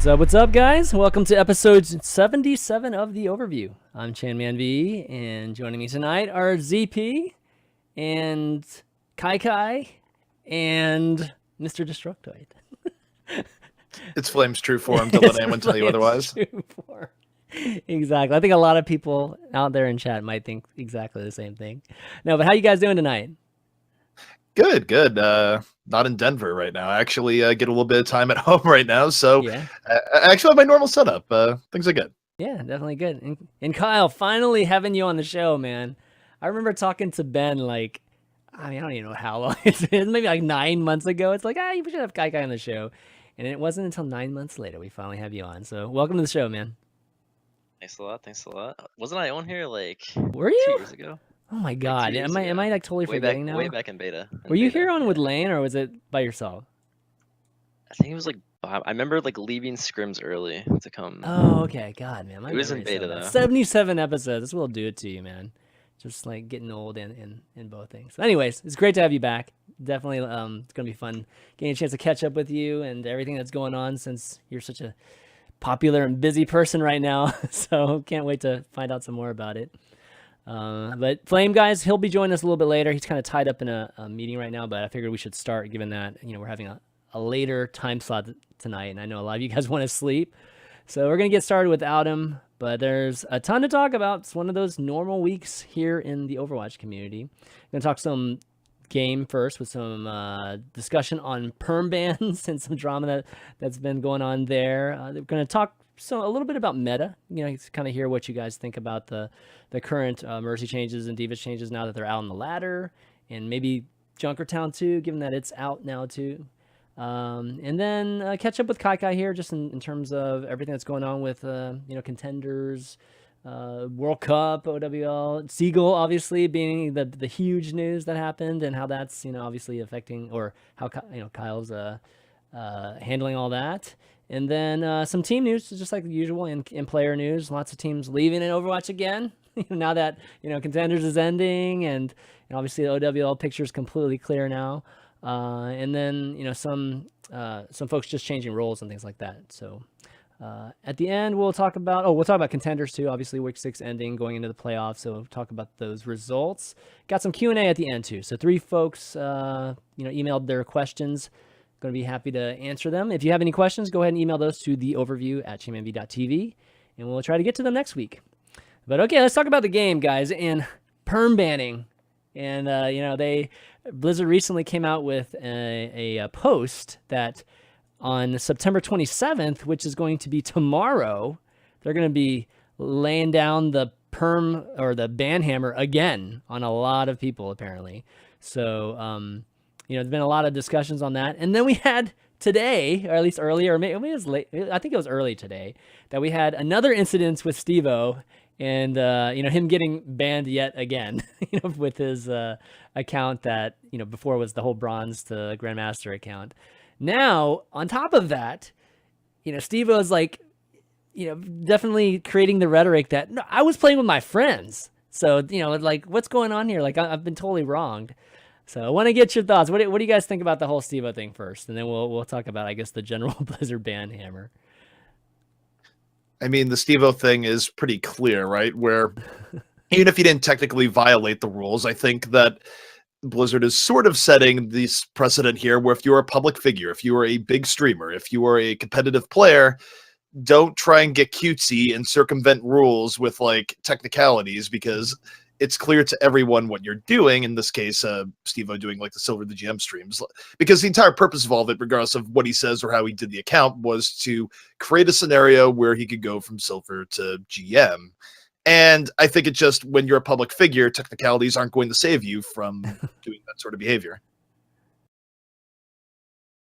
What's up, guys? Welcome to episode 77 of the Overview. I'm ChanManV, and joining me tonight are ZP and KyKy and Mr. Destructoid. It's Flame's true form. Don't let anyone tell you otherwise. Exactly. I think a lot of people out there in chat might think exactly the same thing. No, but how you guys doing tonight? Good, good. Not in Denver right now. I actually get a little bit of time at home right now, so Yeah. I actually have my normal setup. Things are good. Yeah, definitely good. And Kyle, finally having you on the show, man. I remember talking to Ben, like, I don't even know how long it's been, maybe like 9 months ago. It's like, you should have KyKy on the show. And it wasn't until 9 months later we finally have you on. So welcome to the show, man. Thanks a lot. Thanks a lot. Wasn't I on here like Were you? 2 years ago? Oh my God. Like am I like totally forgetting now? Way back in beta. Were you here on with Lane, or was it by yourself? I think it was like, I remember like leaving scrims early to come. Oh, okay. God, man. It was in beta though. 77 episodes. This will do it to you, man. Just like getting old in both things. So anyways, it's great to have you back. Definitely, it's going to be fun getting a chance to catch up with you and everything that's going on, since you're such a popular and busy person right now. So can't wait to find out some more about it. But Flame, guys, he'll be joining us a little bit later. He's kind of tied up in a meeting right now, but I figured we should start, given that, we're having a later time slot tonight, and I know a lot of you guys want to sleep. So we're going to get started without him, but there's a ton to talk about. It's one of those normal weeks here in the Overwatch community. I'm going to talk some game first with some discussion on perm bans and some drama that's been going on there. We're going to talk a little bit about meta, kind of hear what you guys think about the current Mercy changes and Divas changes now that they're out on the ladder, and maybe Junkertown too, given that it's out now too. And then catch up with KyKy here, just in terms of everything that's going on with Contenders, World Cup, OWL, Seagull obviously being the huge news that happened, and how that's obviously affecting, or how Kyle's handling all that. And then some team news, just like the usual, and player news. Lots of teams leaving in Overwatch again. Now that Contenders is ending, and obviously the OWL picture is completely clear now. And then some folks just changing roles and things like that. So at the end we'll talk about Contenders too. Obviously week 6 ending, going into the playoffs. So we'll talk about those results. Got some Q&A at the end too. So 3 folks emailed their questions. Going to be happy to answer them. If you have any questions, go ahead and email those to theoverview@chanmanv.tv, and we'll try to get to them next week. But okay, let's talk about the game, guys, and perm banning. And Blizzard recently came out with a post that on September 27th, which is going to be tomorrow, they're going to be laying down the perm or the ban hammer again on a lot of people, apparently. So there's been a lot of discussions on that. And then we had today, or at least earlier, or maybe it was late, I think it was early today, that we had another incident with Stevo, and him getting banned yet again, with his account that before was the whole bronze to Grandmaster account. Now on top of that, Stevo is like, definitely creating the rhetoric that, no, I was playing with my friends. So like, what's going on here? Like, I've been totally wronged. So I want to get your thoughts. What do you guys think about the whole Stevo thing first, and then we'll talk about, I guess, the general Blizzard ban hammer. I mean, the Stevo thing is pretty clear, right? Where even if you didn't technically violate the rules, I think that Blizzard is sort of setting this precedent here, where if you're a public figure, if you are a big streamer, if you are a competitive player, don't try and get cutesy and circumvent rules with like technicalities, because it's clear to everyone what you're doing. In this case, Stevo doing like the Silver the GM streams, because the entire purpose of all of it, regardless of what he says or how he did the account, was to create a scenario where he could go from Silver to GM. And I think it just, when you're a public figure, technicalities aren't going to save you from doing that sort of behavior.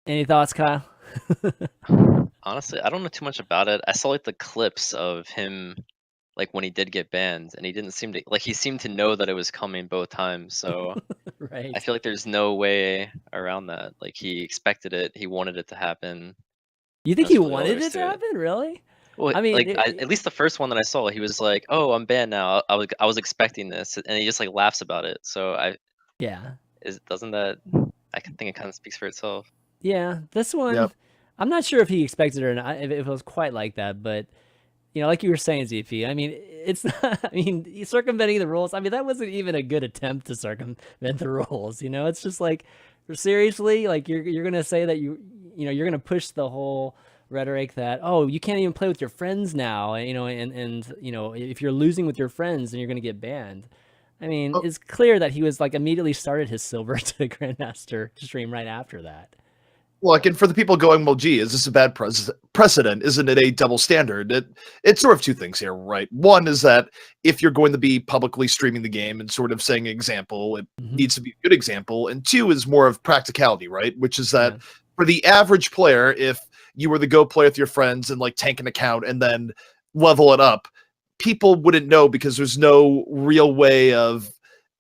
Any thoughts, Kyle? Honestly, I don't know too much about it. I saw like the clips of him, like when he did get banned, and he didn't seem to, like, he seemed to know that it was coming both times. So right. I feel like there's no way around that. Like, he expected it, he wanted it to happen. You think he wanted it to happen? Really? Well, I mean, at least the first one that I saw, he was like, "Oh, I'm banned now. I was expecting this," and he just like laughs about it. So yeah, doesn't that, I think it kind of speaks for itself. Yeah, this one, yep. I'm not sure if he expected it or not, if it was quite like that, but you know, like you were saying, ZP. I mean, it's not. I mean, circumventing the rules. I mean, that wasn't even a good attempt to circumvent the rules. You know, it's just like, seriously, like you're gonna say that you know you're gonna push the whole rhetoric that, oh, you can't even play with your friends now. You know, and you know, if you're losing with your friends, then you're gonna get banned. I mean, Oh, it's clear that he was like immediately started his silver to Grandmaster stream right after that. look, and for the people going, well, gee, is this a bad precedent? Isn't it a double standard? It's sort of two things here, right? One is that if you're going to be publicly streaming the game and sort of saying example, it needs to be a good example. And two is more of practicality, right? Which is that for the average player, if you were to go play with your friends and like tank an account and then level it up, people wouldn't know because there's no real way of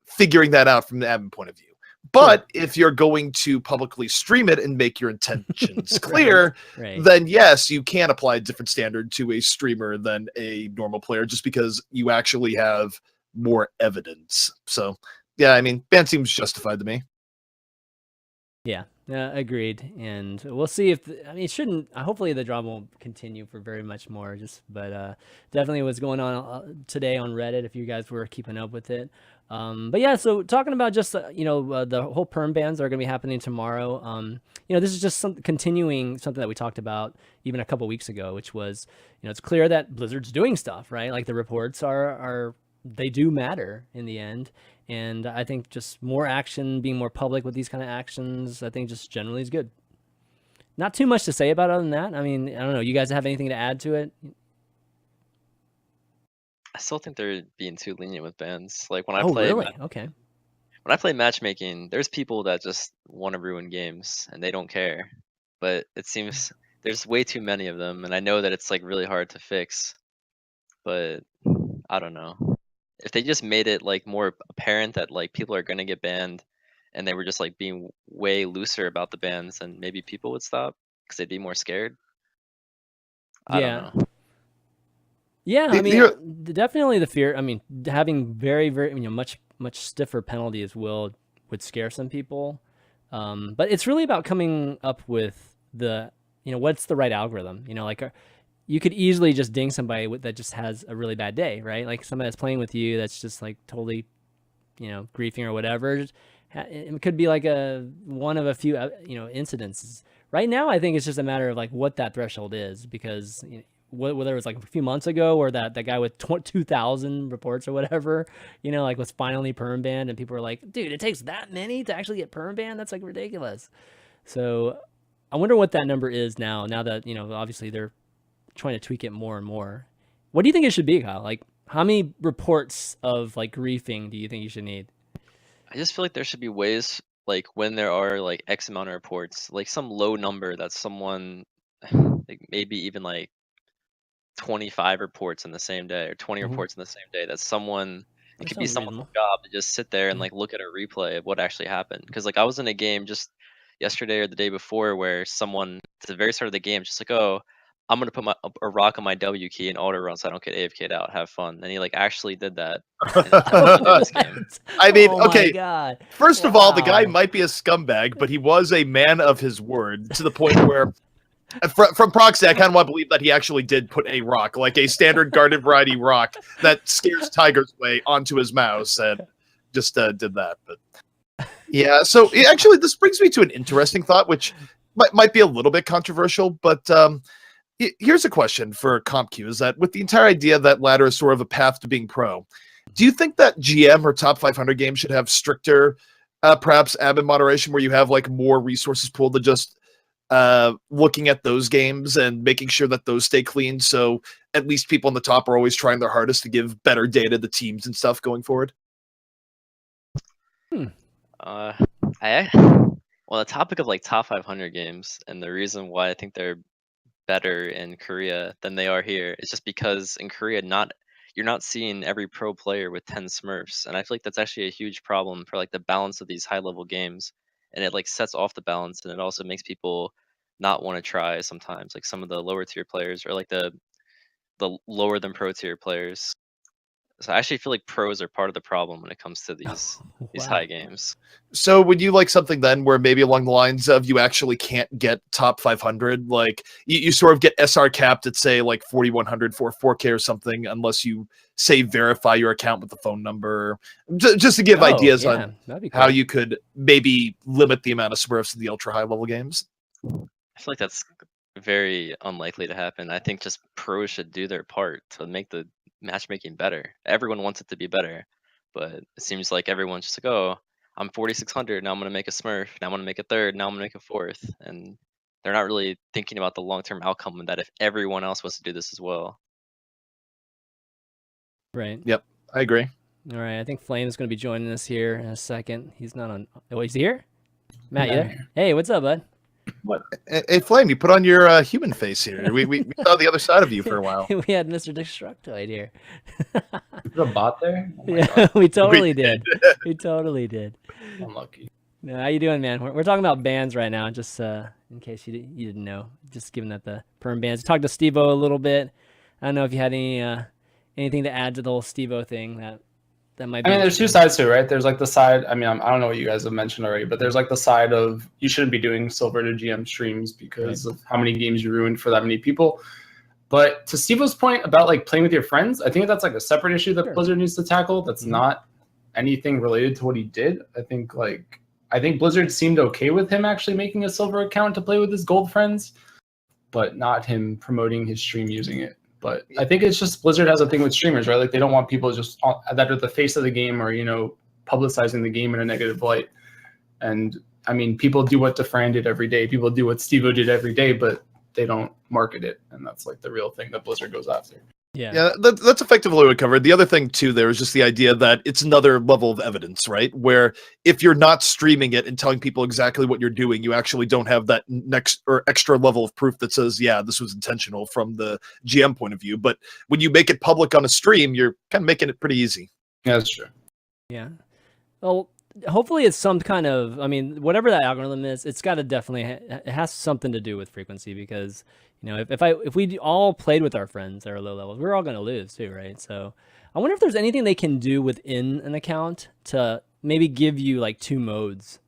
figuring that out from the admin point of view. But if you're going to publicly stream it and make your intentions clear, Right. then yes, you can apply a different standard to a streamer than a normal player just because you actually have more evidence. So, yeah, I mean, ban seems justified to me. Yeah, agreed. And we'll see if I mean, it shouldn't. Hopefully, the drama won't continue for very much more. But definitely what's going on today on Reddit. If you guys were keeping up with it. But yeah, so talking about just the whole perm bans are going to be happening tomorrow. You know, this is just continuing something that we talked about even a couple weeks ago, which was, you know, it's clear that Blizzard's doing stuff, right? Like the reports are they do matter in the end. And I think just more action, being more public with these kind of actions, I think just generally is good. Not too much to say about it other than that. I mean, I don't know. You guys have anything to add to it? I still think they're being too lenient with bans. Like when I Oh, play, really? Okay. when I play matchmaking, there's people that just want to ruin games and they don't care. But it seems there's way too many of them, and I know that it's like really hard to fix. But I don't know. If they just made it like more apparent that like people are gonna get banned, and they were just like being way looser about the bans, then maybe people would stop because they'd be more scared. I don't Yeah. know. Yeah, I mean, Here, definitely the fear. I mean, having very, much stiffer penalties would scare some people. But it's really about coming up with what's the right algorithm. You know, like you could easily just ding somebody that just has a really bad day, right? Like somebody that's playing with you that's just like totally, griefing or whatever. It could be like one of a few, incidences. Right now, I think it's just a matter of like what that threshold is because whether it was like a few months ago or that guy with 2,000 reports or whatever, like was finally perm banned and people were like, dude, it takes that many to actually get perm banned? That's like ridiculous. So I wonder what that number is now that, obviously they're trying to tweak it more and more. What do you think it should be, Kyle? Like how many reports of like griefing do you think you should need? I just feel like there should be ways like when there are like X amount of reports, like some low number that someone like maybe even like 25 reports in the same day or 20 reports in the same day that someone it That could be sounds someone's reasonable. job to just sit there and like look at a replay of what actually happened. Because like I was in a game just yesterday or the day before where someone at the very start of the game just like, oh, I'm gonna put a rock on my W key and auto run so I don't get AFK'd out, have fun. And he like actually did that and attempted to do this game. I mean, Oh my okay. God. First of all, the guy Wow. might be a scumbag, but he was a man of his word to the point where, from proxy, I kind of want to believe that he actually did put a rock, like a standard garden variety rock that scares tigers away, onto his mouse and just did that. But yeah, so actually, this brings me to an interesting thought, which might be a little bit controversial, but here's a question for CompQ: is that with the entire idea that ladder is sort of a path to being pro, do you think that GM or top 500 games should have stricter, perhaps admin moderation, where you have like more resources pooled to just looking at those games and making sure that those stay clean, so at least people on the top are always trying their hardest to give better data to teams and stuff going forward? I well, the topic of like top 500 games and the reason why I think they're better in Korea than they are here is just because in Korea you're not seeing every pro player with 10 Smurfs, and I feel like that's actually a huge problem for like the balance of these high level games, and it like sets off the balance, and it also makes people not want to try sometimes, like some of the lower tier players or like the lower than pro tier players. So I actually feel like pros are part of the problem when it comes to these Wow. high games. So would you like something then where maybe along the lines of you actually can't get top 500? Like you sort of get SR capped at say like 4,100 for 4K or something, unless you say verify your account with the phone number. Just to give ideas on that'd be how cool. you could maybe limit the amount of smurfs in the ultra high level games. I feel like that's very unlikely to happen. I think just pros should do their part to make the matchmaking better. Everyone wants it to be better, but it seems like everyone's just like, oh, I'm 4,600. Now I'm going to make a smurf. Now I'm going to make a third. Now I'm going to make a fourth. And they're not really thinking about the long-term outcome and that if everyone else was to do this as well. Right. Yep, I agree. All right. I think Flame's going to be joining us here in a second. He's not on. Oh, he's here? Matt, you there? Hey, what's up, bud? What? Hey, Flame, you put on your human face here. We saw the other side of you for a while. We had Mr. Destructoid here. You put a bot there? Oh my Yeah, God, we totally did. We totally did. unlucky. No, how you doing, man? We're talking about bans right now, just in case you didn't know. Just given that the perm bans. We talked to Stevo a little bit. I don't know if you had anything to add to the whole Stevo thing that might be. I mean, there's two sides to it, right? There's like the side, I mean, I don't know what you guys have mentioned already, but there's like the side of you shouldn't be doing silver to GM streams because of how many games you ruined for that many people. But to Stevo's point about like playing with your friends, I think that's like a separate issue that Blizzard needs to tackle. That's not anything related to what he did. I think Blizzard seemed okay with him actually making a silver account to play with his gold friends, but not him promoting his stream using it. But I think it's just Blizzard has a thing with streamers, right? Like they don't want people just that are the face of the game or, publicizing the game in a negative light. And I mean, people do what Defran did every day. People do what Stevo did every day, but they don't market it. And that's like the real thing that Blizzard goes after. Yeah, that's effectively what we covered. The other thing too, there is just the idea that it's another level of evidence, right? Where if you're not streaming it and telling people exactly what you're doing, you actually don't have that next or extra level of proof that says, yeah, this was intentional from the GM point of view. But when you make it public on a stream, you're kind of making it pretty easy. Yeah, that's true. Yeah. Well, hopefully it's some kind of, I mean, whatever that algorithm is, it's got to definitely, it has something to do with frequency because, if we all played with our friends that are low levels, we're all going to lose too, right? So I wonder if there's anything they can do within an account to maybe give you like two modes.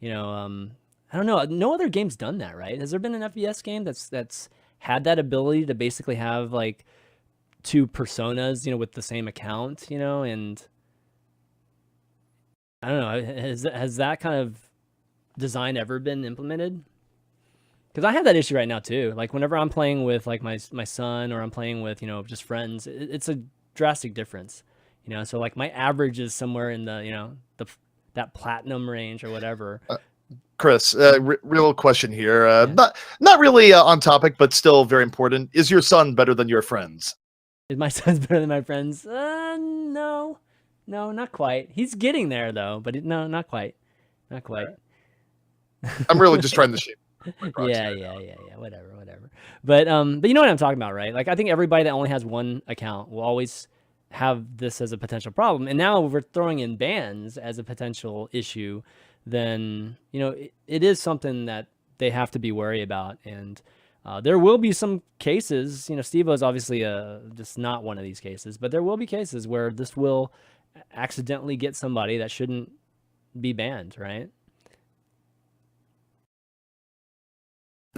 I don't know. No other game's done that, right? Has there been an FBS game that's had that ability to basically have like two personas, with the same account, and I don't know. Has that kind of design ever been implemented? Because I have that issue right now too. Like whenever I'm playing with like my son or I'm playing with just friends, it's a drastic difference. So like my average is somewhere in the that platinum range or whatever. Chris, real question here. Not really on topic, but still very important. Is your son better than your friends? Is my son's better than my friends? No, not quite. He's getting there though, but no, not quite. Not quite. I'm really just trying to shape. Yeah, whatever. But you know what I'm talking about, right? Like I think everybody that only has one account will always have this as a potential problem. And now we're throwing in bans as a potential issue, then it is something that they have to be worried about. And there will be some cases, Stevo is obviously just not one of these cases, but there will be cases where this will accidentally get somebody that shouldn't be banned, right?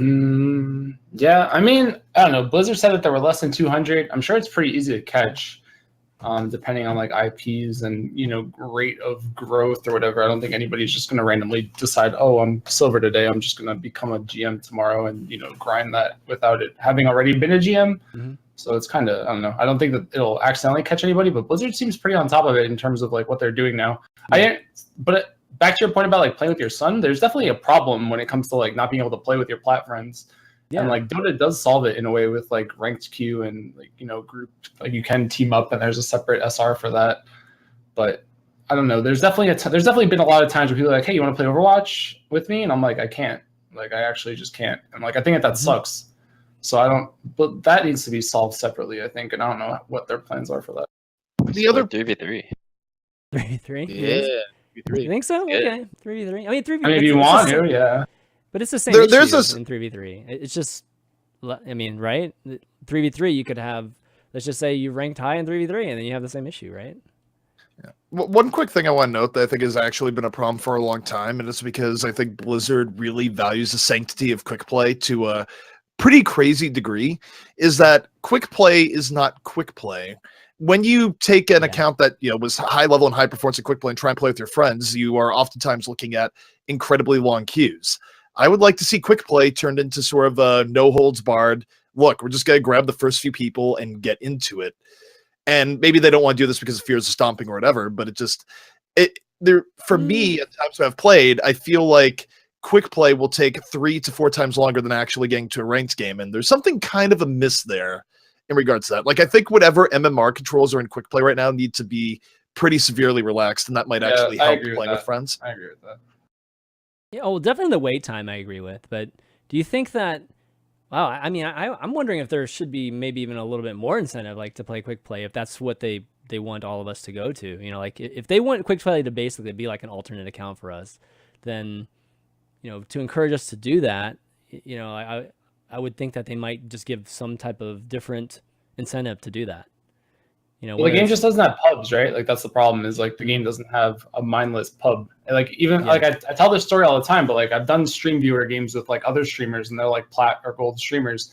Yeah, I mean, I don't know. Blizzard said that there were less than 200. I'm sure it's pretty easy to catch, depending on like IPs and rate of growth or whatever. I don't think anybody's just going to randomly decide, oh, I'm silver today, I'm just going to become a GM tomorrow and grind that without it having already been a GM. Mm-hmm. So it's kind of, I don't know. I don't think that it'll accidentally catch anybody, but Blizzard seems pretty on top of it in terms of like what they're doing now. But back to your point about like playing with your son, there's definitely a problem when it comes to like not being able to play with your plat friends. Yeah. And like Dota does solve it in a way with like ranked queue and like group, like you can team up and there's a separate SR for that. But I don't know. There's definitely been a lot of times where people are like, hey, you want to play Overwatch with me? And I'm like, I can't. Like I actually just can't. And like I think that sucks. So but that needs to be solved separately, I think, and I don't know what their plans are for that. The other 3v3. 3v3? Yeah. You think so? Good. Okay. 3v3. I mean 3v3. I mean, if you want to, yeah. But it's the same there's issue in 3v3. It's just, I mean, right? 3v3, you could have let's just say you ranked high in 3v3 and then you have the same issue, right? Yeah. One quick thing I want to note that I think has actually been a problem for a long time, and it's because I think Blizzard really values the sanctity of quick play to a pretty crazy degree, is that quick play is not quick play. When you take an account that was high level and high performance in quick play and try and play with your friends, you are oftentimes looking at incredibly long queues. I would like to see quick play turned into sort of a no holds barred. Look, we're just gonna grab the first few people and get into it. And maybe they don't want to do this because of fears of stomping or whatever, but for me, at times I've played, I feel like quick play will take 3 to 4 times longer than actually getting to a ranked game. And there's something kind of amiss there in regards to that. Like, I think whatever MMR controls are in quick play right now need to be pretty severely relaxed, and that might actually help playing with friends. I agree with that. Yeah, well, definitely the wait time I agree with. But do you think that, wow, I mean, I'm wondering if there should be maybe even a little bit more incentive, like to play quick play, if that's what they want all of us to go to. Like if they want quick play to basically be like an alternate account for us, then, to encourage us to do that, I would think that they might just give some type of different incentive to do that. Well, the game just doesn't have pubs, right? Like, that's the problem, is like the game doesn't have a mindless pub. And like, even like I tell this story all the time, but like I've done stream viewer games with like other streamers, and they're like plat or gold streamers.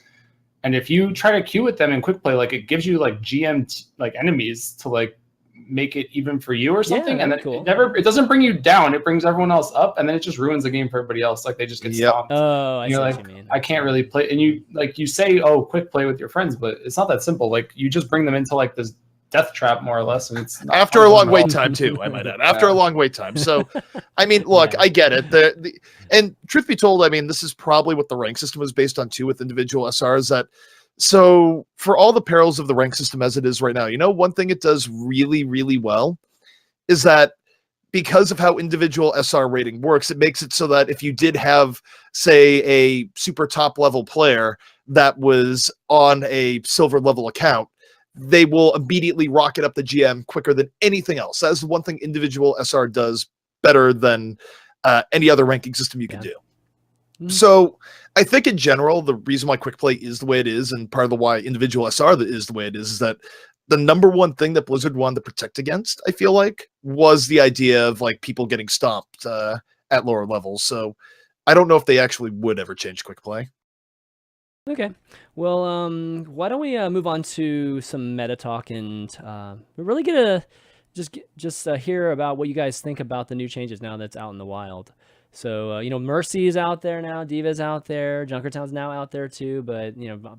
And if you try to queue with them in quick play, like it gives you like GM like enemies to like make it even for you or something. And then it doesn't bring you down, it brings everyone else up, and then it just ruins the game for everybody else. Like, they just get stomped. Oh, I see like, what you mean. I can't really play. And you say, oh, quick play with your friends, but it's not that simple. Like, you just bring them into like this death trap, more or less, and it's not after a long wait time too, I might add. After a long wait time. So I mean, look, I get it. And truth be told, I mean, this is probably what the rank system was based on too, with individual SRs. That so for all the perils of the rank system as it is right now, one thing it does really, really well is that because of how individual SR rating works, it makes it so that if you did have, say, a super top level player that was on a silver level account, they will immediately rocket up the GM quicker than anything else. That is the one thing individual SR does better than any other ranking system you can do. So I think in general, the reason why quick play is the way it is, and part of the why individual SR is the way it is that the number one thing that Blizzard wanted to protect against, I feel like, was the idea of like people getting stomped at lower levels. So I don't know if they actually would ever change quick play. Okay, well, why don't we move on to some meta talk, and we're really gonna just hear about what you guys think about the new changes now that's out in the wild. So Mercy is out there now, Diva's out there, Junkertown's now out there too, but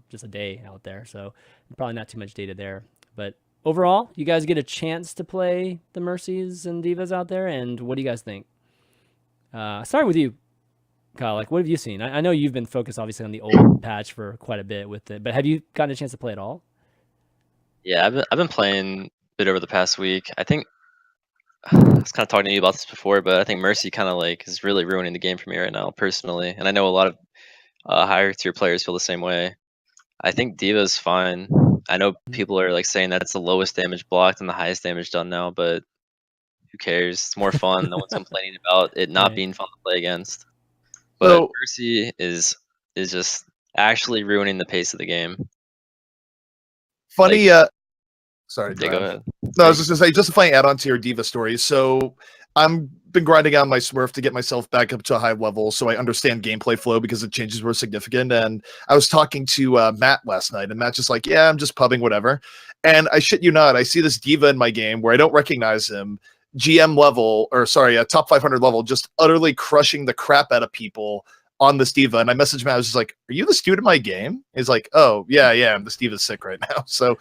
just a day out there, so probably not too much data there. But overall, you guys get a chance to play the Mercies and Divas out there, and what do you guys think? Starting with you, Kyle, like, what have you seen? I know you've been focused obviously on the old patch for quite a bit with it, but have you gotten a chance to play it all? Yeah, I've been playing a bit over the past week. I think I was kind of talking to you about this before, but I think Mercy kind of like is really ruining the game for me right now personally, and I know a lot of higher tier players feel the same way. I think Diva's fine. I know people are like saying that it's the lowest damage blocked and the highest damage done now, but who cares? It's more fun. No one's complaining about it not being fun to play against. But Mercy is just actually ruining the pace of the game. Funny, sorry, go ahead. No, I was just gonna say, just a funny add-on to your Diva story. So I'm been grinding on my Smurf to get myself back up to a high level, so I understand gameplay flow because the changes were significant. And I was talking to Matt last night, and Matt's just like, yeah, I'm just pubbing, whatever. And I shit you not, I see this Diva in my game where I don't recognize him, GM level, or sorry, top 500 level, just utterly crushing the crap out of people on this Diva. And I messaged him, I was just like, are you the student in my game? He's like, oh, yeah, I'm this Diva's sick right now. So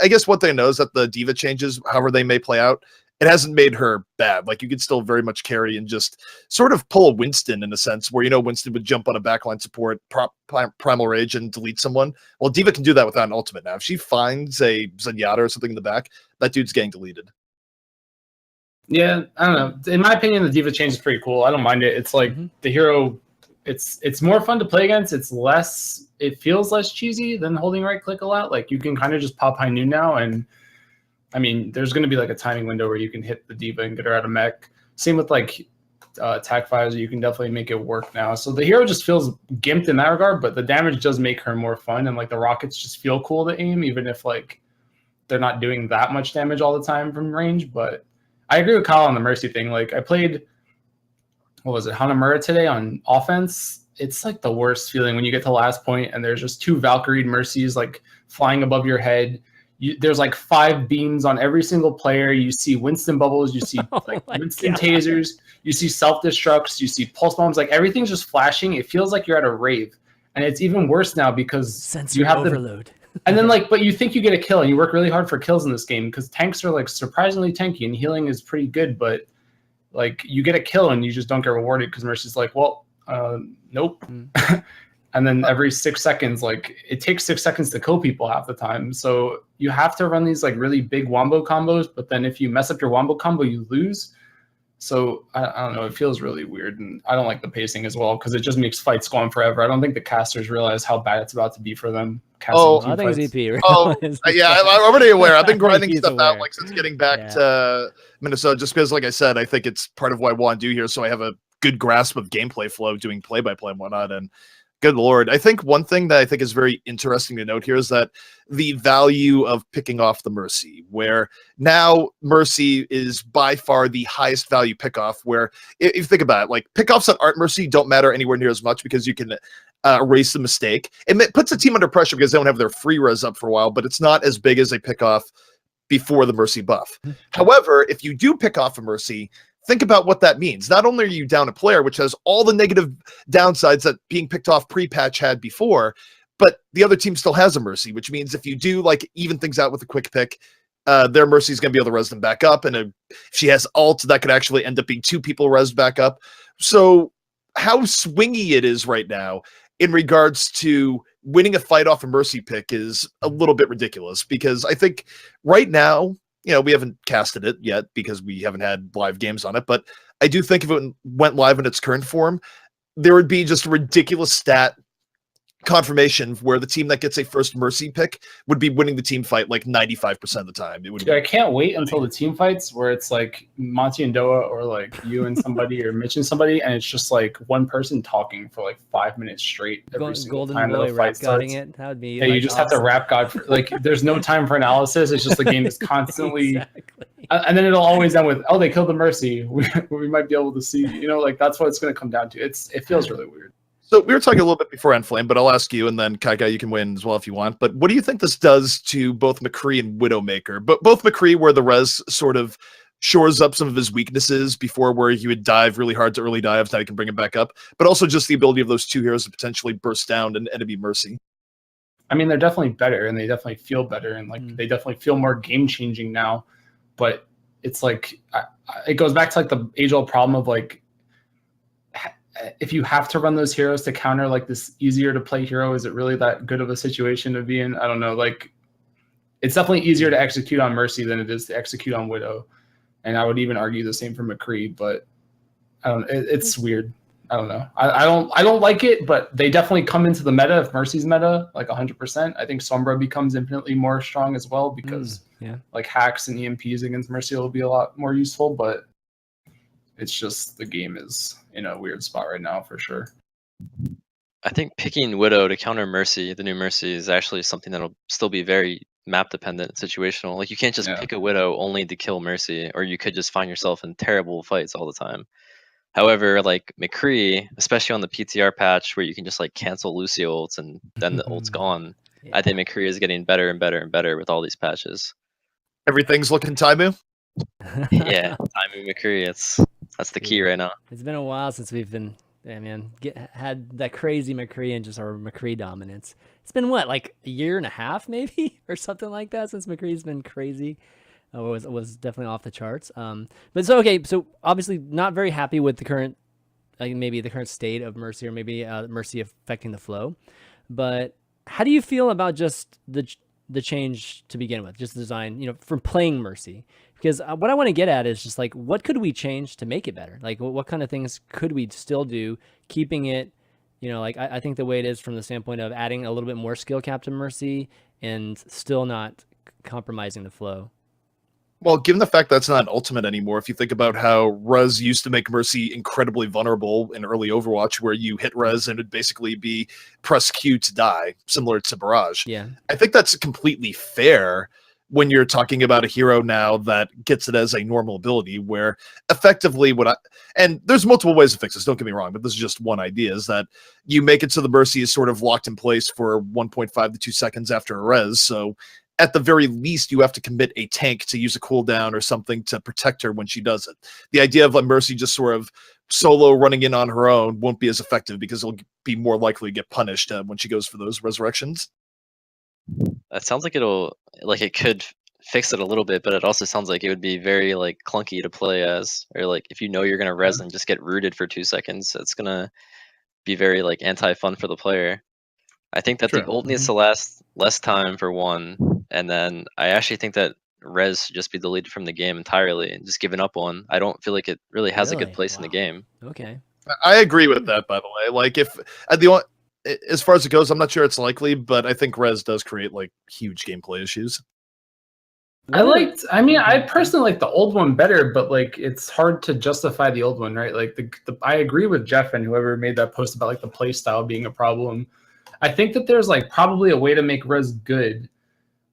I guess what they know is that the Diva changes, however they may play out, it hasn't made her bad. Like, you could still very much carry and just sort of pull a Winston in a sense, where Winston would jump on a backline support, Primal Rage, and delete someone. Well, Diva can do that without an ultimate now. If she finds a Zenyatta or something in the back, that dude's getting deleted. Yeah, I don't know. In my opinion, the Diva change is pretty cool. I don't mind it. It's like the hero. It's more fun to play against. It feels less cheesy than holding right click a lot. Like, you can kind of just pop high noon now, and I mean, there's going to be like a timing window where you can hit the Diva and get her out of mech. Same with like attack visor. You can definitely make it work now. So the hero just feels gimped in that regard, but the damage does make her more fun, and like the rockets just feel cool to aim, even if like they're not doing that much damage all the time from range. But I agree with Kyle on the Mercy thing. Like I played, what was it, Hanamura today on offense. It's like the worst feeling when you get to last point and there's just 2 Valkyrie Mercies like flying above your head. There's like 5 beams on every single player. You see Winston bubbles, you see like Winston tasers, you see self-destructs, you see pulse bombs, like everything's just flashing. It feels like you're at a rave. And it's even worse now because sensory you have overload. And then like, but you think you get a kill and you work really hard for kills in this game because tanks are like surprisingly tanky and healing is pretty good, but like you get a kill and you just don't get rewarded because Mercy's like, well, nope. And then every 6 seconds, like it takes 6 seconds to kill people half the time. So you have to run these like really big wombo combos, but then if you mess up your wombo combo, you lose. So I don't know, it feels really weird, and I don't like the pacing as well because it just makes fights go on forever. I don't think the casters realize how bad it's about to be for them. I think ZP. Yeah, I'm already aware. I've been grinding stuff out like since getting back to Minnesota, just because, like I said, I think it's part of what I want to do here, so I have a good grasp of gameplay flow, doing play-by-play and whatnot. And good Lord, I think one thing that I think is very interesting to note here is that the value of picking off the Mercy, where now Mercy is by far the highest value pickoff, where if you think about it, like pickoffs on Art Mercy don't matter anywhere near as much because you can erase the mistake. It puts the team under pressure because they don't have their free res up for a while, but it's not as big as a pickoff before the Mercy buff. However, if you do pick off a Mercy, think about what that means. Not only are you down a player, which has all the negative downsides that being picked off pre-patch had before, but the other team still has a Mercy, which means if you do like even things out with a quick pick, their Mercy is going to be able to res them back up. And if she has ult, that could actually end up being 2 people resed back up. So how swingy it is right now in regards to winning a fight off a Mercy pick is a little bit ridiculous, because I think right now, you know, we haven't casted it yet because we haven't had live games on it, but I do think if it went live in its current form, there would be just a ridiculous stat confirmation where the team that gets a first Mercy pick would be winning the team fight like 95% of the time. It would. Dude, I can't wait until the team fights where it's like Monty and Doa, or like you and somebody, or Mitch and somebody, and it's just like one person talking for like 5 minutes straight every single Golden time Boy the fight rap starts. it. That would be. Yeah, like, you just have to rap God. Like, there's no time for analysis. It's just the game is constantly, and then it'll always end with, "Oh, they killed the Mercy. We might be able to see." You know, like that's what it's going to come down to. It feels really weird. So we were talking a little bit before Enflame, but I'll ask you, and then KyKy, you can win as well if you want. But what do you think this does to both McCree and Widowmaker? But both McCree, where the res sort of shores up some of his weaknesses before, where he would dive really hard to early dives, now he can bring him back up. But also just the ability of those 2 heroes to potentially burst down an enemy Mercy. I mean, they're definitely better, and they definitely feel better, and like they definitely feel more game changing now. But it's like it goes back to like the age-old problem of like, if you have to run those heroes to counter like this easier to play hero, is it really that good of a situation to be in? I don't know. Like, it's definitely easier to execute on Mercy than it is to execute on Widow, and I would even argue the same for McCree. But I don't. It's weird. I don't know. I don't like it, but they definitely come into the meta if Mercy's meta like 100%. I think Sombra becomes infinitely more strong as well because like hacks and EMPs against Mercy will be a lot more useful, but it's just the game is in a weird spot right now for sure. I think picking Widow to counter Mercy, the new Mercy, is actually something that'll still be very map dependent, situational. Like you can't just pick a Widow only to kill Mercy, or you could just find yourself in terrible fights all the time. However, like McCree, especially on the PTR patch where you can just like cancel Lucy ults and then the ult's gone, I think McCree is getting better and better and better with all these patches. Everything's looking Taimu? Yeah, Taimu McCree, that's the key right now. It's been a while since we've been, had that crazy McCree and just our McCree dominance. It's been what, like a year and a half maybe or something like that since McCree's been crazy. Was definitely off the charts. But so okay, so obviously not very happy with the current, like maybe the current state of Mercy, or maybe Mercy affecting the flow. But how do you feel about just the change to begin with, just the design, you know, from playing Mercy? Because what I want to get at is just like, what could we change to make it better? Like, what kind of things could we still do, keeping it, you know, like I think the way it is from the standpoint of adding a little bit more skill cap to Mercy and still not compromising the flow. Well, given the fact that's not an ultimate anymore, if you think about how Res used to make Mercy incredibly vulnerable in early Overwatch, where you hit Res and it'd basically be press Q to die, similar to Barrage. Yeah. I think that's completely fair when you're talking about a hero now that gets it as a normal ability, where effectively and there's multiple ways to fix this, don't get me wrong, but this is just one idea, is that you make it so the Mercy is sort of locked in place for 1.5 to 2 seconds after a Res, so at the very least, you have to commit a tank to use a cooldown or something to protect her when she does it. The idea of a Mercy just sort of solo running in on her own won't be as effective because it'll be more likely to get punished when she goes for those resurrections. That sounds like it could fix it a little bit, but it also sounds like it would be very like clunky to play as, or like if you know you're gonna res and just get rooted for 2 seconds, it's gonna be very like anti-fun for the player. I think that the True. ult needs to last less time for one, and then I actually think that res should just be deleted from the game entirely and just given up on. I don't feel like it really has a Really? good place in the Wow. game. Okay. I agree with that, by the way. Like, if as far as it goes, I'm not sure it's likely, but I think Res does create like huge gameplay issues. I personally like the old one better, but like it's hard to justify the old one, right? Like I agree with Jeff and whoever made that post about like the play style being a problem. I think that there's like probably a way to make res good.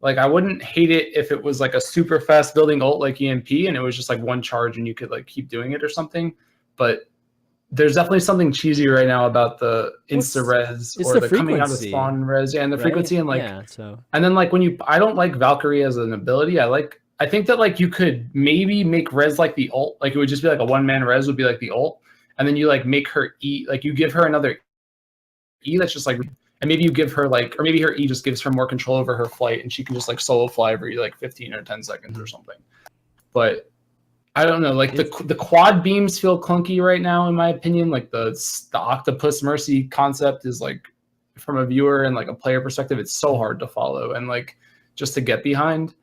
Like I wouldn't hate it if it was like a super fast building ult like EMP and it was just like one charge and you could like keep doing it or something. But there's definitely something cheesy right now about the insta res or the coming out of spawn res, and the frequency, and like and then like I don't like Valkyrie as an ability. I think that like you could maybe make res like the ult, like it would just be like a one-man res would be like the ult, and then you like make her E, like you give her another E that's just like, and maybe you give her like, or maybe her E just gives her more control over her flight and she can just like solo fly every like 15 or 10 seconds or something. But I don't know, like the quad beams feel clunky right now in my opinion. Like the octopus mercy concept is like, from a viewer and like a player perspective, it's so hard to follow and like just to get behind.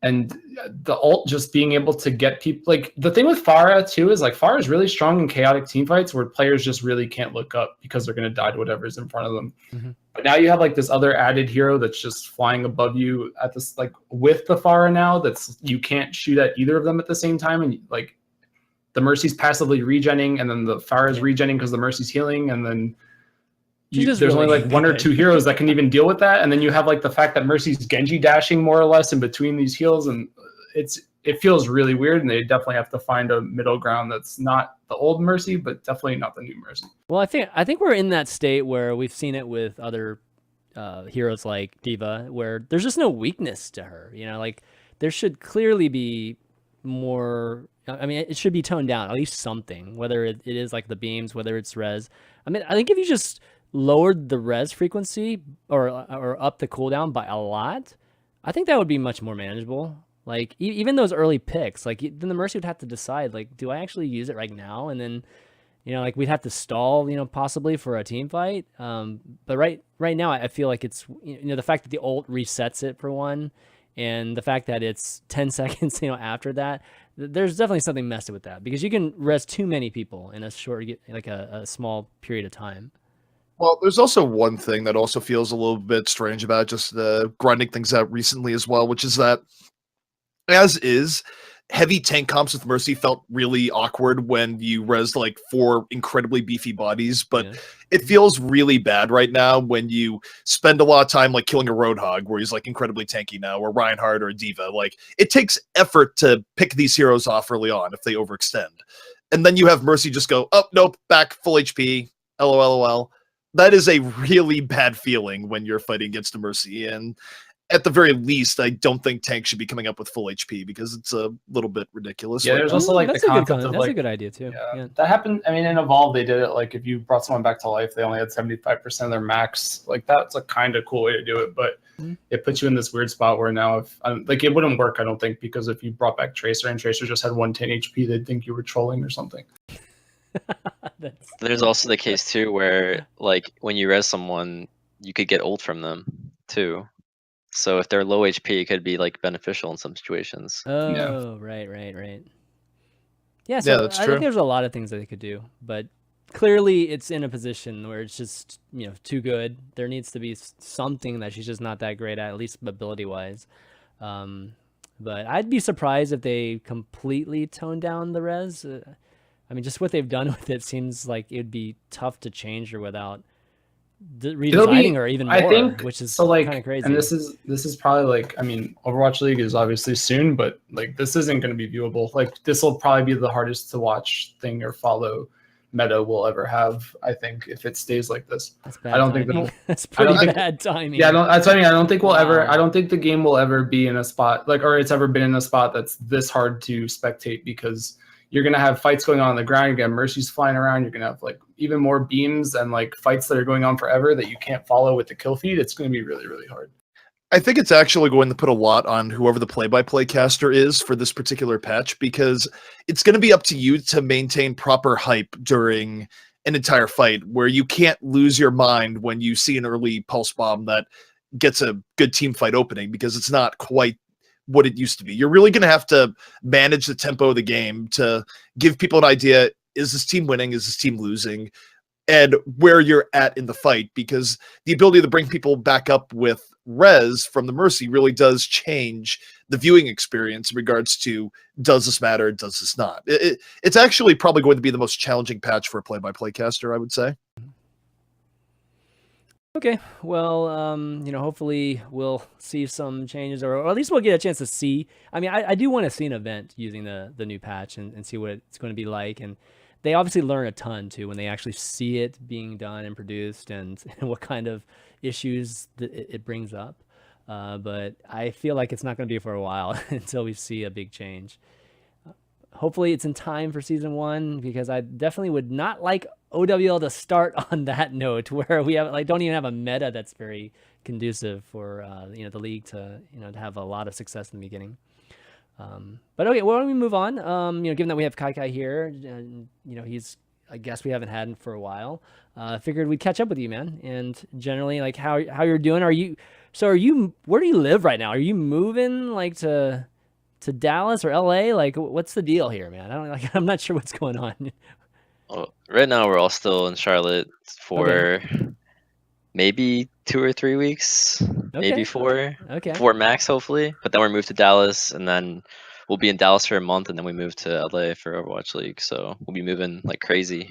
And the ult just being able to get people, like the thing with Pharah too is like Pharah is really strong in chaotic team fights where players just really can't look up because they're going to die to whatever's in front of them. Mm-hmm. But now you have like this other added hero that's just flying above you at this, like with the Pharah now, that's you can't shoot at either of them at the same time. And like the Mercy's passively regenning and then the Pharah's regenning because the Mercy's healing. And then there's really only like one or two heroes that can even deal with that. And then you have like the fact that Mercy's Genji dashing more or less in between these heals. And it feels really weird. And they definitely have to find a middle ground that's not the old Mercy, but definitely not the new Mercy. Well, I think we're in that state where we've seen it with other heroes like D.Va, where there's just no weakness to her. You know, like there should clearly be more. I mean, it should be toned down, at least something, whether it is like the beams, whether it's res. I mean, I think if you just lowered the res frequency or up the cooldown by a lot, I think that would be much more manageable. Like even those early picks, like then the Mercy would have to decide, like, do I actually use it right now? And then, you know, like we'd have to stall, you know, possibly for a team fight. But right now, I feel like it's, you know, the fact that the ult resets it for one, and the fact that it's 10 seconds, you know, after that, there's definitely something messy with that because you can res too many people in a short, like a small period of time. Well, there's also one thing that also feels a little bit strange about just grinding things out recently as well, which is that as is, heavy tank comps with Mercy felt really awkward when you res like 4 incredibly beefy bodies, but it feels really bad right now when you spend a lot of time like killing a Roadhog where he's like incredibly tanky now, or Reinhardt or D.Va. Like it takes effort to pick these heroes off early on if they overextend. And then you have Mercy just go, oh, nope, back full HP, LOL. That is a really bad feeling when you're fighting against a Mercy, and at the very least, I don't think tanks should be coming up with full HP because it's a little bit ridiculous. Yeah, there's also like that's the concept of that's a good idea too. Yeah, that happened. I mean, in Evolve, they did it like if you brought someone back to life, they only had 75% of their max. Like that's a kind of cool way to do it, but it puts you in this weird spot where now, if like it wouldn't work, I don't think, because if you brought back Tracer and Tracer just had 110 HP, they'd think you were trolling or something. There's also the case too where like when you res someone, you could get ult from them too. So if they're low HP, it could be like beneficial in some situations. Oh, yeah. Right. Yeah, so that's I true. think there's a lot of things that they could do, but clearly it's in a position where it's just, you know, too good. There needs to be something that she's just not that great at least ability-wise. But I'd be surprised if they completely toned down the res. I mean, just what they've done with it seems like it'd be tough to change or without redesigning or even more, I think, which is so like, kind of crazy. and this is probably like, I mean, Overwatch League is obviously soon, but like this isn't going to be viewable. Like this will probably be the hardest to watch thing or follow meta we'll ever have. I think if it stays like this, That's bad I don't timing. think That's I don't pretty think- bad timing. yeah, that's what I mean. I don't think we'll ever. Wow. I don't think the game will ever be in a spot like, or it's ever been in a spot that's this hard to spectate, because you're gonna have fights going on the ground. You're gonna have mercies flying around. You're gonna have like even more beams and like fights that are going on forever that you can't follow with the kill feed. It's gonna be really, really hard. I think it's actually going to put a lot on whoever the play-by-play caster is for this particular patch, because it's going to be up to you to maintain proper hype during an entire fight, where you can't lose your mind when you see an early pulse bomb that gets a good team fight opening, because it's not quite what it used to be. You're really going to have to manage the tempo of the game to give people an idea, is this team winning, is this team losing, and where you're at in the fight, because the ability to bring people back up with res from the Mercy really does change the viewing experience in regards to, does this matter, does this not? It's actually probably going to be the most challenging patch for a play-by-play caster, I would say. Okay, well, you know, hopefully we'll see some changes, or at least we'll get a chance to see. I mean, I do want to see an event using the new patch and see what it's going to be like. And they obviously learn a ton too when they actually see it being done and produced, and what kind of issues it brings up. But I feel like it's not going to be for a while until we see a big change. Hopefully it's in time for season 1, because I definitely would not like OWL to start on that note, where we have don't even have a meta that's very conducive for you know, the league to, you know, to have a lot of success in the beginning. But okay, well, why don't we move on? You know, given that we have KyKy here, and you know, he's a guest we haven't had for a while, figured we'd catch up with you, man. And generally, like, how you're doing? Are you where do you live right now? Are you moving like to Dallas or LA? Like, what's the deal here, man? I'm not sure what's going on. Well, right now we're all still in Charlotte for maybe 2 or 3 weeks, maybe 4. Okay. 4 max, hopefully. But then we're moved to Dallas, and then we'll be in Dallas for a month, and then we move to LA for Overwatch League. So we'll be moving like crazy.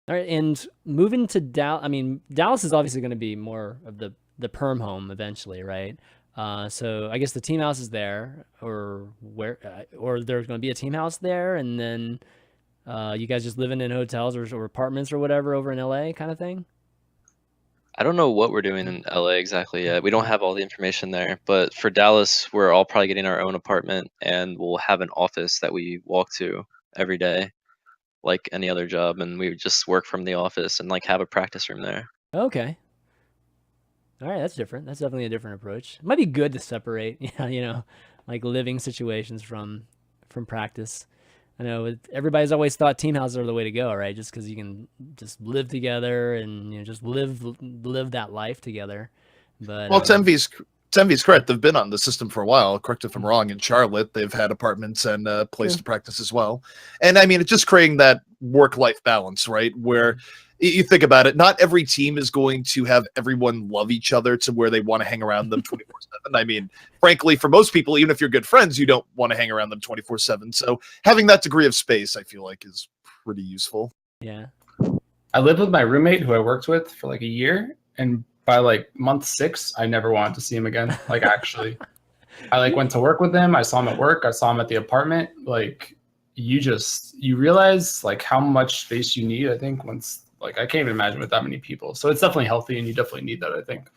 All right, and moving to Dallas. I mean, Dallas is obviously going to be more of the perm home eventually, right? So I guess the team house is there, or there's going to be a team house there, and then you guys just living in hotels or apartments or whatever over in LA, kind of thing. I don't know what we're doing in LA exactly yet. We don't have all the information there. But for Dallas, we're all probably getting our own apartment, and we'll have an office that we walk to every day, like any other job, and we just work from the office and like have a practice room there. Okay. All right, that's different. That's definitely a different approach. It might be good to separate, you know, like living situations from practice. I know everybody's always thought team houses are the way to go, right? Just because you can just live together and, you know, just live that life together. But Well, it's EnVy's correct. They've been on the system for a while. Correct if I'm wrong. In Charlotte, they've had apartments and a place to practice as well. And I mean, it's just creating that work-life balance, right? Where you think about it, not every team is going to have everyone love each other to where they want to hang around them 24/7. I mean, frankly, for most people, even if you're good friends, you don't want to hang around them 24/7. So having that degree of space, I feel like, is pretty useful. yeah. I lived with my roommate who I worked with for like a year, and by like month 6, I never wanted to see him again. Like, actually, I like went to work with him. I saw him at work. I saw him at the apartment. Like, you realize like how much space you need. I think once, like, I can't even imagine with that many people. So it's definitely healthy, and you definitely need that, I think.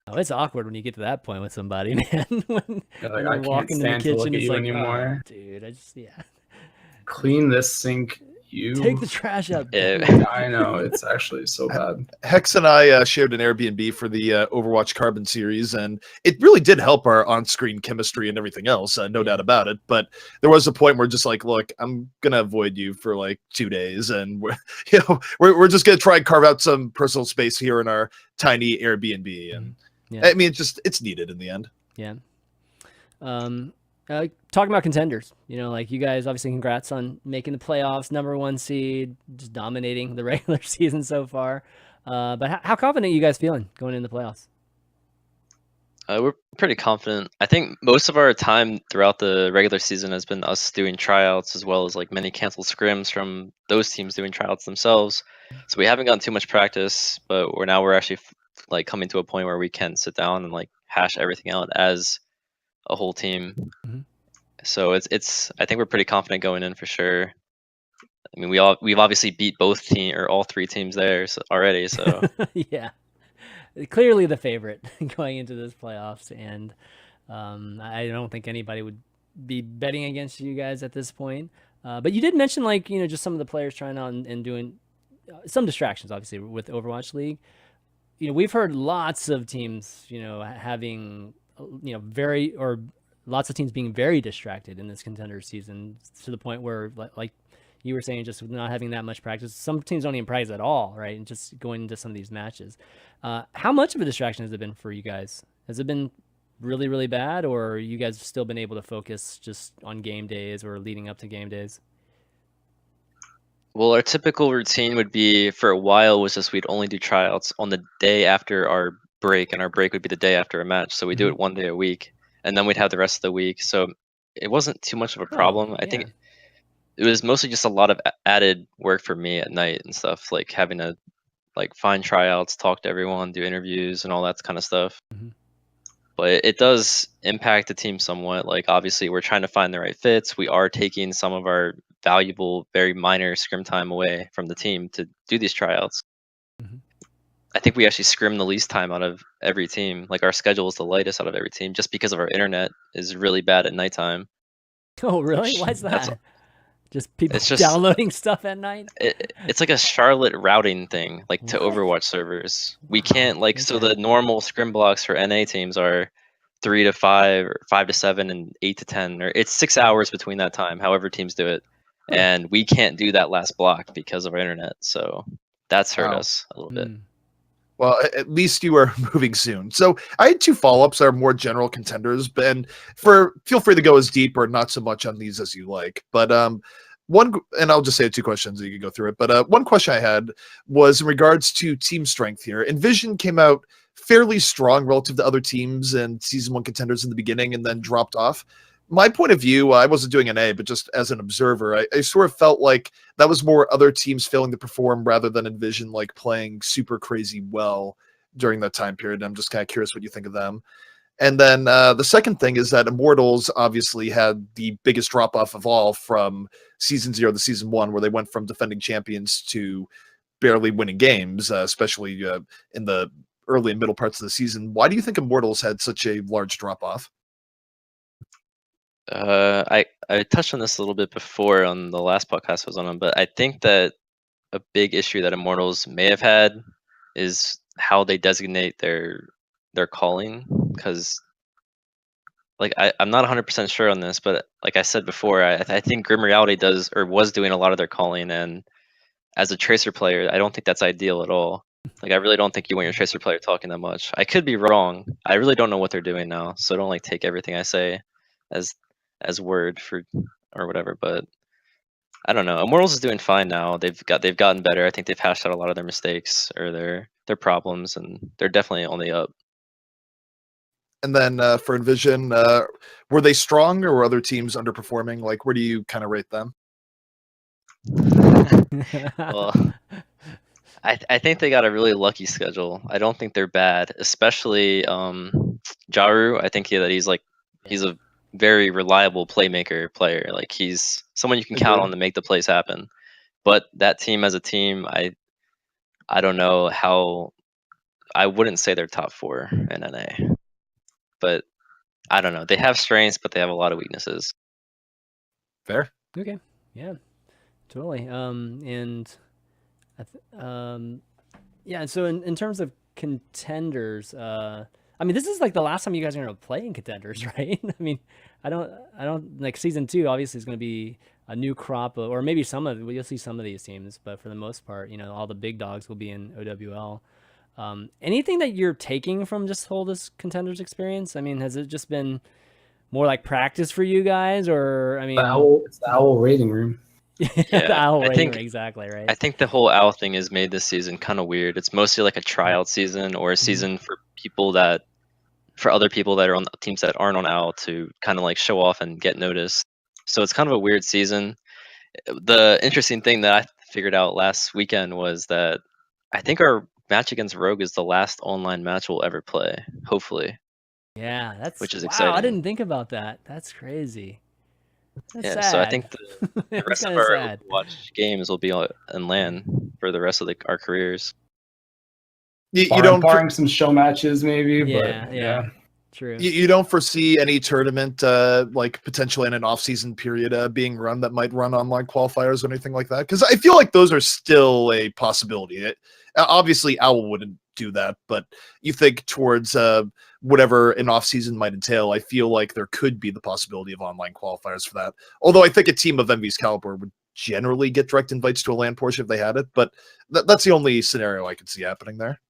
Oh, it's awkward when you get to that point with somebody, man. when Yeah, like, when I you're can't walking in the stand to look kitchen, at it's you like, anymore. oh, dude, Clean this sink. You take the trash out. Yeah. I know, it's actually so bad. Hex and I shared an Airbnb for the Overwatch Carbon series, and it really did help our on-screen chemistry and everything else, no doubt about it. But there was a point where just like, look, I'm gonna avoid you for like 2 days, and we're just gonna try and carve out some personal space here in our tiny Airbnb. And I mean, it's needed in the end. Yeah. Talking about contenders, you know, like, you guys, obviously congrats on making the playoffs, #1 seed, just dominating the regular season so far. But how confident are you guys feeling going into the playoffs? We're pretty confident. I think most of our time throughout the regular season has been us doing tryouts, as well as like many canceled scrims from those teams doing tryouts themselves. So we haven't gotten too much practice, but we're actually like coming to a point where we can sit down and like hash everything out as a whole team. Mhm. So it's I think we're pretty confident going in for sure. I mean, we've obviously beat all three teams there already. So Yeah, clearly the favorite going into this playoffs, and I don't think anybody would be betting against you guys at this point. But you did mention, like, just some of the players trying out and doing some distractions, obviously, with Overwatch League. We've heard lots of teams, having, lots of teams being very distracted in this contender season, to the point where, like you were saying, just not having that much practice. Some teams don't even practice at all, right? And just going into some of these matches. How much of a distraction has it been for you guys? Has it been really, really bad, or you guys still been able to focus just on game days or leading up to game days? well, our typical routine would be for a while was just we'd only do tryouts on the day after our break, and our break would be the day after a match. So we do it one day a week, and then we'd have the rest of the week. So it wasn't too much of a problem. I think it was mostly just a lot of added work for me at night and stuff, like having to like find tryouts, talk to everyone, do interviews, and all that kind of stuff. Mhm. But it does impact the team somewhat. Like obviously, we're trying to find the right fits. We are taking some of our valuable, very minor scrim time away from the team to do these tryouts. Mhm. I think we actually scrim the least time out of every team. Like our schedule is the lightest out of every team, just because of our internet is really bad at nighttime. Oh, really? Which- Why is that's- that? Just people It's just- downloading stuff at night? It's like a Charlotte routing thing, like to What? Overwatch servers. We Wow, can't like so okay. the normal scrim blocks for NA teams are 3 to 5 or 5 to 7 and 8 to 10, or it's 6 hours between that time, however teams do it. Huh. And we can't do that last block because of our internet. So that's hurt Wow. us a little bit. Mm. Well, at least you are moving soon. So I had two follow-ups that are more general contenders, and feel free to go as deep or not so much on these as you like. But one, and I'll just say two questions, you can go through it. But one question I had was in regards to team strength here. Envision came out fairly strong relative to other teams and season 1 contenders in the beginning, and then dropped off. My point of view, I wasn't doing an A, but just as an observer, I sort of felt like that was more other teams failing to perform rather than Envision like playing super crazy well during that time period. I'm just kind of curious what you think of them. And then the second thing is that Immortals obviously had the biggest drop off of all from season 0 to season 1, where they went from defending champions to barely winning games, especially in the early and middle parts of the season. Why do you think Immortals had such a large drop off? I touched on this a little bit before on the last podcast I was on, but I think that a big issue that Immortals may have had is how they designate their calling, because like I'm not 100% sure on this, but like I said before, I think Grim Reality does or was doing a lot of their calling, and as a tracer player, I don't think that's ideal at all. Like I really don't think you want your tracer player talking that much. I could be wrong. I really don't know what they're doing now, so don't like take everything I say as word for or whatever. But I don't know. Immortals is doing fine now. They've gotten better. I think they've hashed out a lot of their mistakes or their problems, and they're definitely on the up. And then for Envision, were they strong or were other teams underperforming? Like, where do you kind of rate them? Well, I think they got a really lucky schedule. I don't think they're bad, especially Jaru. I think he's a very reliable playmaker player. Like he's someone you can count on to make the plays happen. But that team as a team, I don't know how. I wouldn't say they're top 4 in NA, but I don't know. They have strengths, but they have a lot of weaknesses. Fair. Okay. Yeah. Totally. And yeah. So in terms of contenders, I mean, this is like the last time you guys are going to play in contenders, right? I mean, I don't like season 2. Obviously, is going to be a new crop or maybe you'll see some of these teams, but for the most part, all the big dogs will be in OWL. Anything that you're taking from this contenders experience? I mean, has it just been more like practice for you guys, or I mean, It's the owl rating room. the owl I rating, think exactly right. I think the whole owl thing has made this season kind of weird. It's mostly like a tryout season or a season for people that for other people that are on teams that aren't on OWL to kind of like show off and get noticed. So it's kind of a weird season. The interesting thing that I figured out last weekend was that I think our match against Rogue is the last online match we'll ever play, hopefully. Yeah, that's Which is wow. exciting. I didn't think about that. That's crazy. That's Yeah, sad. so I think the It's rest of kinda our sad. Overwatch games will be in LAN for the rest of our careers. You Barring, don't barring some show matches, maybe. Yeah, But yeah. True. you don't foresee any tournament like potentially in an off-season period being run that might run online qualifiers or anything like that? Because I feel like those are still a possibility. Obviously, OWL wouldn't do that, but you think towards whatever an off-season might entail, I feel like there could be the possibility of online qualifiers for that. Although I think a team of EnVyUS caliber would generally get direct invites to a LAN portion if they had it, but that's the only scenario I could see happening there.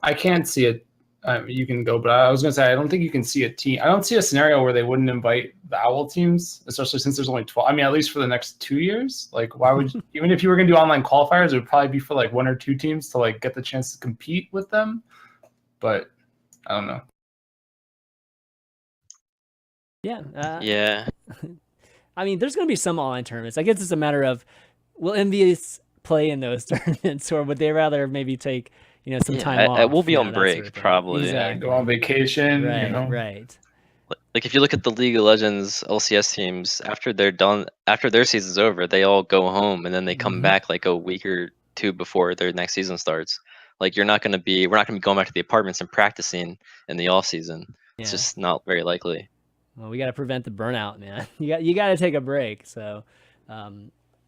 I can't see it. You can go, but I was going to say I don't think you can see a team. I don't see a scenario where they wouldn't invite the OWL teams, especially since there's only 12. I mean, at least for the next 2 years. Like, why would even if you were going to do online qualifiers, it would probably be for like 1 or 2 teams to like get the chance to compete with them. But I don't know. Yeah. Yeah. I mean, there's going to be some online tournaments. I guess it's a matter of will EnVyUS play in those tournaments, or would they rather maybe take some time off? We'll be on that break sort of thing. probably. Exactly. Go on vacation. Right. You know? Right. Like if you look at the League of Legends LCS teams, after their season's over, they all go home and then they come Mhm. back like a week or 2 before their next season starts. Like we're not gonna be going back to the apartments and practicing in the off season. It's Yeah. just not very likely. Well, we got to prevent the burnout, man. You got to take a break. So, I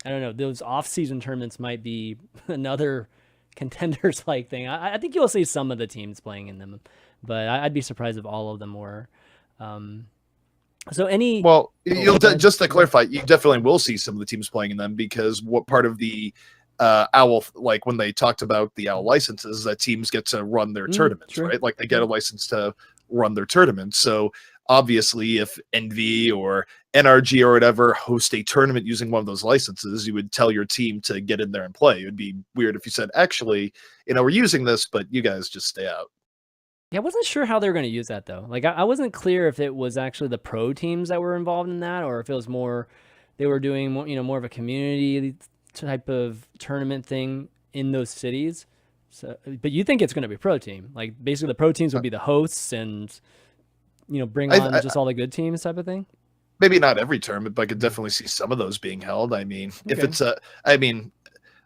don't know. Those off-season tournaments might be another contenders like thing. I think you'll see some of the teams playing in them, but I'd be surprised if all of them were. So any Well, go ahead. just to clarify, you definitely will see some of the teams playing in them because what part of the OWL, like when they talked about the OWL licenses, that teams get to run their tournaments, true. right? Like they get a license to run their tournaments. So obviously, if NV or NRG or whatever host a tournament using one of those licenses, you would tell your team to get in there and play. It would be weird if you said, actually, we're using this, but you guys just stay out. Yeah, I wasn't sure how they were going to use that though. Like I wasn't clear if it was actually the pro teams that were involved in that, or if it was more they were doing more of a community type of tournament thing in those cities. So, but you think it's going to be pro team? Like basically, the pro teams would be the hosts and bring on just all the good teams type of thing. Maybe not every tournament, but I could definitely see some of those being held. I mean, if Okay. it's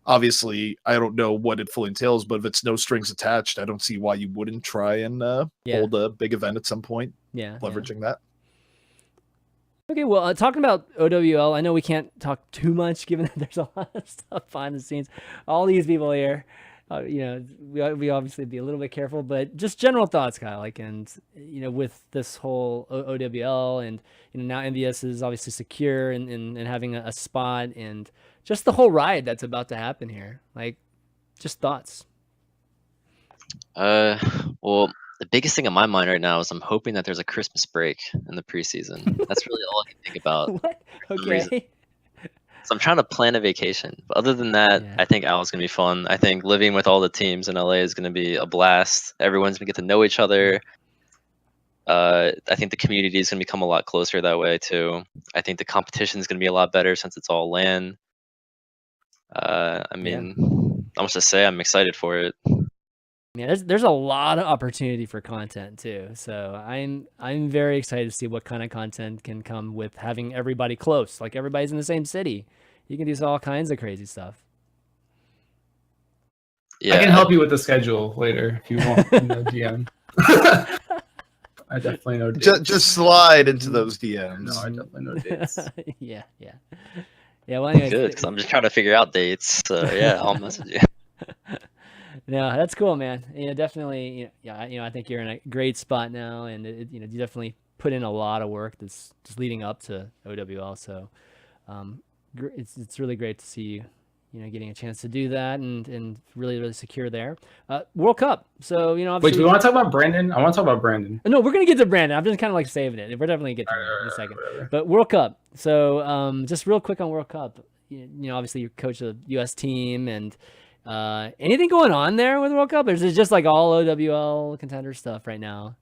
obviously, I don't know what it fully entails, but if it's no strings attached, I don't see why you wouldn't try and hold a big event at some point, Yeah. leveraging that. Okay, well, talking about OWL, I know we can't talk too much given that there's a lot of stuff behind the scenes. All these people here, we obviously be a little bit careful, but just general thoughts, Kyle. Like, and with this whole OWL, and now EnVyUS is obviously secure and having a spot, and just the whole ride that's about to happen here. Like, just thoughts. Well, the biggest thing on my mind right now is I'm hoping that there's a Christmas break in the preseason. That's really all I can think about. What? some reason. Okay. So I'm trying to plan a vacation. But other than that, Yeah. I think OWL's going to be fun. I think living with all the teams in LA is going to be a blast. Everyone's going to get to know each other. I think the community is going to become a lot closer that way too. I think the competition is going to be a lot better since it's all LAN. I mean, not much to say. I'm excited for it. Yeah, there's a lot of opportunity for content too. So I'm very excited to see what kind of content can come with having everybody close. Like everybody's in the same city. You can do all kinds of crazy stuff. Yeah, I can help you with the schedule later if you want. DM. I definitely know dates. Just slide into those DMs. No, I definitely know dates. Yeah. Well, anyways, good because I'm just trying to figure out dates. So yeah, I'll message you. No, that's cool, man. Definitely. I think you're in a great spot now, and you definitely put in a lot of work that's just leading up to OWL. So, it's really great to see you, getting a chance to do that and really secure there. World Cup. So, Wait, obviously, do we want to talk about Brandon? I want to talk about Brandon. No, we're gonna get to Brandon. I'm just kind of like saving it. We're definitely gonna get to it in a second. But World Cup. So, just real quick on World Cup. Obviously, you're coach of the U.S. team, and anything going on there with World Cup? Or is it just like all OWL contender stuff right now?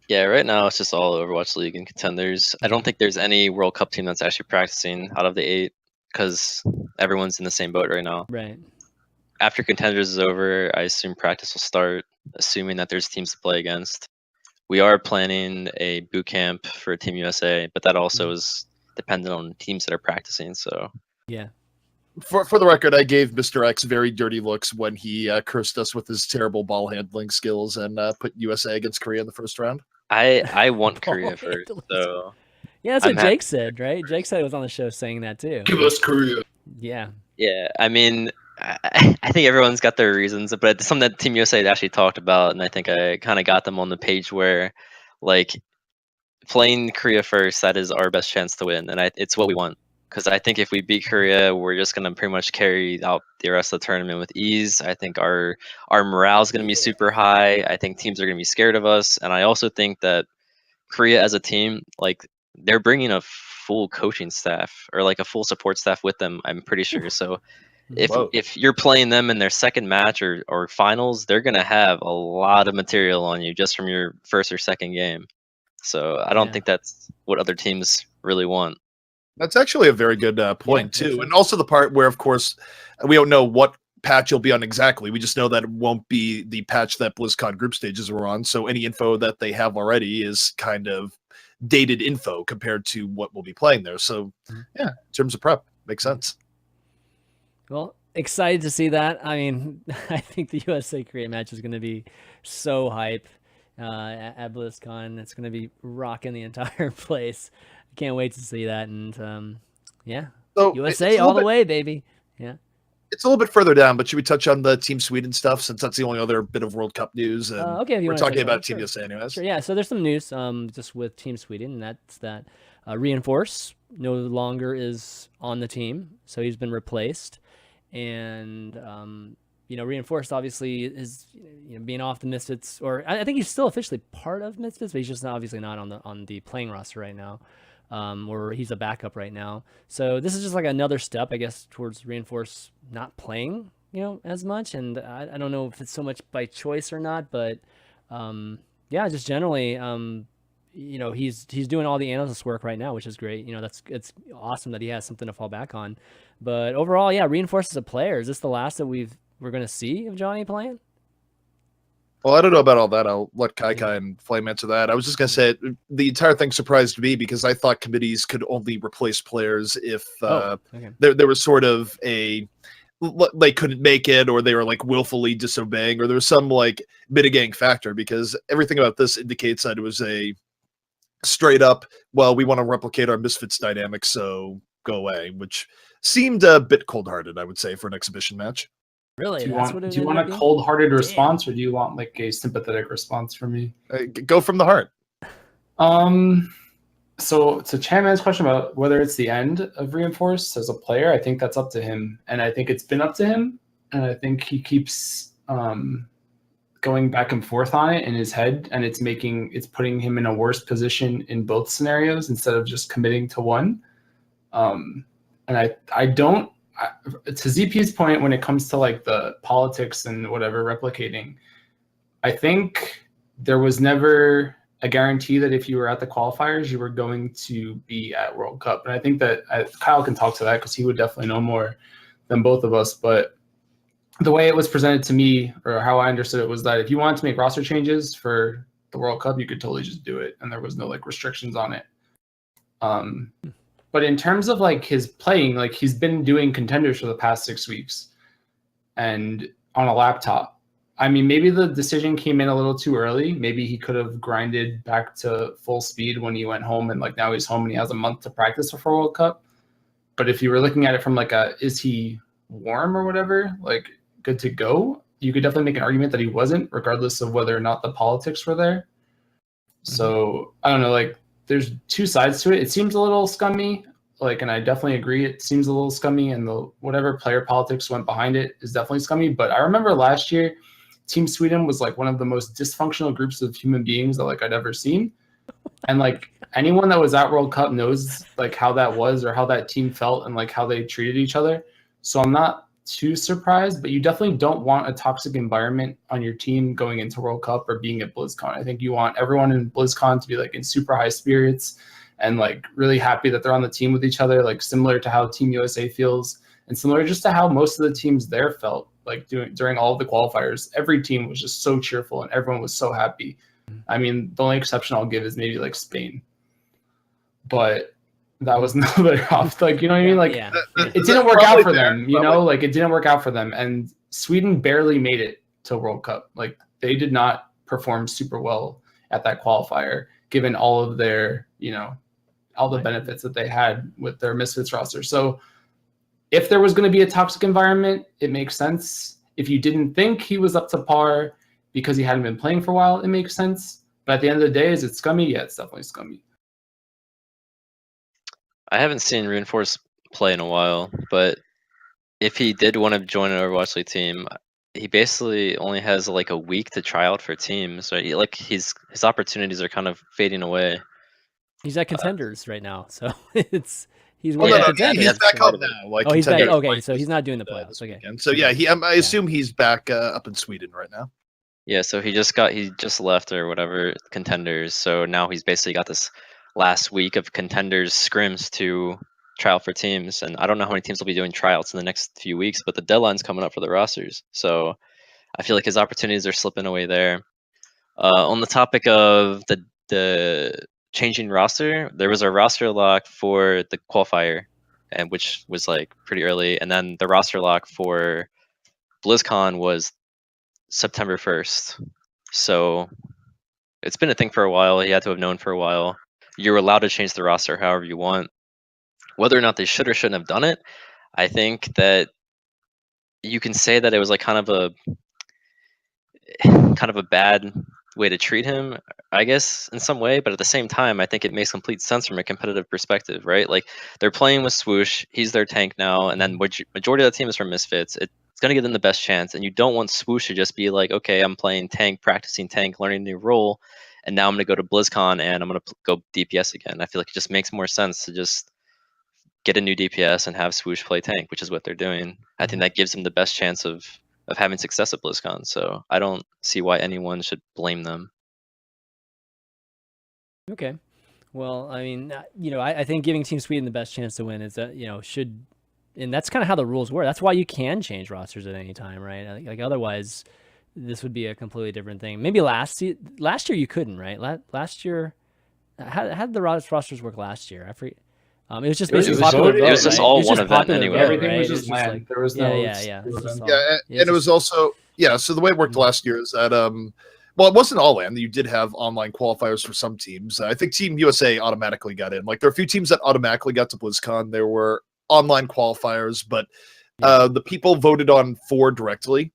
Yeah, right now it's just all Overwatch League and Contenders. I don't think there's any World Cup team that's actually practicing out of the 8 because everyone's in the same boat right now. Right. After Contenders is over, I assume practice will start, assuming that there's teams to play against. We are planning a boot camp for Team USA, but that also is dependent on teams that are practicing. So Yeah. For the record, I gave Mr. X very dirty looks when he cursed us with his terrible ball handling skills and put USA against Korea in the first round. I want Ball Korea first. handling. So Yeah, that's I'm what Jake said, right? Jake said it was on the show saying that too. Give us Korea. Yeah. yeah, I mean, I think everyone's got their reasons, but it's something that Team USA had actually talked about, and I think I kind of got them on the page where, like, playing Korea first, that is our best chance to win, and it's what we want. Because I think if we beat Korea, we're just gonna pretty much carry out the rest of the tournament with ease. I think our morale is gonna be super high. I think teams are gonna be scared of us, and I also think that Korea as a team, like, they're bringing a full coaching staff or like a full support staff with them. I'm pretty sure. So Whoa. if you're playing them in their second match or finals, they're gonna have a lot of material on you just from your first or second game. So I don't Yeah. think that's what other teams really want. That's actually a very good point, makes too. sense. And also the part where, of course, we don't know what patch you'll be on exactly. We just know that it won't be the patch that BlizzCon group stages were on. So any info that they have already is kind of dated info compared to what we'll be playing there. So, yeah, in terms of prep, makes sense. Well, excited to see that. I mean, I think the USA Korea match is going to be so hype at BlizzCon. It's going to be rocking the entire place. I can't wait to see that. And yeah, So USA it's a all little the bit- way, baby. Yeah. It's a little bit further down, but should we touch on the Team Sweden stuff since that's the only other bit of World Cup news? And Okay, if you we're wanna talking touch on about it, Team sure. USA anyways. Sure, yeah. So there's some news just with Team Sweden, and that's that Reinforce no longer is on the team, so he's been replaced. And Reinforced obviously is being off the Misfits, or I think he's still officially part of Misfits, but he's just obviously not on the playing roster right now, or he's a backup right now. So this is just like another step, I guess, towards Reinforce not playing as much. And I don't know if it's so much by choice or not, but yeah, just generally, he's doing all the analyst work right now, which is great. It's awesome that he has something to fall back on. But overall, yeah, Reinforce as a player, is this the last that we're going to see of Johnny playing? Well, I don't know about all that. I'll let KyKy and Flame answer that. I was just going to say the entire thing surprised me because I thought committees could only replace players if Okay. there was sort of they couldn't make it, or they were like willfully disobeying, or there was some like mitigating factor, because everything about this indicates that it was a straight up, well, we want to replicate our Misfits dynamic, so go away, which seemed a bit cold-hearted, I would say, for an exhibition match. Really? Do you That's want, what it do you ended want up a being? cold-hearted response, or do you want like a sympathetic response from me? Go from the heart. So to ChanMan's question about whether it's the end of Reinforce as a player, I think that's up to him, and I think it's been up to him, and I think he keeps going back and forth on it in his head, and it's putting him in a worse position in both scenarios instead of just committing to one. And I don't, to ZP's point, when it comes to like the politics and whatever replicating, I think there was never a guarantee that if you were at the qualifiers, you were going to be at World Cup. And I think that Kyle can talk to that because he would definitely know more than both of us. But the way it was presented to me, or how I understood it, was that if you wanted to make roster changes for the World Cup, you could totally just do it, and there was no like restrictions on it. But in terms of like his playing, like he's been doing Contenders for the past 6 weeks, and on a laptop. I mean, maybe the decision came in a little too early. Maybe he could have grinded back to full speed when he went home, and like now he's home and he has a month to practice before World Cup. But if you were looking at it from like is he warm or whatever, like good to go, you could definitely make an argument that he wasn't, regardless of whether or not the politics were there. So I don't know, like there's two sides to it. It seems a little scummy, like, and I definitely agree. It seems a little scummy, and the whatever player politics went behind it is definitely scummy. But I remember last year, Team Sweden was like one of the most dysfunctional groups of human beings that like I'd ever seen. And like anyone that was at World Cup knows like how that was, or how that team felt, and like how they treated each other. So I'm not too surprised, but you definitely don't want a toxic environment on your team going into World Cup or being at BlizzCon. I think you want everyone in BlizzCon to be like in super high spirits and like really happy that they're on the team with each other, like similar to how Team USA feels and similar just to how most of the teams there felt like during all of the qualifiers. Every team was just so cheerful and everyone was so happy. I mean, the only exception I'll give is maybe like Spain, but that was another off. Like, you know what I mean? Like, it didn't work out for them, you know, like it didn't work out for them. And Sweden barely made it to World Cup. Like, they did not perform super well at that qualifier, given all of their, you know, all the benefits that they had with their Misfits roster. So if there was going to be a toxic environment, it makes sense. If you didn't think he was up to par because he hadn't been playing for a while, it makes sense. But at the end of the day, is it scummy? Yeah, it's definitely scummy. I haven't seen Reinforce play in a while, but if he did want to join an Overwatch League team, he basically only has like a week to try out for teams. Right? Like his opportunities are kind of fading away. He's at Contenders right now, so he's Well, way no, at Contenders. he's back up now. Like, Oh, he's back. Contenders Okay, plays so he's not doing the this playoffs. Okay. weekend. So yeah, I assume he's back up in Sweden right now. Yeah, so he just left or whatever Contenders. So now he's basically got this last week of Contenders scrims to try out for teams, and I don't know how many teams will be doing tryouts in the next few weeks, but the deadline's coming up for the rosters. So I feel like his opportunities are slipping away there. On the topic of the changing roster, there was a roster lock for the qualifier, and which was like pretty early, and then the roster lock for BlizzCon was September 1st. So it's been a thing for a while. He had to have known for a while. You're allowed to change the roster however you want. Whether or not they should or shouldn't have done it, I think that you can say that it was like kind of a bad way to treat him, I guess, in some way. But at the same time, I think it makes complete sense from a competitive perspective, right? Like, they're playing with Swoosh, he's their tank now, and then majority of the team is from Misfits. It's going to give them the best chance, and you don't want Swoosh to just be like, okay, I'm playing tank, practicing tank, learning a new role, and now I'm going to go to BlizzCon and I'm going to go DPS again. I feel like it just makes more sense to just get a new DPS and have Swoosh play tank, which is what they're doing. I think that gives them the best chance of having success at BlizzCon. So I don't see why anyone should blame them. Okay. Well, I mean, you know, I think giving Team Sweden the best chance to win is that, you know, and that's kind of how the rules work. That's why you can change rosters at any time, right? Like otherwise, this would be a completely different thing. Maybe last year you couldn't, right? Last year, how did the rosters work last year? I forget. It was just basically popular vote, it was just right? all It was one just event popular anyway. vote, Everything right? was It just land. like, There was no yeah. And it was also so the way it worked last year is that well, it wasn't all land. You did have online qualifiers for some teams. I think Team USA automatically got in. Like, there are a few teams that automatically got to BlizzCon. There were online qualifiers, but the people voted on 4 directly.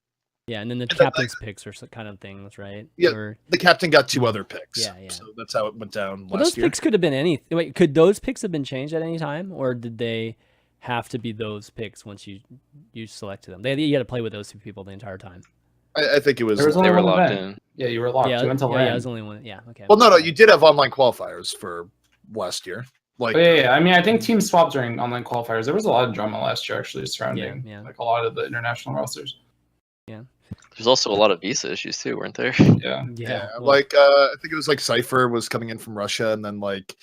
Yeah, and then the captain's picks or some kind of things, right? Yeah, the captain got 2 other picks. Yeah. So that's how it went down Well, last those year. picks could have been anything. Wait, could those picks have been changed at any time, or did they have to be those picks once you selected them? You had to play with those 2 people the entire time. I think it was. There was only They were one locked event. in. Yeah, you were locked. You went to land. Yeah, it was only one. Yeah, okay. Well, no, you did have online qualifiers for last year. Like, yeah. I mean, I think teams swapped during online qualifiers. There was a lot of drama last year, actually, surrounding like a lot of the international rosters. Yeah. There's also a lot of visa issues too, weren't there? Yeah. Well, like I think it was like Cypher was coming in from Russia and then like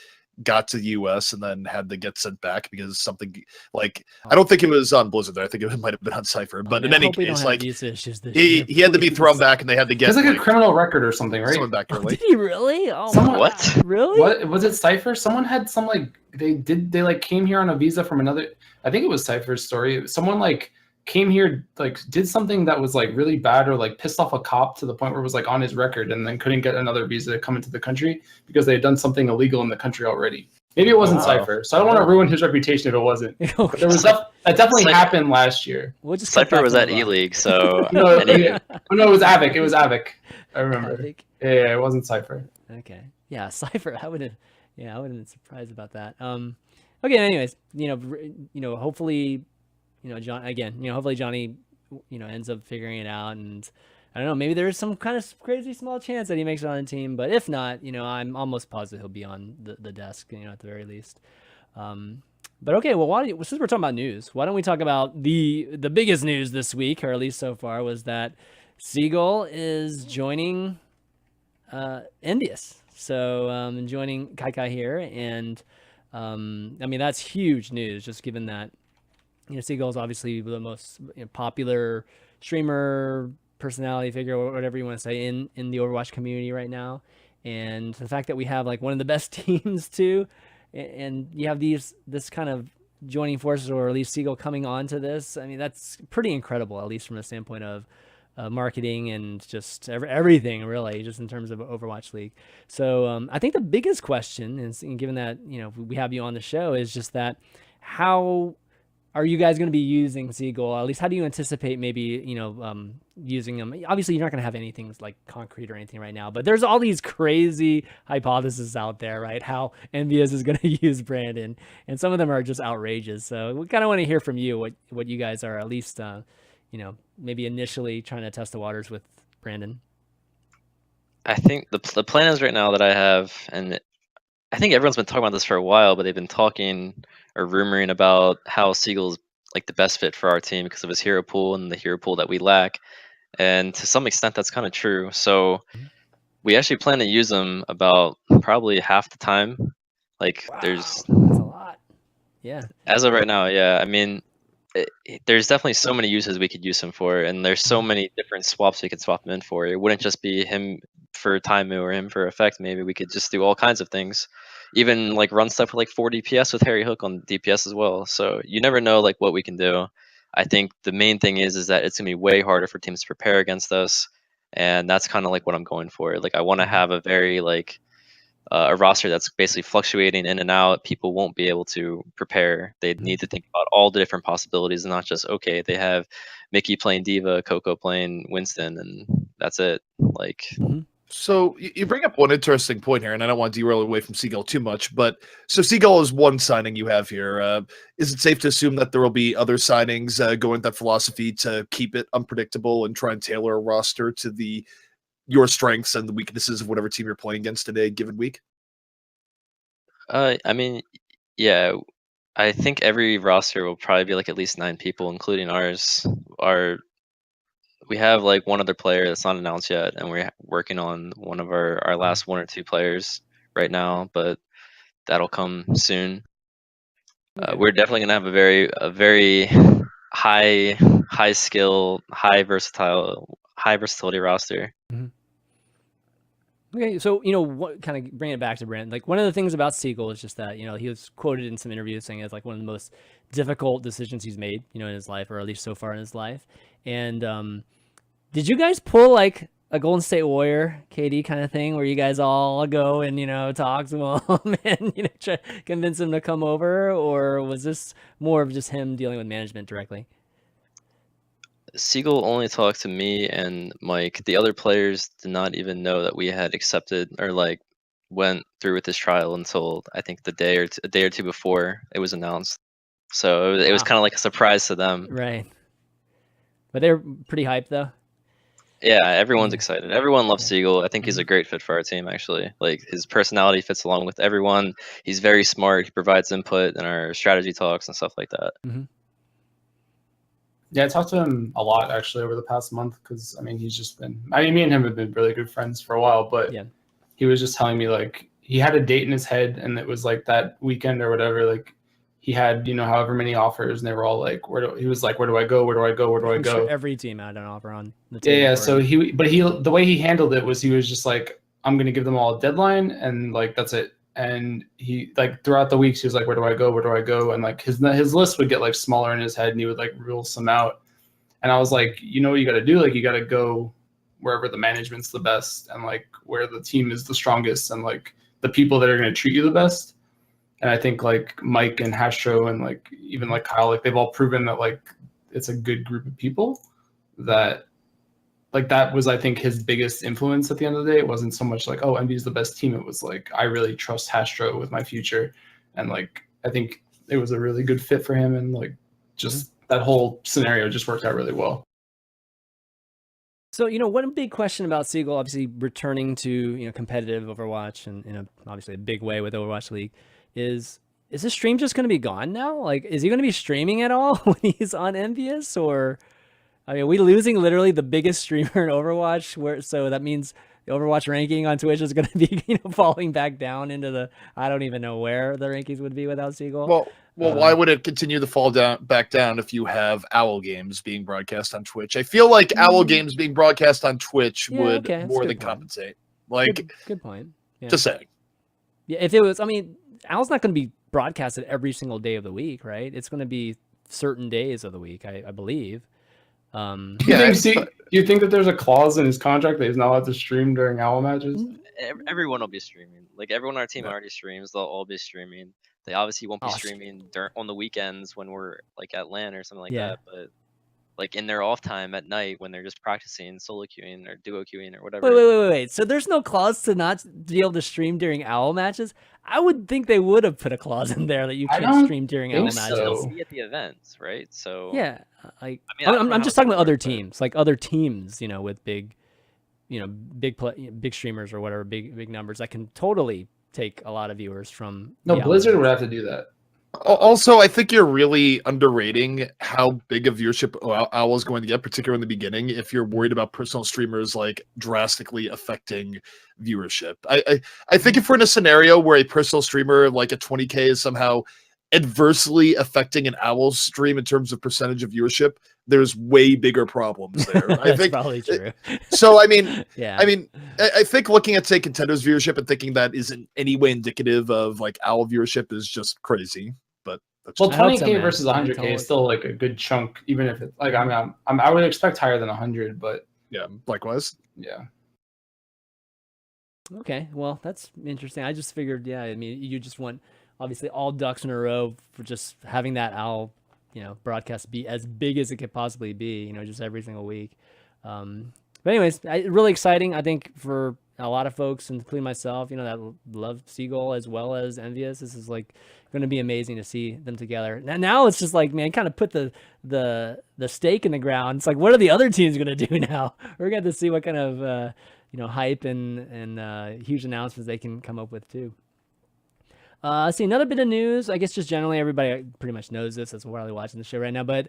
got to the US and then had to get sent back because something like I don't think it was on Blizzard. I think it might have been on Cypher. But in any case, like he had to be thrown back and they had to get It's like a criminal record or something, right? someone back early. Did he really? Oh, Someone- What? Really? What was it? Cypher? Someone had some like they like came here on a visa from another. I think it was Cypher's story. Someone like came here, like did something that was like really bad or like pissed off a cop to the point where it was like on his record, and then couldn't get another visa to come into the country because they had done something illegal in the country already. Maybe it wasn't Cypher, so I don't want to ruin his reputation if it wasn't. But there was that definitely happened last year. We'll just Cypher was at E-League, so No, any- no, it was Avic. It was Avic. I remember. Avic? Yeah, it wasn't Cypher. Okay. Yeah, Cypher. I wouldn't have been surprised about that. Okay. Anyways, hopefully, hopefully Johnny, ends up figuring it out, and I don't know, maybe there is some kind of crazy small chance that he makes it on a team, but if not, I'm almost positive he'll be on the desk, at the very least. But okay, well, since we're talking about news, why don't we talk about the biggest news this week, or at least so far, was that Seagull is joining EnVyUS. So joining KyKy here, and I mean that's huge news, just given that Seagull is obviously the most popular streamer, personality figure, or whatever you want to say in the Overwatch community right now, and the fact that we have like one of the best teams too, and you have this kind of joining forces, or at least Seagull coming onto this. I mean that's pretty incredible, at least from the standpoint of marketing and just everything really, just in terms of Overwatch League. So I think the biggest question, and given that we have you on the show, is just that how are you guys going to be using Seagull? At least how do you anticipate maybe using them? Obviously you're not going to have anything like concrete or anything right now, but there's all these crazy hypotheses out there, right? How EnVyUS is going to use Brandon, and some of them are just outrageous. So we kind of want to hear from you what you guys are at least maybe initially trying to test the waters with Brandon. I think the plan is right now that I have, and I think everyone's been talking about this for a while, but they've been talking or rumoring about how Seagull's like the best fit for our team because of his hero pool and the hero pool that we lack. And to some extent, that's kind of true. So we actually plan to use him about probably half the time. Like Wow, that's a lot. Yeah. As of right now, yeah. I mean, there's definitely so many uses we could use him for, and there's so many different swaps we could swap him in for. It wouldn't just be him for Taimu or him for effect. Maybe we could just do all kinds of things, even like run stuff with like 4 DPS with Harry Hook on DPS as well. So you never know like what we can do. I think the main thing is that it's gonna be way harder for teams to prepare against us, and that's kind of like what I'm going for. Like I want to have a very like a roster that's basically fluctuating in and out. People won't be able to prepare. They need to think about all the different possibilities and not just, okay, they have Mickey playing Diva, Coco playing Winston, and that's it. Like, So you bring up one interesting point here, and I don't want to derail away from Seagull too much, but so Seagull is one signing you have here. Is it safe to assume that there will be other signings going with that philosophy to keep it unpredictable and try and tailor a roster to your strengths and the weaknesses of whatever team you're playing against in a given week? I mean, yeah, I think every roster will probably be like at least 9 people, including ours. We have like one other player that's not announced yet, and we're working on one of our last 1 or 2 players right now, but that'll come soon. We're definitely gonna have a very high skill, high versatility roster. Okay, so what kind of bring it back to Brandon? Like one of the things about Seagull is just that he was quoted in some interviews saying it's like one of the most difficult decisions he's made in his life, or at least so far in his life. And did you guys pull like a Golden State Warrior KD kind of thing where you guys all go and talk to him and try to convince him to come over, or was this more of just him dealing with management directly? Seagull only talked to me and Mike. The other players did not even know that we had accepted or like went through with this trial until I think a day or two before it was announced. So it was kind of like a surprise to them. Right. But they're pretty hyped though. Yeah, everyone's excited. Everyone loves Seagull. I think he's a great fit for our team, actually. Like his personality fits along with everyone. He's very smart. He provides input in our strategy talks and stuff like that. Yeah, I talked to him a lot actually over the past month because he's just been. Me and him have been really good friends for a while, but he was just telling me like he had a date in his head, and it was like that weekend or whatever. Like he had however many offers, and they were all like, he was like, where do I go? Where do I go? Where do I go? Sure every team had an offer on the table. Yeah. So the way he handled it was he was just like, I'm gonna give them all a deadline, and like that's it. And he like throughout the weeks he was like, where do I go? Where do I go? And like his list would get like smaller in his head, and he would like rule some out. And I was like, what you got to do? Like you got to go wherever the management's the best, and like where the team is the strongest, and like the people that are going to treat you the best. And I think like Mike and Hastro and like even like Kyle, like they've all proven that like it's a good group of people. That like that was I think his biggest influence at the end of the day. It wasn't so much like, oh, EnVy is the best team. It was like I really trust Hastro with my future, and like I think it was a really good fit for him, and like just that whole scenario just worked out really well. So, one big question about Seagull, obviously returning to, competitive Overwatch and in obviously a big way with Overwatch League, is is this stream just going to be gone now? Like, is he going to be streaming at all when he's on EnVyUS? Or, I mean, are we losing literally the biggest streamer in Overwatch? So that means the Overwatch ranking on Twitch is going to be, falling back down into the, I don't even know where the rankings would be without Seagull. Well, why would it continue to fall back down if you have Owl games being broadcast on Twitch? I feel like Owl games being broadcast on Twitch would more than compensate. Like, good point. Yeah. Just saying. Yeah, if it was, I mean, Owl's not going to be broadcasted every single day of the week, right? It's going to be certain days of the week, I believe. Do you think that there's a clause in his contract that he's not allowed to stream during Owl matches? Everyone will be streaming. Like everyone on our team already streams. They'll all be streaming. They obviously won't be streaming on the weekends when we're like at LAN or something like that. But like in their off time at night when they're just practicing solo queuing or duo queuing or whatever. Wait. So there's no clause to not be able to stream during Owl matches? I would think they would have put a clause in there that you can't stream during Owl matches. They'll see at the events, right? So yeah, like I'm just talking about other teams, like other teams, with big, big streamers or whatever, big numbers that can totally take a lot of viewers from. No, Blizzard would have to do that. Also, I think you're really underrating how big a viewership Owl is going to get, particularly in the beginning, if you're worried about personal streamers like drastically affecting viewership. I think if we're in a scenario where a personal streamer like a 20K is somehow adversely affecting an Owl stream in terms of percentage of viewership, there's way bigger problems there. I think probably true. So I mean, yeah. I think looking at say Contenders viewership and thinking that isn't any way indicative of like Owl viewership is just crazy. But that's 20K versus 100K is still like a good chunk, even if it's like I would expect higher than 100, but yeah, likewise. Yeah. Okay, well that's interesting. I just figured, you just want obviously all ducks in a row for just having that Owl, broadcast be as big as it could possibly be, just every single week. But anyways, really exciting, I think, for a lot of folks, including myself, that love Seagull as well as EnVyUS. This is like going to be amazing to see them together. Now it's just like, man, kind of put the stake in the ground. It's like, what are the other teams going to do now? We're going to see what kind of hype and huge announcements they can come up with too. See, another bit of news, I guess just generally everybody pretty much knows this, that's why they're watching the show right now, but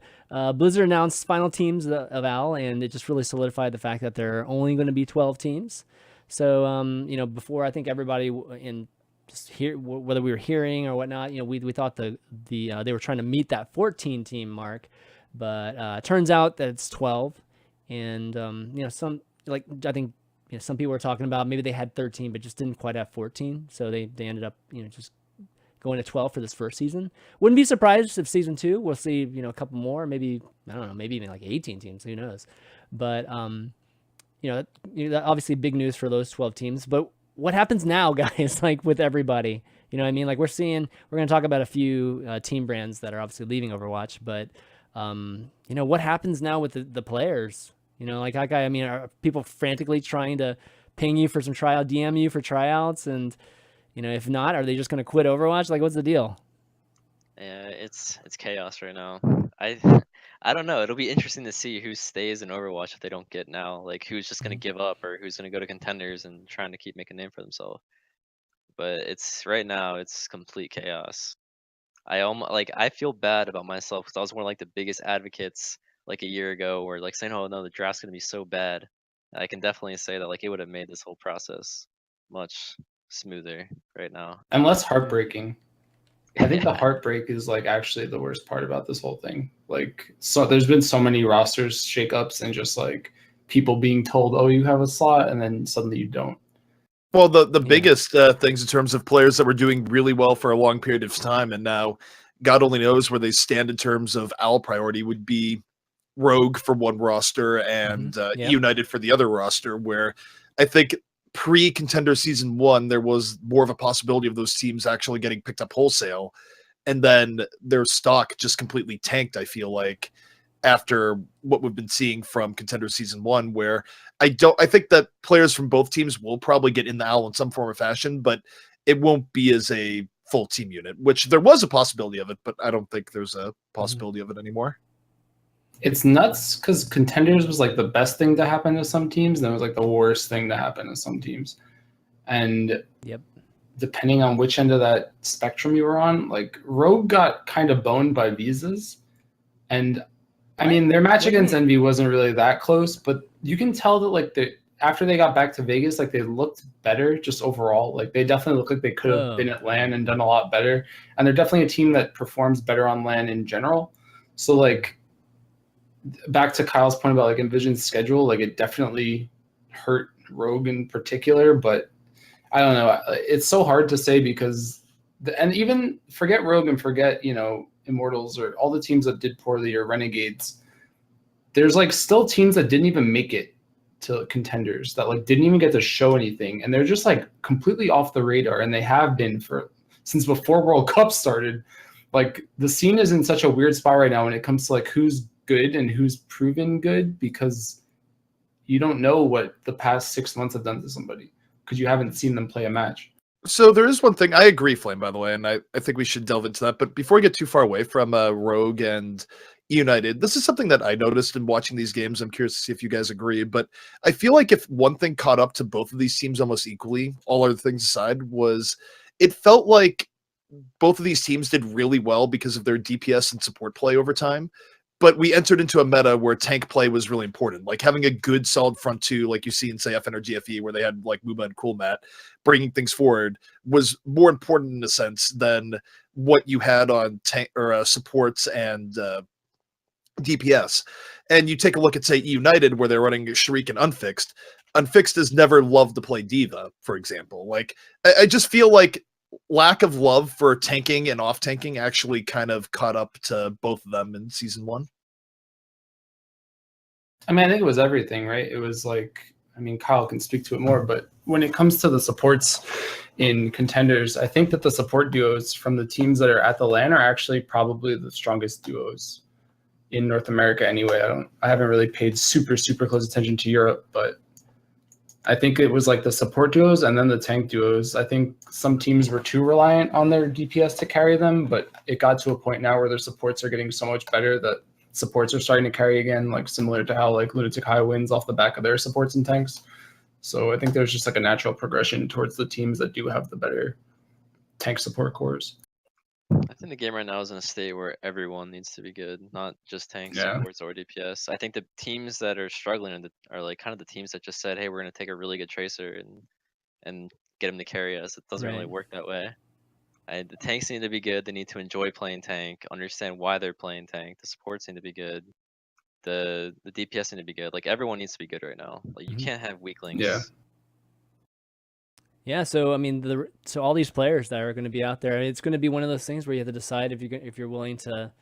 Blizzard announced final teams of Owl, and it just really solidified the fact that there are only going to be 12 teams. So, before I think everybody whether we were hearing or whatnot, we thought they were trying to meet that 14 team mark, but turns out that it's 12, and some, like, I think some people were talking about maybe they had 13 but just didn't quite have 14, so they ended up just going to 12 for this first season. Wouldn't be surprised if season 2 we'll see a couple more, maybe, I don't know, maybe even like 18 teams, who knows. But obviously big news for those 12 teams. But what happens now, guys, like with everybody, what I mean? Like we're going to talk about a few team brands that are obviously leaving Overwatch, but what happens now with the players? Like KyKy, I mean, are people frantically trying to ping you for some tryout, DM you for tryouts? And, if not, are they just going to quit Overwatch? Like, what's the deal? Yeah, it's chaos right now. I don't know. It'll be interesting to see who stays in Overwatch if they don't get now. Like, who's just going to give up or who's going to go to Contenders and trying to keep making a name for themselves. But right now, it's complete chaos. I feel bad about myself because I was one of like the biggest advocates like a year ago, where like saying, "Oh no, the draft's gonna be so bad." I can definitely say that like it would have made this whole process much smoother right now. And less heartbreaking. I think the heartbreak is like actually the worst part about this whole thing. Like, so there's been so many rosters shakeups and just like people being told, "Oh, you have a slot," and then suddenly you don't. Well, the biggest things in terms of players that were doing really well for a long period of time, and now God only knows where they stand in terms of Owl priority, would be Rogue for one roster and United for the other roster, where I think pre-Contender Season 1, there was more of a possibility of those teams actually getting picked up wholesale, and then their stock just completely tanked, I feel like, after what we've been seeing from Contender Season 1, where I think that players from both teams will probably get in the Owl in some form or fashion, but it won't be as a full team unit, which there was a possibility of it, but I don't think there's a possibility of it anymore. It's nuts because Contenders was like the best thing to happen to some teams, and it was like the worst thing to happen to some teams. And depending on which end of that spectrum you were on, like Rogue got kind of boned by visas, and I mean their match against Envy wasn't really that close, but you can tell that like after they got back to Vegas, like they looked better just overall. Like they definitely look like they could have been at LAN and done a lot better, and they're definitely a team that performs better on LAN in general. So like back to Kyle's point about like Envision's schedule, like it definitely hurt Rogue in particular, but I don't know. It's so hard to say because, and even forget Rogue and forget, you know, Immortals or all the teams that did poorly or Renegades. There's like still teams that didn't even make it to Contenders, that like didn't even get to show anything, and they're just like completely off the radar, and they have been since before World Cup started. Like the scene is in such a weird spot right now when it comes to like who's good and who's proven good, because you don't know what the past 6 months have done to somebody because you haven't seen them play a match. So there is one thing, I agree, Flame, by the way, and I think we should delve into that. But before we get too far away from Rogue and United, this is something that I noticed in watching these games. I'm curious to see if you guys agree, but I feel like if one thing caught up to both of these teams almost equally, all other things aside, was it felt like both of these teams did really well because of their DPS and support play over time. But we entered into a meta where tank play was really important. Like having a good solid front two, like you see in, say, FN or GFE, where they had like Muba and Coolmat, bringing things forward was more important in a sense than what you had on tank or supports and DPS. And you take a look at, say, United, where they're running Shriek and Unfixed. Unfixed has never loved to play Diva, for example. Like I just feel like lack of love for tanking and off tanking actually kind of caught up to both of them in season 1. I mean, I think it was everything, right? It was like, I mean, Kyle can speak to it more, but when it comes to the supports in Contenders, I think that the support duos from the teams that are at the LAN are actually probably the strongest duos in North America anyway. I haven't really paid super close attention to Europe, but I think it was like the support duos and then the tank duos. I think some teams were too reliant on their DPS to carry them, but it got to a point now where their supports are getting so much better that supports are starting to carry again, like similar to how like Lunatic High wins off the back of their supports and tanks. So I think there's just like a natural progression towards the teams that do have the better tank support cores. I think the game right now is in a state where everyone needs to be good, not just tanks, supports, or DPS. I think the teams that are struggling are like kind of the teams that just said, "Hey, we're going to take a really good tracer and get him to carry us." It doesn't really work that way. The tanks need to be good. They need to enjoy playing tank, understand why they're playing tank. The supports need to be good. The DPS need to be good. Like everyone needs to be good right now. Like you can't have weaklings. Yeah, so I mean, so all these players that are going to be out there, it's going to be one of those things where you have to decide if you're willing to,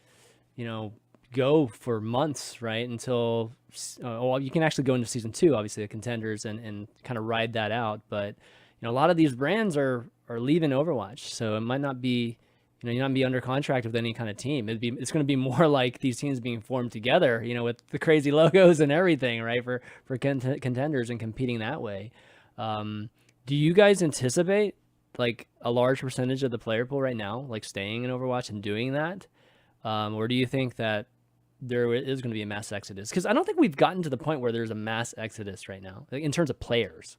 you know, go for months, right? Until well, you can actually go into season 2, obviously the Contenders, and kind of ride that out. But you know, a lot of these brands are leaving Overwatch, so it might not be, you know, you're not be under contract with any kind of team. It's going to be more like these teams being formed together, you know, with the crazy logos and everything, right? For Contenders and competing that way. Do you guys anticipate like a large percentage of the player pool right now, like staying in Overwatch and doing that? Or do you think that there is going to be a mass exodus? Because I don't think we've gotten to the point where there's a mass exodus right now, like in terms of players.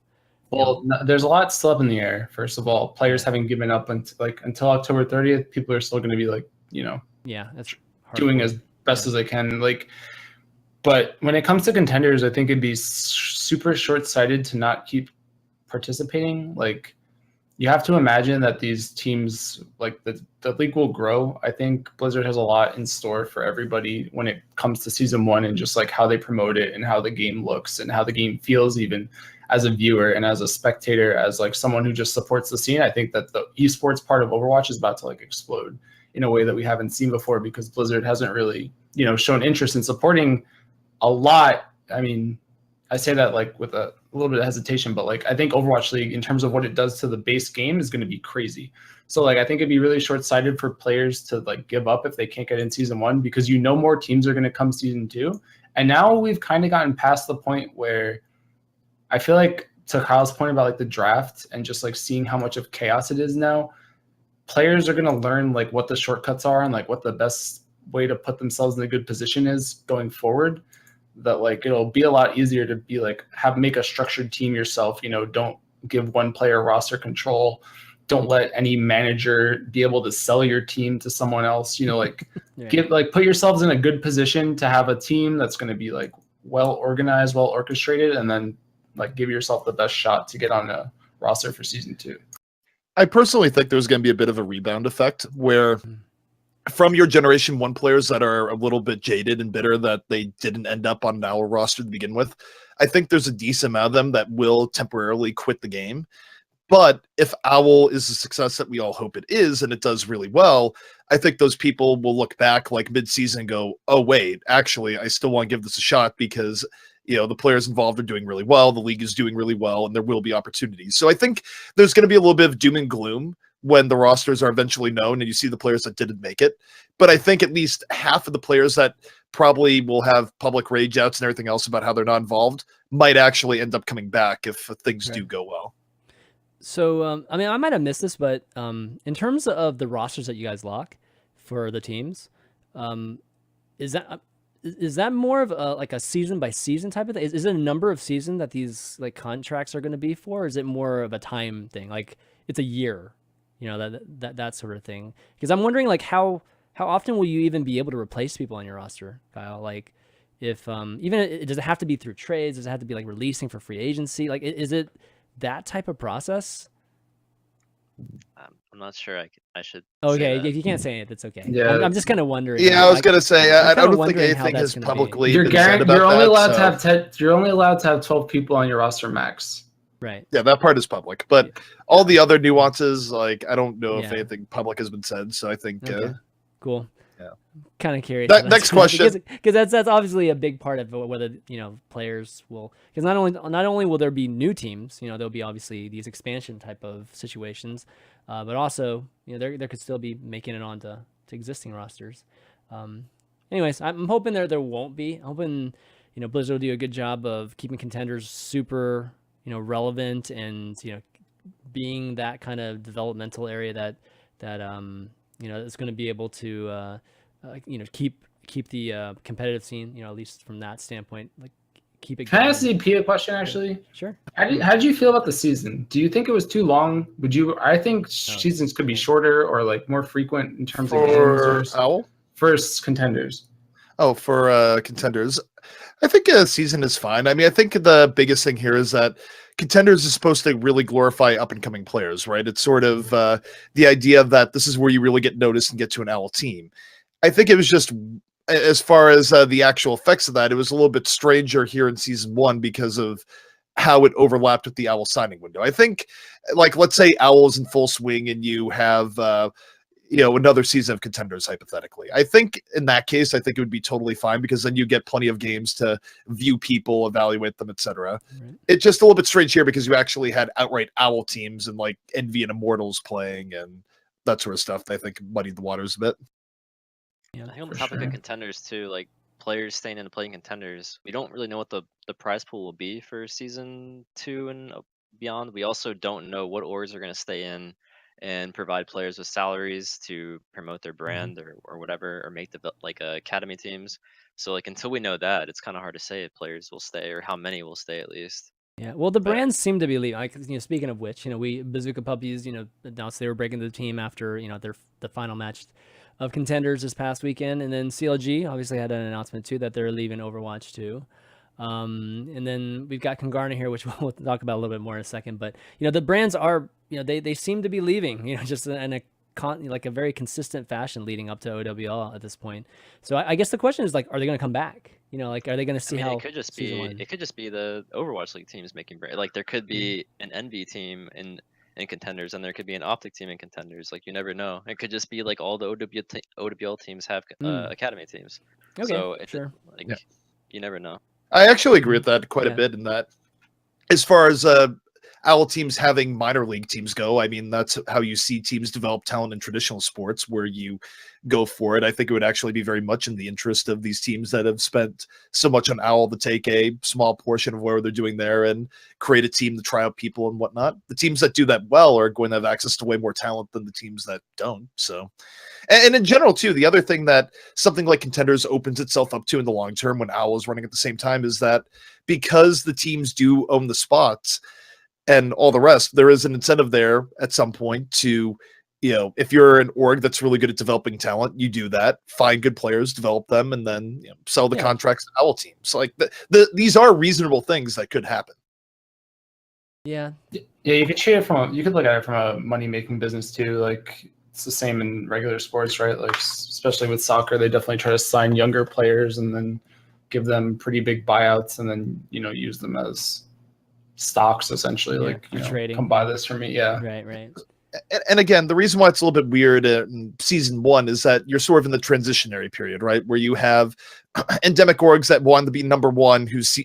Well, there's a lot still up in the air. First of all, players haven't given up until October 30th. People are still going to be like, you know, that's doing as best as they can. Like, but when it comes to Contenders, I think it'd be super short-sighted to not keep participating. Like, you have to imagine that these teams, like the league will grow. I think Blizzard has a lot in store for everybody when it comes to season 1 and just like how they promote it and how the game looks and how the game feels, even as a viewer and as a spectator, as like someone who just supports the scene. I think that the esports part of Overwatch is about to like explode in a way that we haven't seen before, because Blizzard hasn't really, you know, shown interest in supporting a lot. I mean, I say that like with a little bit of hesitation, but like I think Overwatch League, in terms of what it does to the base game, is going to be crazy. So like I think it'd be really short-sighted for players to like give up if they can't get in season 1, because you know more teams are going to come season 2. And now we've kind of gotten past the point where I feel like, to Kyle's point about like the draft and just like seeing how much of chaos it is now, players are going to learn like what the shortcuts are and like what the best way to put themselves in a good position is going forward. That like it'll be a lot easier to be like make a structured team yourself. You know, don't give one player roster control. don't let any manager be able to sell your team to someone else. You know, like Yeah. put yourselves in a good position to have a team that's going to be like well organized, well orchestrated, and then like give yourself the best shot to get on a roster for season 2. I personally think there's going to be a bit of a rebound effect where from your generation 1 players that are a little bit jaded and bitter that they didn't end up on our roster to begin with, I think there's a decent amount of them that will temporarily quit the game. But if OWL is the success that we all hope it is, and it does really well, I think those people will look back like mid-season and go, oh, wait, actually, I still want to give this a shot because, you know, the players involved are doing really well, the league is doing really well, and there will be opportunities. So I think there's going to be a little bit of doom and gloom when the rosters are eventually known and you see the players that didn't make it. But I think at least half of the players that probably will have public rage outs and everything else about how they're not involved might actually end up coming back if things do go well. So, I mean, I might have missed this, but in terms of the rosters that you guys lock for the teams, is that more of like a season by season type of thing? Is it a number of season that these like contracts are going to be for? Or is it more of a time thing? Like it's a year, you know, that sort of thing. Because I'm wondering like how often will you even be able to replace people on your roster, Kyle? Like if does it have to be through trades? Does it have to be like releasing for free agency? Like is it that type of process? I'm not sure I should. Okay, if you can't say it, that's okay. Yeah. I'm just kind of wondering. Yeah, I was going to say, I kinda don't think wondering how anything that's has gonna be. publicly You're been said about you're only that, allowed so- to have you're only allowed to have 12 people on your roster max. Right. Yeah, that part is public. But all the other nuances, like, I don't know if Yeah. anything public has been said, so I think... Okay. Cool. Yeah. Kind of curious. That- next question. Because that's obviously a big part of whether, you know, players will, because not only will there be new teams, you know, there'll be obviously these expansion type of situations, but also, you know, there could still be making it onto existing rosters. Anyways, I'm hoping there won't be. I'm hoping, you know, Blizzard will do a good job of keeping Contenders super, you know, relevant and, you know, being that kind of developmental area that you know, it's going to be able to, you know, keep the competitive scene, you know, at least from that standpoint, like keep it. Can I going. ask ZP a question actually? Sure. How did you feel about the season? Do you think it was too long? I think seasons could be shorter or like more frequent in terms of games. For OWL? First Contenders. Oh, for Contenders. I think a season is fine. I mean, I think the biggest thing here is that Contenders is supposed to really glorify up-and-coming players, right? It's sort of the idea that this is where you really get noticed and get to an OWL team. I think it was just, as far as the actual effects of that, it was a little bit stranger here in Season 1 because of how it overlapped with the OWL signing window. I think, like, let's say OWL is in full swing and you have... you know, another season of Contenders, hypothetically. I think in that case, I think it would be totally fine because then you get plenty of games to view people, evaluate them, etc. Right. It's just a little bit strange here because you actually had outright OWL teams and like Envy and Immortals playing and that sort of stuff that I think muddied the waters a bit. Yeah. I think on the For topic sure. of Contenders too, like players staying in and playing Contenders, we don't really know what the prize pool will be for season 2 and beyond. We also don't know what orgs are going to stay in and provide players with salaries to promote their brand or whatever, or make the like academy teams. So like until we know that, it's kind of hard to say if players will stay or how many will stay at least. Yeah, well, the brands seem to be leaving. Like, you know, speaking of which, you know, Bazooka Puppies, you know, announced they were breaking the team after, you know, the final match of Contenders this past weekend, and then CLG obviously had an announcement too that they're leaving Overwatch too. And then we've got Kungarna here, which we'll talk about a little bit more in a second. But you know, the brands are, you know, they seem to be leaving, you know, just in a very consistent fashion leading up to OWL at this point. So I guess the question is like, are they going to come back? You know, like, are they going to see how? It could just be the Overwatch League teams making brand. Like there could be an Envy team in Contenders, and there could be an Optic team in Contenders. Like you never know. It could just be like all the OWL teams have academy teams. Okay, so sure. You never know. I actually agree with that quite a bit in that as far as OWL teams having minor league teams go, I mean, that's how you see teams develop talent in traditional sports where you go for it. I think it would actually be very much in the interest of these teams that have spent so much on OWL to take a small portion of whatever they're doing there and create a team to try out people and whatnot. The teams that do that well are going to have access to way more talent than the teams that don't. So, and in general, too, the other thing that something like Contenders opens itself up to in the long term when OWL is running at the same time is that because the teams do own the spots, and all the rest, there is an incentive there at some point to, if you're an org that's really good at developing talent, you do that, find good players, develop them, and then sell the contracts to Owl teams. Like these are reasonable things that could happen. Yeah. Yeah, you could treat it you could look at it from a money-making business too. Like it's the same in regular sports, right? Like especially with soccer, they definitely try to sign younger players and then give them pretty big buyouts and then, use them as stocks essentially. Like trading. Come buy this from me. Yeah. Right. And again, the reason why it's a little bit weird in season 1 is that you're sort of in the transitionary period, right? Where you have endemic orgs that wanted to be number one, whose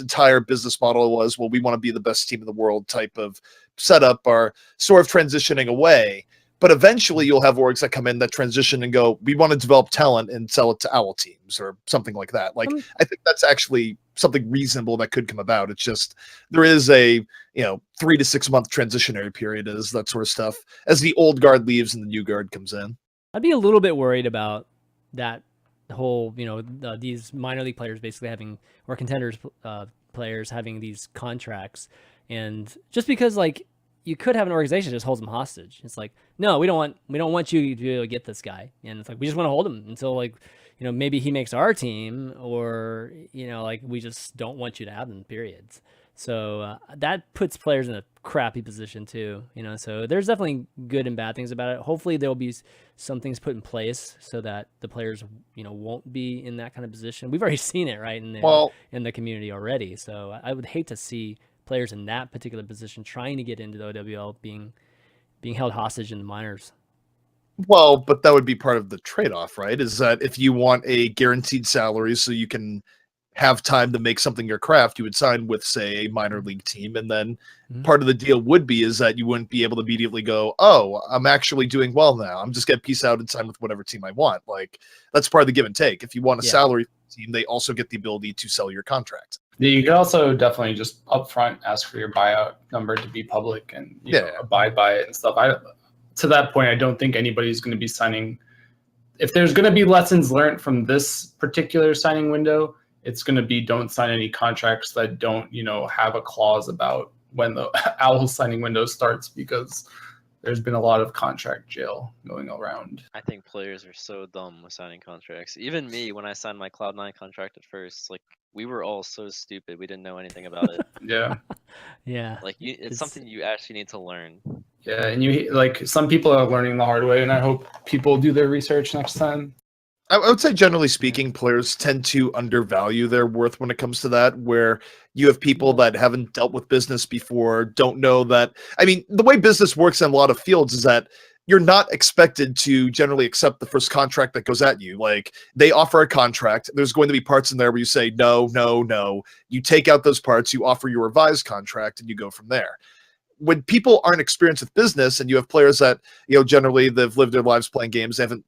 entire business model was, well, we want to be the best team in the world type of setup, are sort of transitioning away. But eventually you'll have orgs that come in that transition and go, we want to develop talent and sell it to Owl teams or something like that. Like, I think that's actually something reasonable that could come about. It's just, there is a, 3 to 6 month transitionary period as that sort of stuff, as the old guard leaves and the new guard comes in. I'd be a little bit worried about that whole, these minor league players basically having, or contenders players having these contracts. And just because like, you could have an organization that just holds them hostage. It's like, no, we don't want you to be able to get this guy. And it's like, we just want to hold him until like, maybe he makes our team, or, like we just don't want you to have them, periods. So that puts players in a crappy position too, so there's definitely good and bad things about it. Hopefully there'll be some things put in place so that the players, won't be in that kind of position. We've already seen it, right, in the community already. So I would hate to see players in that particular position trying to get into the OWL being held hostage in the minors. Well, but that would be part of the trade-off, right? Is that if you want a guaranteed salary so you can have time to make something your craft, you would sign with, say, a minor league team, and then part of the deal would be is that you wouldn't be able to immediately go, oh, I'm actually doing well now, I'm just gonna peace out and sign with whatever team I want. Like, that's part of the give and take. If you want a salary team, they also get the ability to sell your contract. You could also definitely just upfront ask for your buyout number to be public and abide by it and stuff. To that point, I don't think anybody's going to be signing. If there's going to be lessons learned from this particular signing window, it's going to be don't sign any contracts that don't, have a clause about when the Owl signing window starts, because there's been a lot of contract jail going around. I think players are so dumb with signing contracts. Even me, when I signed my Cloud9 contract at first, like, we were all so stupid. We didn't know anything about it. Yeah. Like, it's something you actually need to learn. Yeah, and some people are learning the hard way, and I hope people do their research next time. I would say, generally speaking, players tend to undervalue their worth when it comes to that, where you have people that haven't dealt with business before, don't know that. I mean, the way business works in a lot of fields is that you're not expected to generally accept the first contract that goes at you. Like, they offer a contract. There's going to be parts in there where you say, no, no, no. You take out those parts, you offer your revised contract, and you go from there. When people aren't experienced with business, and you have players that, generally they've lived their lives playing games, they haven't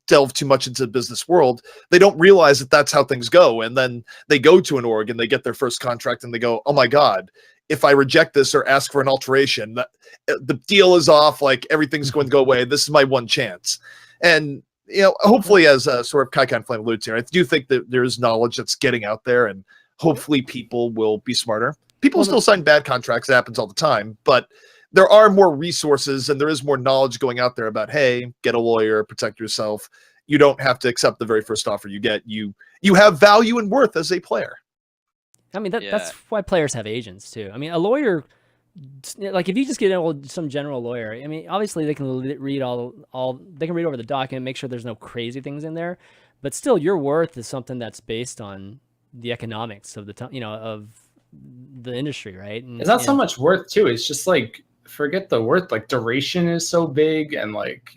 delved too much into the business world, they don't realize that that's how things go. And then they go to an org and they get their first contract and they go, oh my God, if I reject this or ask for an alteration, the deal is off, like everything's going to go away. This is my one chance. And, hopefully, as sort of KyKy and Flame alludes here, I do think that there is knowledge that's getting out there, and hopefully people will be smarter. People still sign bad contracts. It happens all the time, but there are more resources and there is more knowledge going out there about, hey, get a lawyer, protect yourself. You don't have to accept the very first offer you get. You have value and worth as a player. I mean, that's why players have agents too. I mean, a lawyer, like if you just get some general lawyer, I mean, obviously they can read they can read over the document, make sure there's no crazy things in there, but still your worth is something that's based on the economics of the of the industry, right? And, it's not so much worth too. It's just like, forget the worth, like duration is so big, and like,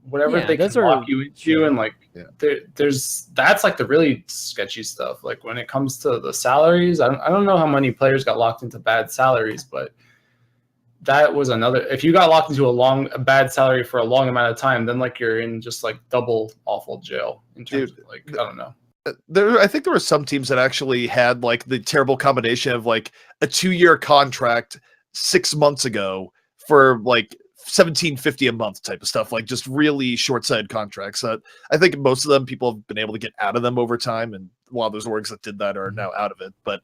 whatever they can lock you into, and like that's like the really sketchy stuff. Like when it comes to the salaries, I don't know how many players got locked into bad salaries, but that was another. If you got locked into a bad salary for a long amount of time, then like you're in just like double awful jail in terms of like, I don't know. I think there were some teams that actually had like the terrible combination of like a 2-year contract 6 months ago for like $17.50 a month type of stuff, like just really short-sighted contracts. I think most of them people have been able to get out of them over time, and a lot of those orgs that did that are now out of it. But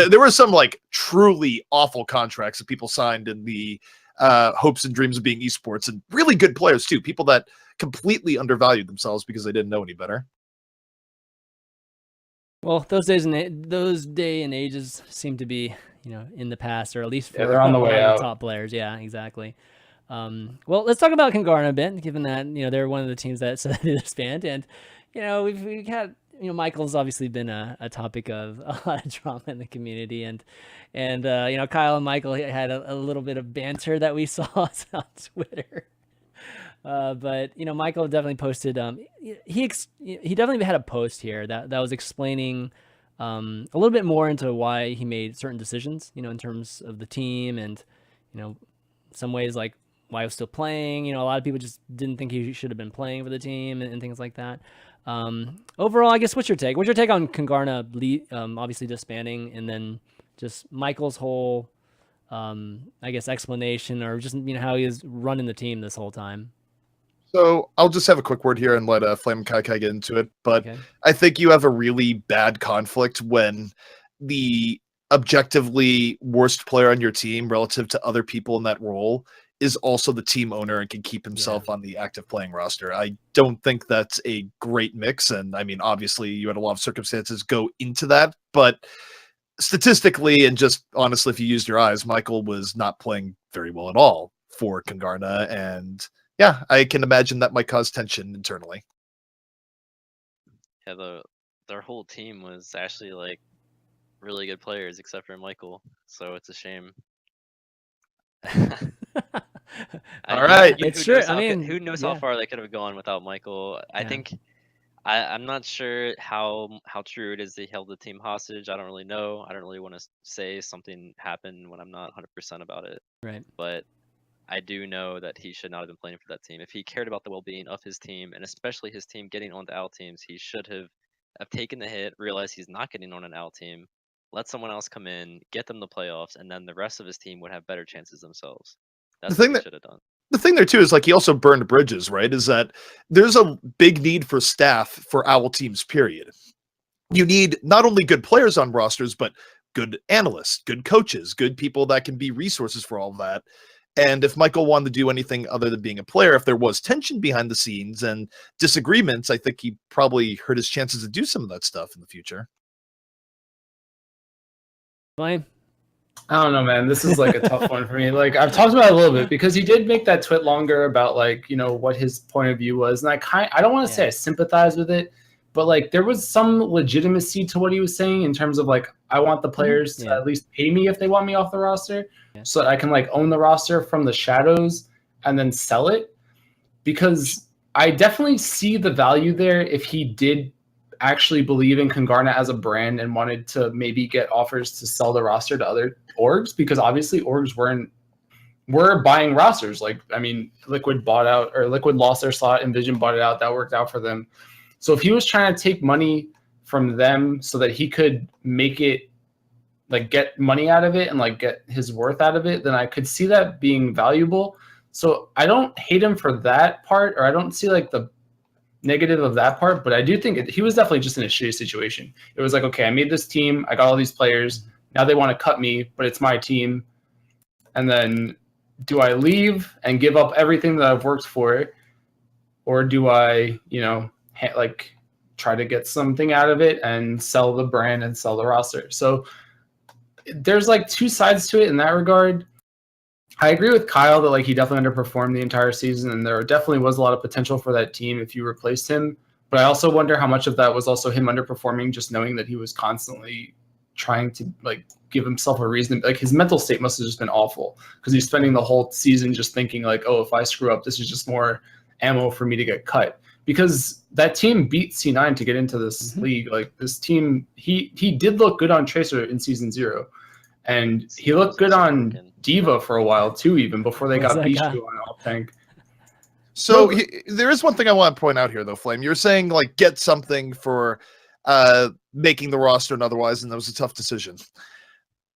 there were some like truly awful contracts that people signed in the hopes and dreams of being esports, and really good players too. People that completely undervalued themselves because they didn't know any better. Well, those day and ages seem to be, in the past, or at least for they're on the way out. Top players. Yeah, exactly. Well, let's talk about Kungarna a bit, given that they're one of the teams that said they disband, and we've had Michael's obviously been a topic of a lot of drama in the community, and Kyle and Michael had a little bit of banter that we saw on Twitter. But Michael definitely posted. He definitely had a post here that was explaining a little bit more into why he made certain decisions. In terms of the team, and some ways like why he was still playing. A lot of people just didn't think he should have been playing for the team and things like that. Overall, I guess what's your take? What's your take on Kungarna obviously disbanding, and then just Michael's whole I guess explanation, or just how he is running the team this whole time? So I'll just have a quick word here and let Flame and KyKy get into it. But okay. I think you have a really bad conflict when the objectively worst player on your team relative to other people in that role is also the team owner and can keep himself on the active playing roster. I don't think that's a great mix. And I mean, obviously you had a lot of circumstances go into that, but statistically and just honestly, if you used your eyes, Michael was not playing very well at all for Kungarna, and yeah, I can imagine that might cause tension internally. Yeah, their whole team was actually like really good players except for Michael, so it's a shame. All right, it's true. I mean, who knows how far they could have gone without Michael? I think I'm not sure how true it is they held the team hostage. I don't really know. I don't really want to say something happened when I'm not 100% about it. Right. But I do know that he should not have been playing for that team. If he cared about the well-being of his team, and especially his team getting onto AL teams, he should have taken the hit, realized he's not getting on an AL team, let someone else come in, get them the playoffs, and then the rest of his team would have better chances themselves. That's what he should have done. The thing there too is like he also burned bridges, right? Is that there's a big need for staff for OWL teams, period. You need not only good players on rosters, but good analysts, good coaches, good people that can be resources for all of that. And if Michael wanted to do anything other than being a player, if there was tension behind the scenes and disagreements, I think he probably hurt his chances to do some of that stuff in the future. Fine. I don't know, man. This is like a tough one for me. Like I've talked about it a little bit because he did make that tweet longer about like, what his point of view was. And I don't want to say I sympathize with it, but like there was some legitimacy to what he was saying in terms of like, I want the players to at least pay me if they want me off the roster so that I can like own the roster from the shadows and then sell it. Because I definitely see the value there if he did actually believe in Kungarna as a brand and wanted to maybe get offers to sell the roster to other orgs, because obviously orgs were buying rosters. Like, I mean, Liquid bought out, or Liquid lost their slot, Envision bought it out. That worked out for them. So if he was trying to take money from them so that he could make it, like get money out of it and like get his worth out of it, then I could see that being valuable. So I don't hate him for that part, or I don't see like the negative of that part, but I do think he was definitely just in a shitty situation. It was like, okay, I made this team, I got all these players, now they want to cut me, but it's my team. And then do I leave and give up everything that I've worked for, or do I, like try to get something out of it and sell the brand and sell the roster? So there's like two sides to it in that regard. I agree with Kyle that like he definitely underperformed the entire season, and there definitely was a lot of potential for that team if you replaced him. But I also wonder how much of that was also him underperforming, just knowing that he was constantly trying to like give himself a reason. Like his mental state must have just been awful because he's spending the whole season just thinking like, oh, if I screw up, this is just more ammo for me to get cut. Because that team beat C9 to get into this league. Like this team, he did look good on Tracer in season 0. And he looked good on Diva for a while too, even before they got Bishu on Alt Tank. So there is one thing I want to point out here, though, Flame. You're saying like get something for making the roster and otherwise, and that was a tough decision.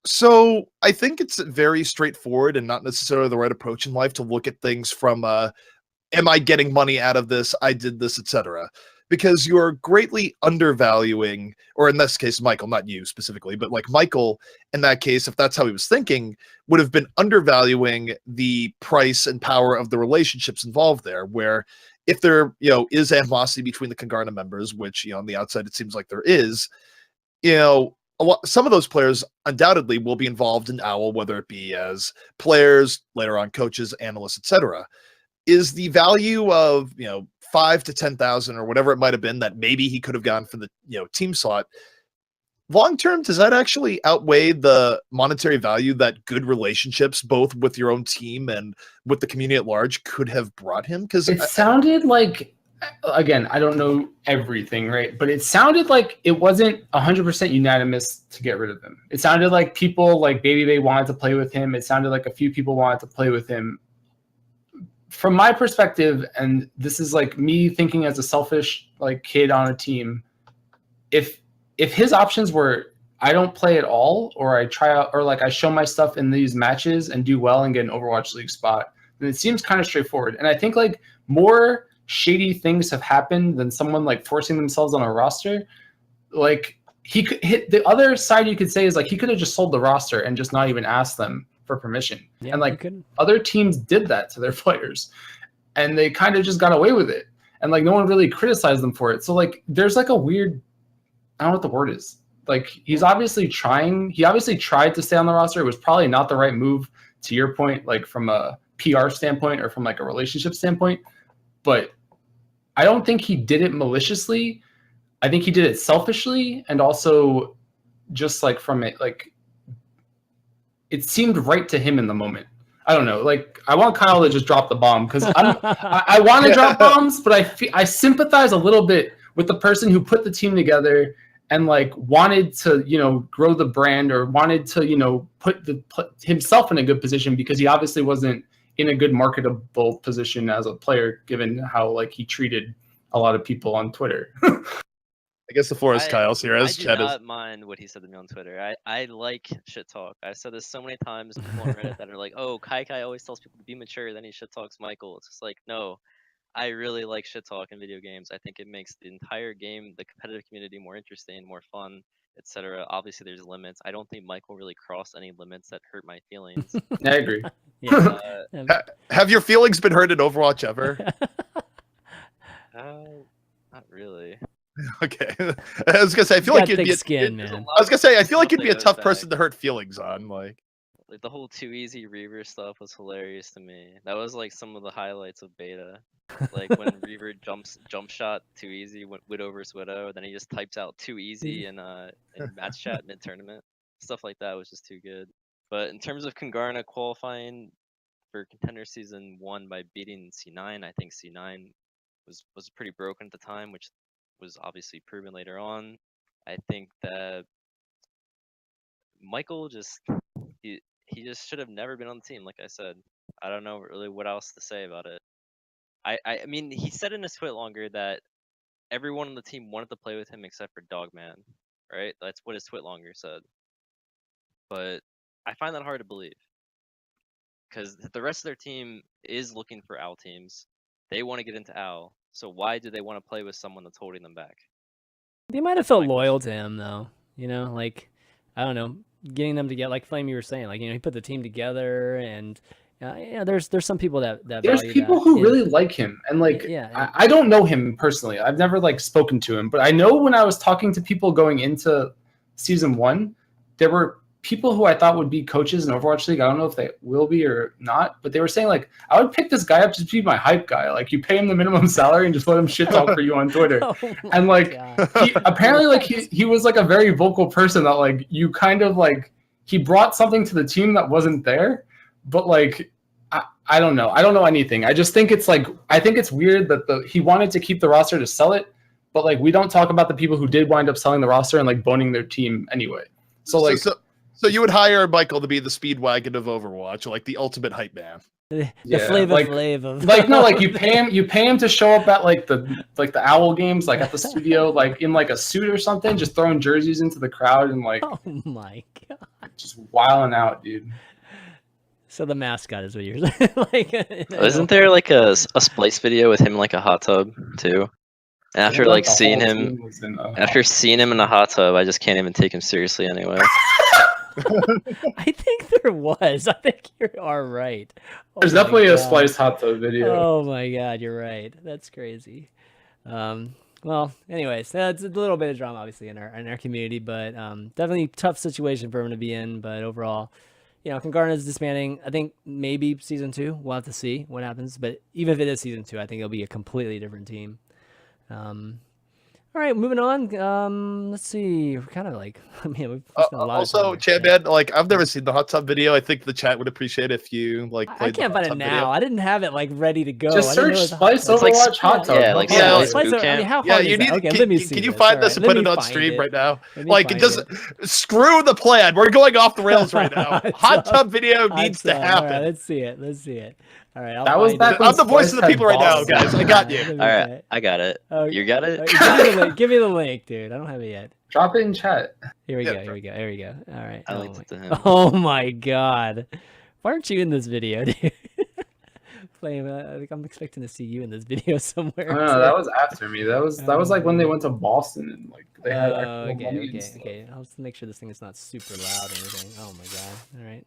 So I think it's very straightforward and not necessarily the right approach in life to look at things from am I getting money out of this? I did this, etc. Because you're greatly undervaluing, or in this case, Michael, not you specifically, but like Michael, in that case, if that's how he was thinking, would have been undervaluing the price and power of the relationships involved there, where if there, is animosity between the Kungarna members, which, on the outside, it seems like there is, some of those players undoubtedly will be involved in OWL, whether it be as players, later on coaches, analysts, etc. Is the value of 5 to 10,000 or whatever it might have been that maybe he could have gone for the team slot long term, does that actually outweigh the monetary value that good relationships both with your own team and with the community at large could have brought him? Because it sounded like, again, I don't know everything, right? But it sounded like it wasn't 100% unanimous to get rid of him. It sounded like people like Baby Bay wanted to play with him. It sounded like a few people wanted to play with him. From my perspective, and this is like me thinking as a selfish like kid on a team, if his options were I don't play at all, or I try out, or like I show my stuff in these matches and do well and get an Overwatch League spot, then it seems kind of straightforward. And I think like more shady things have happened than someone like forcing themselves on a roster. Like he could hit the other side, you could say, is like he could have just sold the roster and just not even asked them for permission. Yeah, and like other teams did that to their players and they kind of just got away with it. And like no one really criticized them for it. So like there's like a weird, I don't know what the word is. Like he's obviously trying, he obviously tried to stay on the roster. It was probably not the right move, to your point, like from a PR standpoint or from like a relationship standpoint. But I don't think he did it maliciously. I think he did it selfishly, and also just like from it, like it seemed right to him in the moment. I don't know. Like I want Kyle to just drop the bomb because I want to drop bombs, but I sympathize a little bit with the person who put the team together and like wanted to, grow the brand, or wanted to, put himself in a good position, because he obviously wasn't in a good marketable position as a player, given how like he treated a lot of people on Twitter. I guess the Forest Kyle's here. As I do Chad not mind what he said to me on Twitter. I like shit talk. I've said this so many times. People on Reddit that are like, "Oh, KyKy always tells people to be mature, then he shit talks Michael." It's just like, no, I really like shit talk in video games. I think it makes the entire game, the competitive community, more interesting, more fun, etc. Obviously, there's limits. I don't think Michael really crossed any limits that hurt my feelings. I agree. Have your feelings been hurt in Overwatch ever? Not really. Okay, I was gonna say I feel like you'd be skin, man. I was gonna say I feel like you'd be a tough person to hurt feelings on. Like the whole too easy Reaver stuff was hilarious to me. That was like some of the highlights of beta. Like when Reaver jump shot too easy, Widow versus Widow, then he just types out too easy in match chat mid tournament. Stuff like that was just too good. But in terms of Kungarna qualifying for Contender Season 1 by beating C9, I think C9 was pretty broken at the time, which was obviously proven later on. I think that Michael he just should have never been on the team. Like I said, I don't know really what else to say about it. I mean, he said in his tweet longer that everyone on the team wanted to play with him except for Dogman, right? That's what his tweet longer said. But I find that hard to believe, because the rest of their team is looking for OWL teams. They want to get into OWL. So why do they want to play with someone that's holding them back? They might have felt loyal to him, though. Like, I don't know, getting them together, like Flame, you were saying, like, he put the team together, and there's some people that there's people who really like him, and like, I don't know him personally. I've never like spoken to him, but I know when I was talking to people going into Season 1, there were people who I thought would be coaches in Overwatch League. I don't know if they will be or not, but they were saying like, I would pick this guy up to be my hype guy. Like you pay him the minimum salary and just let him shit talk for you on Twitter. And like, he, apparently like he was like a very vocal person that like you kind of like, he brought something to the team that wasn't there, but like, I don't know. I don't know anything. I just think it's like, I think it's weird that he wanted to keep the roster to sell it, but like, we don't talk about the people who did wind up selling the roster and like boning their team anyway. So like, So you would hire Michael to be the Speedwagon of Overwatch, like the ultimate hype man. The Yeah, Flav like- of Like no, like you pay him to show up at like the Owl games, like at the studio, like in like a suit or something, just throwing jerseys into the crowd and like Oh my god! just wilding out, dude. So the mascot is what you're saying. Like, Isn't there like a Splice video with him in like a hot tub too? And after Like, like the seeing whole him, team was in a- after seeing him in a hot tub, I just can't even take him seriously anyway. I think there was. I think you are right. Oh There's my definitely a God. Splice hot tub video. Oh my god, you're right. That's crazy. Well, anyways, that's a little bit of drama, obviously, in our community, but definitely tough situation for him to be in. But overall, you know, Kungarna is disbanding. I think maybe season 2. We'll have to see what happens. But even if it is season 2, I think it'll be a completely different team. All right, moving on. Let's see. We're kind of like, I mean, we've spent a lot Also, of time ChanManV, like I've never seen the hot tub video. I think the chat would appreciate if you like. I played the can't hot find it tub now. video. I didn't have it like ready to go. Just I didn't know search it was a hot Splice tub. It's like Overwatch hot tub. yeah, like Yeah, Splice like Splice boot Over- I mean, camp. how Yeah, hard you is need. that? Okay, can, let me see can you this. find All this right, and let put it me on find stream it. right now? Let me Like, find it doesn't. Screw the plan. We're going off the rails right now. Hot tub video Hot needs to tub. happen. All right, let's see it. Let's see it. All right, I'll That was find back it. when I'm the voice of the Splice people had right now, balls. guys. I got you. Let me All right, get- I got it. Oh, You got it? Give me the link, dude. I don't have it yet. Drop it in chat. Here we Yeah, go. Here we go. Here we go. All right. I Oh linked my- it to him. Oh my god. Why aren't you in this video, dude? Flame, I'm expecting to see you in this video somewhere. I don't know, that was after me. That was like when they went to Boston and like they had actual okay, money and okay, stuff. okay. I'll just make sure this thing is not super loud or anything. Oh my god. All right.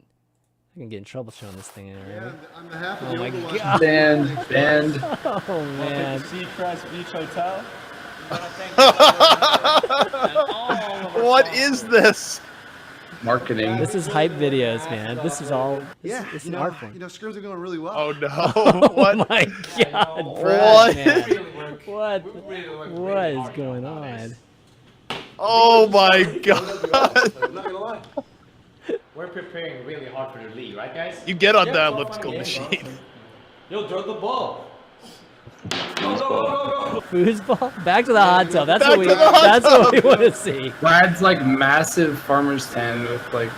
I can get in trouble showing this thing in Yeah, right? on behalf of Oh the my Overwatch God. Banned. Oh man. Seacrest Beach Hotel. What is this? Marketing. This is hype videos, man. This is all. Yeah, This is you an know, art form. scrims are going really well. Oh no! Oh What? my god. What? man. What is going on? Oh my god! I'm not gonna lie. We're preparing really hard for the league, right, guys? You get on Yeah, that for elliptical fun, yeah, machine. Yo, throw the ball. Foosball? Back to the hot tub. That's Back what we. to the hot That's what we tub. want to see. Brad's like massive farmer's tan with like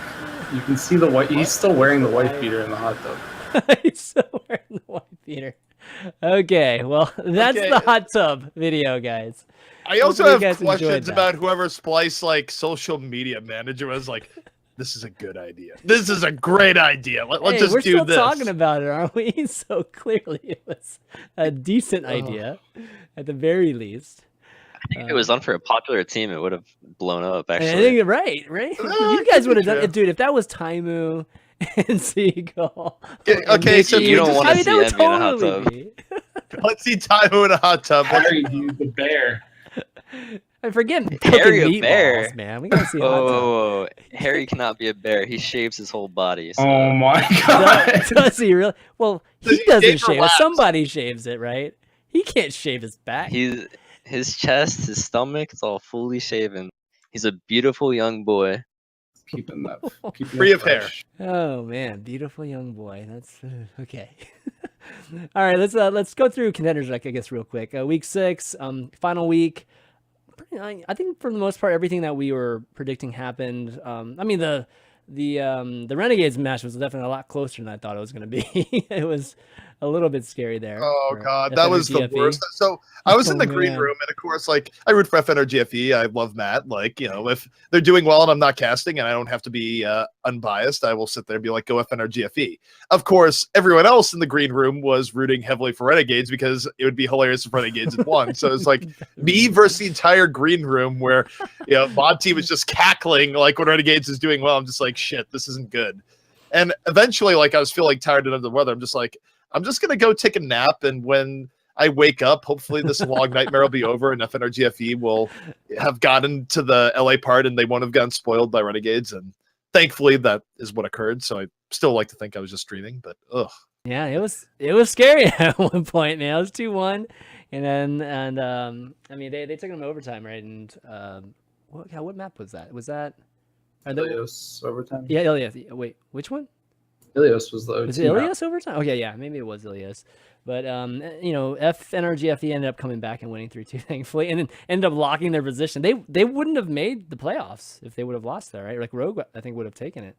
you can see the white. He's still wearing the white beater in the hot tub. He's still wearing the white beater. Okay, well, that's Okay. the hot tub video, guys. I also Hopefully you have guys enjoyed questions that. about whoever Splice like social media manager was like. This is a good idea. This is a great idea. Let's Hey, just we're do still this. talking about it, aren't we? So clearly, it was a decent idea, at the very least. I think if it was on for a popular team, it would have blown up. And I Actually, think right. You guys would have done it, dude. If that was Taimu and Seagull. Okay, and okay, so Mickey, you don't wanna I mean, see that would Envy in a hot totally tub. be. Let's see Taimu in a hot tub. Harry, dude, the bear. I forget Harry cooking a bear? meatballs, man. We gotta see a whoa, hot tub. whoa, whoa. Harry cannot be a bear. He shaves his whole body. So. Oh my god. Does he really? Well, Does he he doesn't shave or shave it. wax? Somebody shaves it, right? He can't shave his back. His chest, his stomach, it's all fully shaven. He's a beautiful young boy. Keeping that keeping Free it of hair. fresh. Oh man, beautiful young boy. That's okay. All right, let's go through contenders, I guess, real quick. Week 6, final week. I think for the most part, everything that we were predicting happened. I mean, the Renegades match was definitely a lot closer than I thought it was going to be. It was a little bit scary there. Oh for god, that was the FNGFE. worst. So I was in the Oh, green man. room, and of course, like I root for FNRGFE. I love Matt. Like if they're doing well and I'm not casting, and I don't have to be unbiased, I will sit there and be like, "Go FNRGFE." Of course, everyone else in the green room was rooting heavily for Renegades because it would be hilarious if Renegades had won. So it's like me versus the entire green room, where Mod Team was just cackling like when Renegades is doing well. I'm just like, "Shit, this isn't good." And eventually, like I was feeling tired and under the weather. I'm just like, I'm just gonna go take a nap, and when I wake up, hopefully this long nightmare will be over, and FNRGFE will have gotten to the LA part, and they won't have gotten spoiled by Renegades. And thankfully, that is what occurred. So I still like to think I was just dreaming, but ugh. Yeah, it was scary at one point, man. It was 2-1, and I mean they took them to overtime, right? And what map was that? Was that? Are they, Ilios overtime. yeah, Ilias. Wait, which one? Ilios was the OT Was it map. Ilias overtime? Okay, yeah, maybe it was Ilias. But you know, NRG FE ended up coming back and winning 3-2, thankfully, and then ended up locking their position. They wouldn't have made the playoffs if they would have lost there, right? Like Rogue, I think, would have taken it,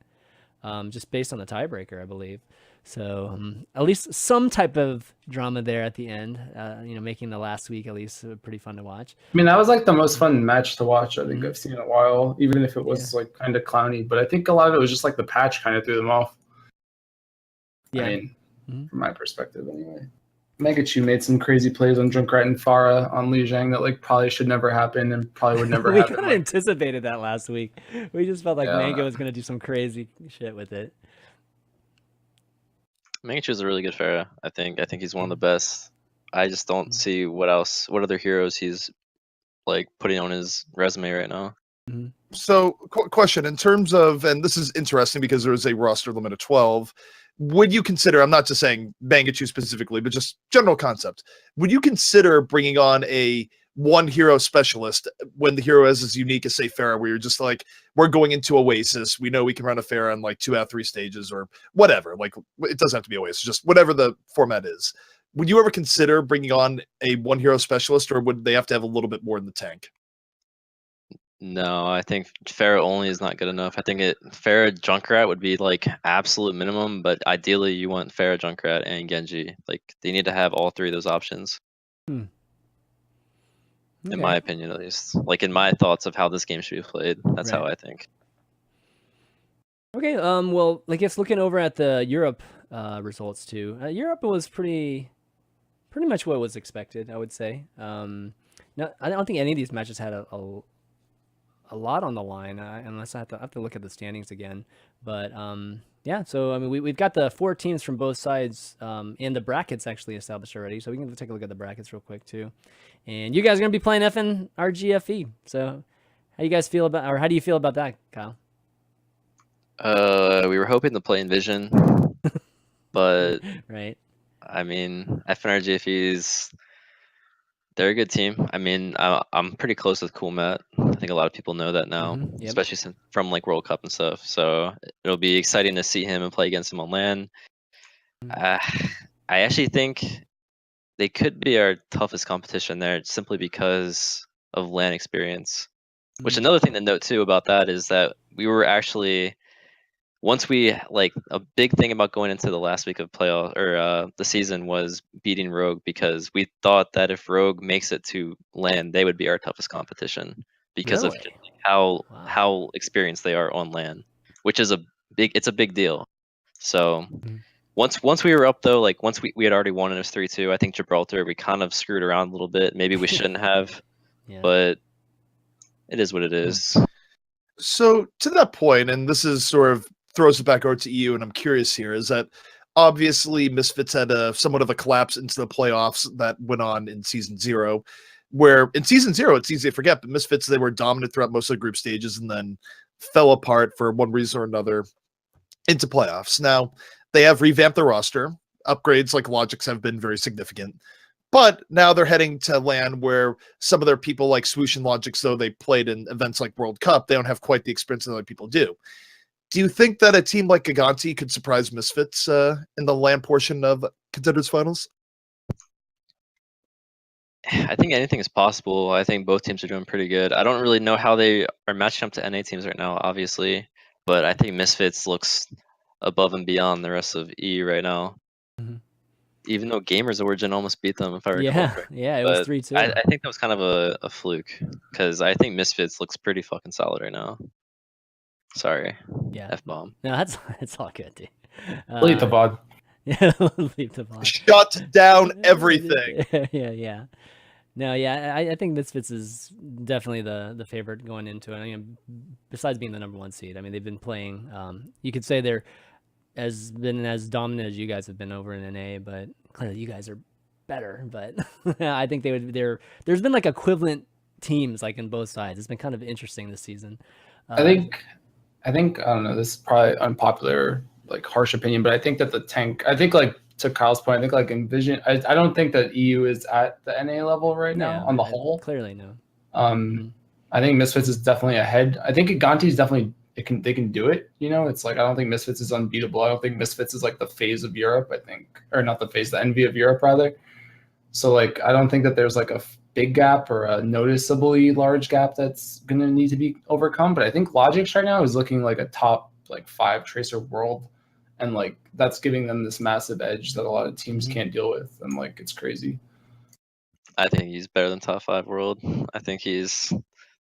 just based on the tiebreaker, I believe. So at least some type of drama there at the end. You know, making the last week at least pretty fun to watch. I mean, that was like the most fun match to watch I think I've seen in a while, even if it was like kind of clowny. But I think a lot of it was just like the patch kind of threw them off. Yeah. I mean, from my perspective anyway. Megachu made some crazy plays on Junkrat and Farah on Lijiang that like probably should never happen and probably would never we happen. kind of anticipated that last week. We just felt like Mango was going to do some crazy shit with it. Mangachu is a really good Pharah. I think he's one of the best. I just don't see what other heroes he's like putting on his resume right now. So, question in terms of, and this is interesting because there is a roster limit of 12. Would you consider, I'm not just saying Mangachu specifically, but just general concept, would you consider bringing on a one hero specialist when the hero is as unique as, say, Pharah, where you're just like, we're going into Oasis, we know we can run a Pharah in like 2 out of 3 stages or whatever, like it doesn't have to be Oasis, just whatever the format is. Would you ever consider bringing on a one hero specialist, or would they have to have a little bit more in the tank? No, I think Pharah only is not good enough. I think Pharah Junkrat would be like absolute minimum, but ideally you want Pharah Junkrat and Genji. Like they need to have all 3 of those options. In my opinion, at least. Like in my thoughts of how this game should be played. That's how I think. Okay, well, I guess looking over at the Europe results too. Europe was pretty much what was expected, I would say. No, I don't think any of these matches had a lot on the line, unless I have to look at the standings again. But yeah, so I mean, we've got the 4 teams from both sides, and the brackets actually established already. So we can take a look at the brackets real quick too. And you guys are gonna be playing FNRGFE. So how do you feel about that, Kyle? We were hoping to play Envision, but right. I mean, FNRGFE's they're a good team. I mean, I'm pretty close with Cool Matt. I think a lot of people know that now, especially from like World Cup and stuff. So it'll be exciting to see him and play against him on LAN. I actually think they could be our toughest competition there, simply because of LAN experience. Which another thing to note too about that is that we were actually, once we like, a big thing about going into the last week of playoff or the season was beating Rogue, because we thought that if Rogue makes it to LAN, they would be our toughest competition because of how experienced they are on LAN, which is it's a big deal. So once we were up though, like once we had already won and it was 3-2, I think Gibraltar, we kind of screwed around a little bit. Maybe we shouldn't have, but it is what it is. So to that point, and this is sort of throws it back over to you, and I'm curious here, is that obviously Misfits had somewhat of a collapse into the playoffs that went on in Season 0, where in Season 0, it's easy to forget, but Misfits, they were dominant throughout most of the group stages and then fell apart for one reason or another into playoffs. Now, they have revamped their roster. Upgrades like Logic's have been very significant. But now they're heading to LAN where some of their people like Swoosh and Logic's, though they played in events like World Cup, they don't have quite the experience that other people do. Do you think that a team like Giganti could surprise Misfits in the LAN portion of Contenders Finals? I think anything is possible. I think both teams are doing pretty good. I don't really know how they are matching up to NA teams right now, obviously, but I think Misfits looks above and beyond the rest of EU right now. Even though Gamers Origin almost beat them, if I recall correctly. Yeah, it was 3-2. I think that was kind of a fluke, because I think Misfits looks pretty fucking solid right now. Sorry. Yeah. F-bomb. No, it's all good, dude. Delete the VOD. Yeah, leave the VOD. Shut down everything. Yeah. No, yeah, I think Misfits is definitely the favorite going into it. I mean, besides being the #1 seed, I mean, they've been playing. You could say they're as dominant as you guys have been over in NA, but clearly you guys are better. But I think there's been like equivalent teams like in both sides. It's been kind of interesting this season. I think I don't know, this is probably unpopular, like harsh opinion, but I think that like to Kyle's point, I think like Envision, I don't think that EU is at the NA level right now on the whole. Clearly no. I think Misfits is definitely ahead. I think Giganti is definitely they can do it. You know, it's like I don't think Misfits is unbeatable. I don't think Misfits is like the phase of Europe. I think, or not the phase, the envy of Europe rather. So like I don't think that there's like a big gap or a noticeably large gap that's gonna need to be overcome. But I think Logix right now is looking like a top like 5 tracer world, and like that's giving them this massive edge that a lot of teams can't deal with, and like it's crazy. I think he's better than top 5 world. I think he's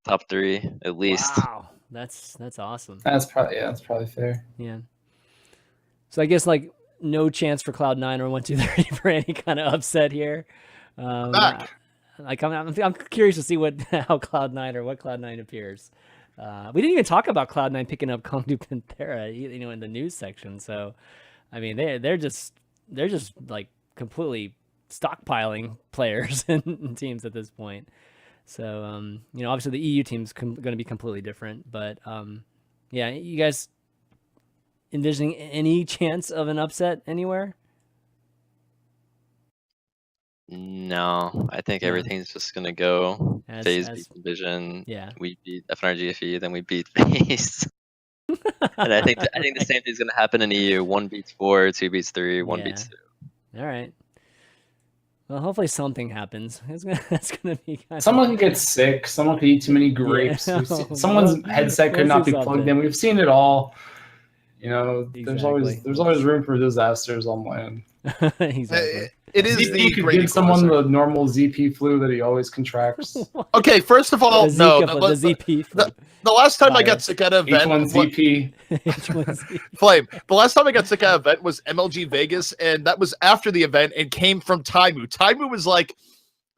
top 3 at least. Wow, that's awesome. That's probably fair. Yeah. So I guess like no chance for Cloud9 or 123 for any kind of upset here. Back. Like I'm curious to see what Cloud9 appears. We didn't even talk about Cloud9 picking up Kongdu Panthera, you know, in the news section. So, I mean, they're just like completely stockpiling players and teams at this point. So, you know, obviously the EU team's going to be completely different, but yeah, you guys envisioning any chance of an upset anywhere? No, I think everything's just gonna go FaZe beat Vision. Yeah. We beat FNRGFE, then we beat FaZe. And I think the same thing's gonna happen in EU. 1 beats 4, 2 beats 3, 1 beats 2. All right. Well, hopefully something happens. That's gonna be kind Someone can get sick. Someone could eat too many grapes. Yeah. Someone's headset could not be plugged in. We've seen it all. You know, there's always room for disasters on land. Exactly. It is ZP the could great give someone equalizer. the normal ZP flu that he always contracts. Okay, first of all, The no. Zika, the ZP. The last time I got Bias. sick at an event, H1ZP. H1Z. Flame. The last time I got sick at an event was MLG Vegas, and that was after the event and came from Taimu. Taimu was like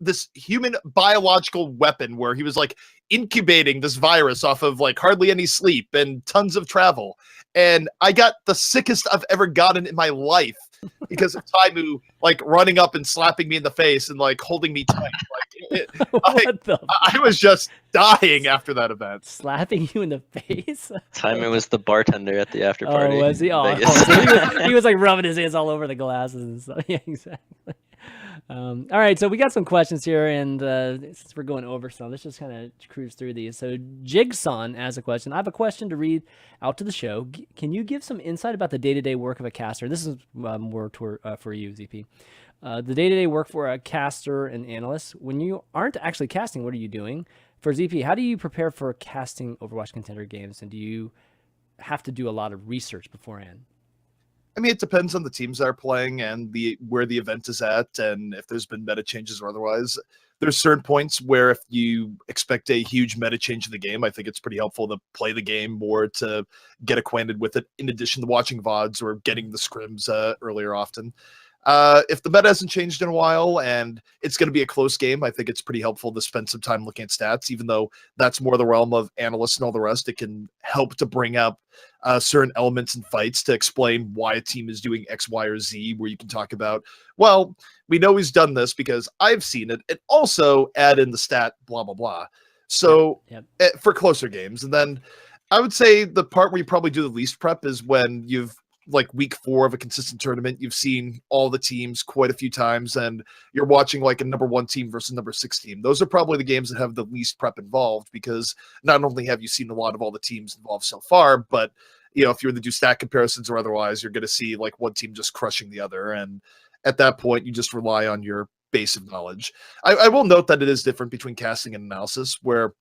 this human biological weapon where he was like incubating this virus off of like hardly any sleep and tons of travel. And I got the sickest I've ever gotten in my life because of Taimu like running up and slapping me in the face and like holding me tight. Like I was just dying after that event. Slapping you in the face? Timon was the bartender at the after party. Oh, was he? Oh, so he was like rubbing his hands all over the glasses and stuff. Yeah, exactly. All right, so we got some questions here, and since we're going over some, let's just kind of cruise through these. So Jigson asks a question. I have a question to read out to the show. Can you give some insight about the day-to-day work of a caster? This is more for you, ZP. The day-to-day work for a caster and analyst. When you aren't actually casting, what are you doing? For ZP, how do you prepare for casting Overwatch Contender games, and do you have to do a lot of research beforehand? I mean, it depends on the teams that are playing and where the event is at, and if there's been meta changes or otherwise. There's certain points where if you expect a huge meta change in the game, I think it's pretty helpful to play the game more to get acquainted with it, in addition to watching VODs or getting the scrims earlier often. If the meta hasn't changed in a while and it's going to be a close game, I think it's pretty helpful to spend some time looking at stats, even though that's more the realm of analysts and all the rest. It can help to bring up certain elements in fights to explain why a team is doing X, Y, or Z, where you can talk about, well, we know he's done this because I've seen it, and also add in the stat, blah, blah, blah. So for closer games. And then I would say the part where you probably do the least prep is when you've like week 4 of a consistent tournament, you've seen all the teams quite a few times, and you're watching like a number 1 team versus number 6 team. Those are probably the games that have the least prep involved, because not only have you seen a lot of all the teams involved so far, but you know, if you're to do stat comparisons or otherwise, you're going to see like one team just crushing the other. And at that point, you just rely on your base of knowledge. I will note that it is different between casting and analysis, where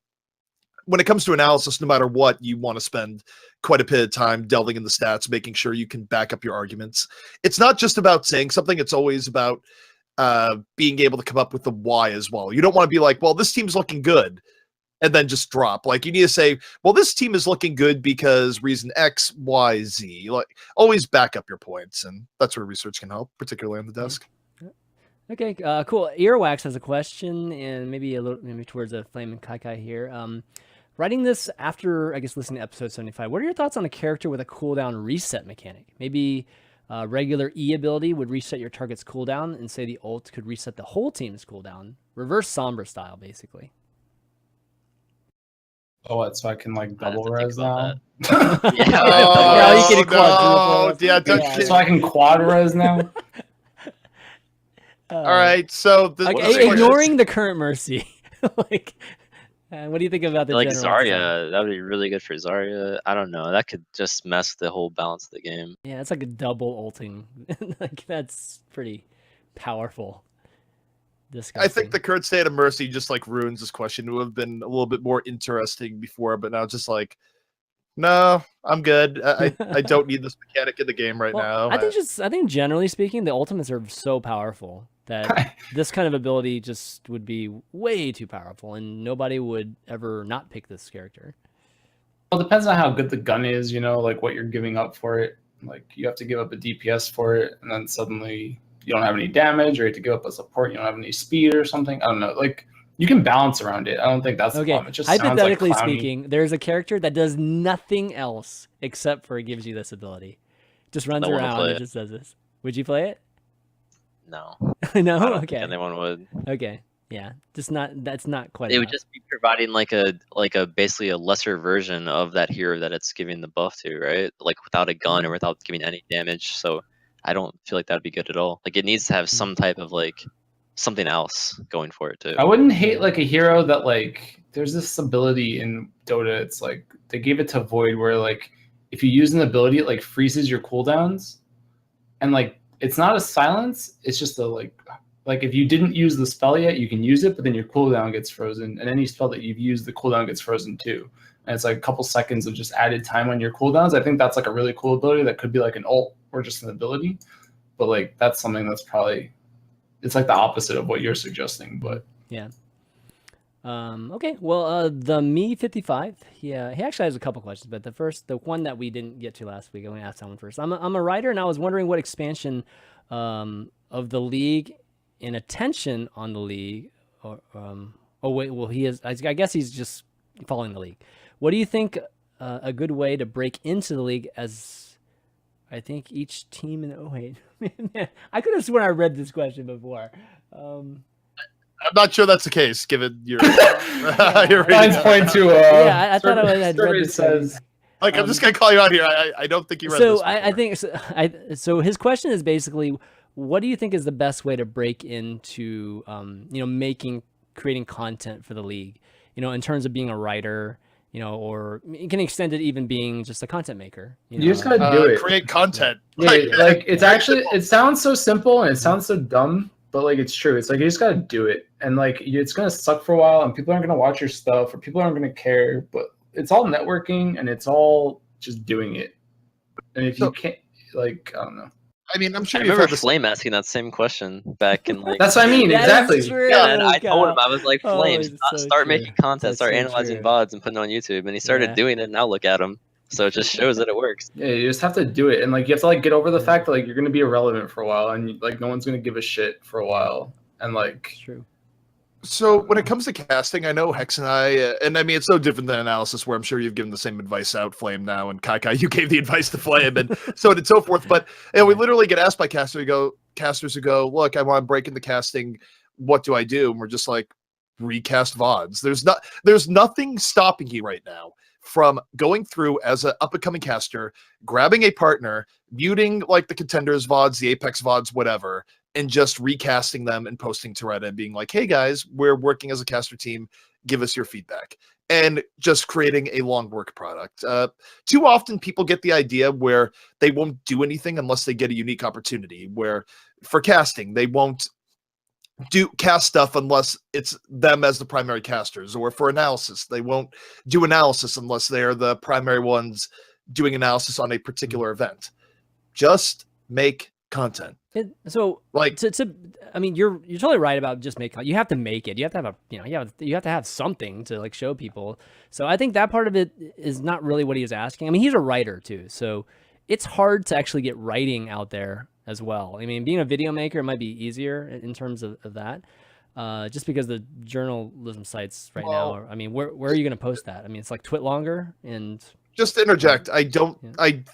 when it comes to analysis, no matter what, you want to spend quite a bit of time delving in the stats, making sure you can back up your arguments. It's not just about saying something. It's always about being able to come up with the why as well. You don't want to be like, well, this team's looking good, and then just drop. Like, you need to say, well, this team is looking good because reason X, Y, Z. Like, always back up your points, and that's where research can help, particularly on the desk. Okay, cool. Earwax has a question, and maybe towards a Flame and KyKy here. Writing this after, I guess, listening to episode 75, what are your thoughts on a character with a cooldown reset mechanic? Maybe regular E ability would reset your target's cooldown, and say the ult could reset the whole team's cooldown. Reverse Sombra style, basically. Oh, what? So I can like double res now? Yeah, you can quadruple. Yeah, so I can quad res now? All right, so ignoring the current Mercy, like, What do you think about the Like general design? Zarya, that would be really good for Zarya. I don't know. That could just mess the whole balance of the game. Yeah, it's like a double ulting. Like that's pretty powerful. Disgusting. I think the current state of Mercy just like ruins this question. It would have been a little bit more interesting before, but now it's just like, no, I'm good. I don't need this mechanic in the game right now. I think generally speaking, the ultimates are so powerful that this kind of ability just would be way too powerful, and nobody would ever not pick this character. Well, it depends on how good the gun is, you know, like what you're giving up for it. Like you have to give up a DPS for it, and then suddenly you don't have any damage, or you have to give up a support, you don't have any speed or something. I don't know. Like you can balance around it. I don't think that's the problem. It just hypothetically sounds like clowny. speaking, there's a character that does nothing else except for it gives you this ability. Just runs around and just does this. Would you play it? No. No? I don't Okay. think anyone would. Okay. Yeah. Just not. That's not quite. It would enough. just be providing like a basically a lesser version of that hero that it's giving the buff to, right? Like without a gun or without giving any damage. So I don't feel like that'd be good at all. Like it needs to have some type of like something else going for it too. I wouldn't hate like a hero that like there's this ability in Dota. It's like they gave it to Void where like if you use an ability, it like freezes your cooldowns, and like it's not a silence. It's just a like if you didn't use the spell yet, you can use it, but then your cooldown gets frozen, and any spell that you've used, the cooldown gets frozen too. And it's like a couple seconds of just added time on your cooldowns. I think that's like a really cool ability that could be like an ult or just an ability, but like that's something that's probably it's like the opposite of what you're suggesting. But yeah. Okay. Well, the Me55, he actually has a couple questions, but the one that we didn't get to last week, I'm gonna ask that one first. I'm a writer, and I was wondering what expansion of the league and attention on the league, or oh wait, well he is. I guess he's just following the league. What do you think a good way to break into the league? As I think each team in man, I could have sworn I read this question before. I'm not sure that's the case, given your. your 9.20. Yeah, I thought I had read this. Says, like, I'm just gonna call you out here. I don't think you read so this. I think so. His question is basically, what do you think is the best way to break into, creating content for the league? In terms of being a writer, or you can extend it even being just a content maker. You just gotta do it. Create content. Yeah, like it's actually it sounds so simple and it sounds so dumb, but like it's true. It's like you just gotta do it, and like it's gonna suck for a while, and people aren't gonna watch your stuff, or people aren't gonna care. But it's all networking, and it's all just doing it. And if you can't, like, I don't know. I mean, I'm I sure you've remember heard this. Flame asking that same question back in like. That's what I mean. That Exactly. is true. Yeah, and I told him, I was like, Oh, Flames, it's so start true. making content, That's start so analyzing true. VODs and putting it on YouTube, and he started Yeah. doing it. And now look at him. So it just shows that it works. Yeah, you just have to do it, and like you have to like get over the fact that like you're gonna be irrelevant for a while, and like no one's gonna give a shit for a while, and like It's true. So when it comes to casting, I know Hex and I, and I mean, it's so different than analysis, where I'm sure you've given the same advice out, Flame, now, and KyKy, you gave the advice to Flame, and so on and so forth. But we literally get asked by casters who go, look, I want to break into casting. What do I do? And we're just like, recast VODs. There's nothing stopping you right now from going through as an up-and-coming caster, grabbing a partner, muting like the Contenders VODs, the Apex VODs, whatever, and just recasting them and posting to Reddit and being like, hey guys, we're working as a caster team, give us your feedback. And just creating a long work product. Too often people get the idea where they won't do anything unless they get a unique opportunity, where for casting, they won't cast stuff unless it's them as the primary casters, or for analysis, they won't do analysis unless they're the primary ones doing analysis on a particular event. Just make content. So Like, I mean, you're totally right about just making. You have to make it. You have to have a you have to have something to like show people. So I think that part of it is not really what he was asking. I mean, he's a writer too, so it's hard to actually get writing out there as well. I mean, being a video maker might be easier in terms of that, just because the journalism sites right now are, I mean, where are you going to post that? I mean, it's like Twitlonger and. Just to interject, I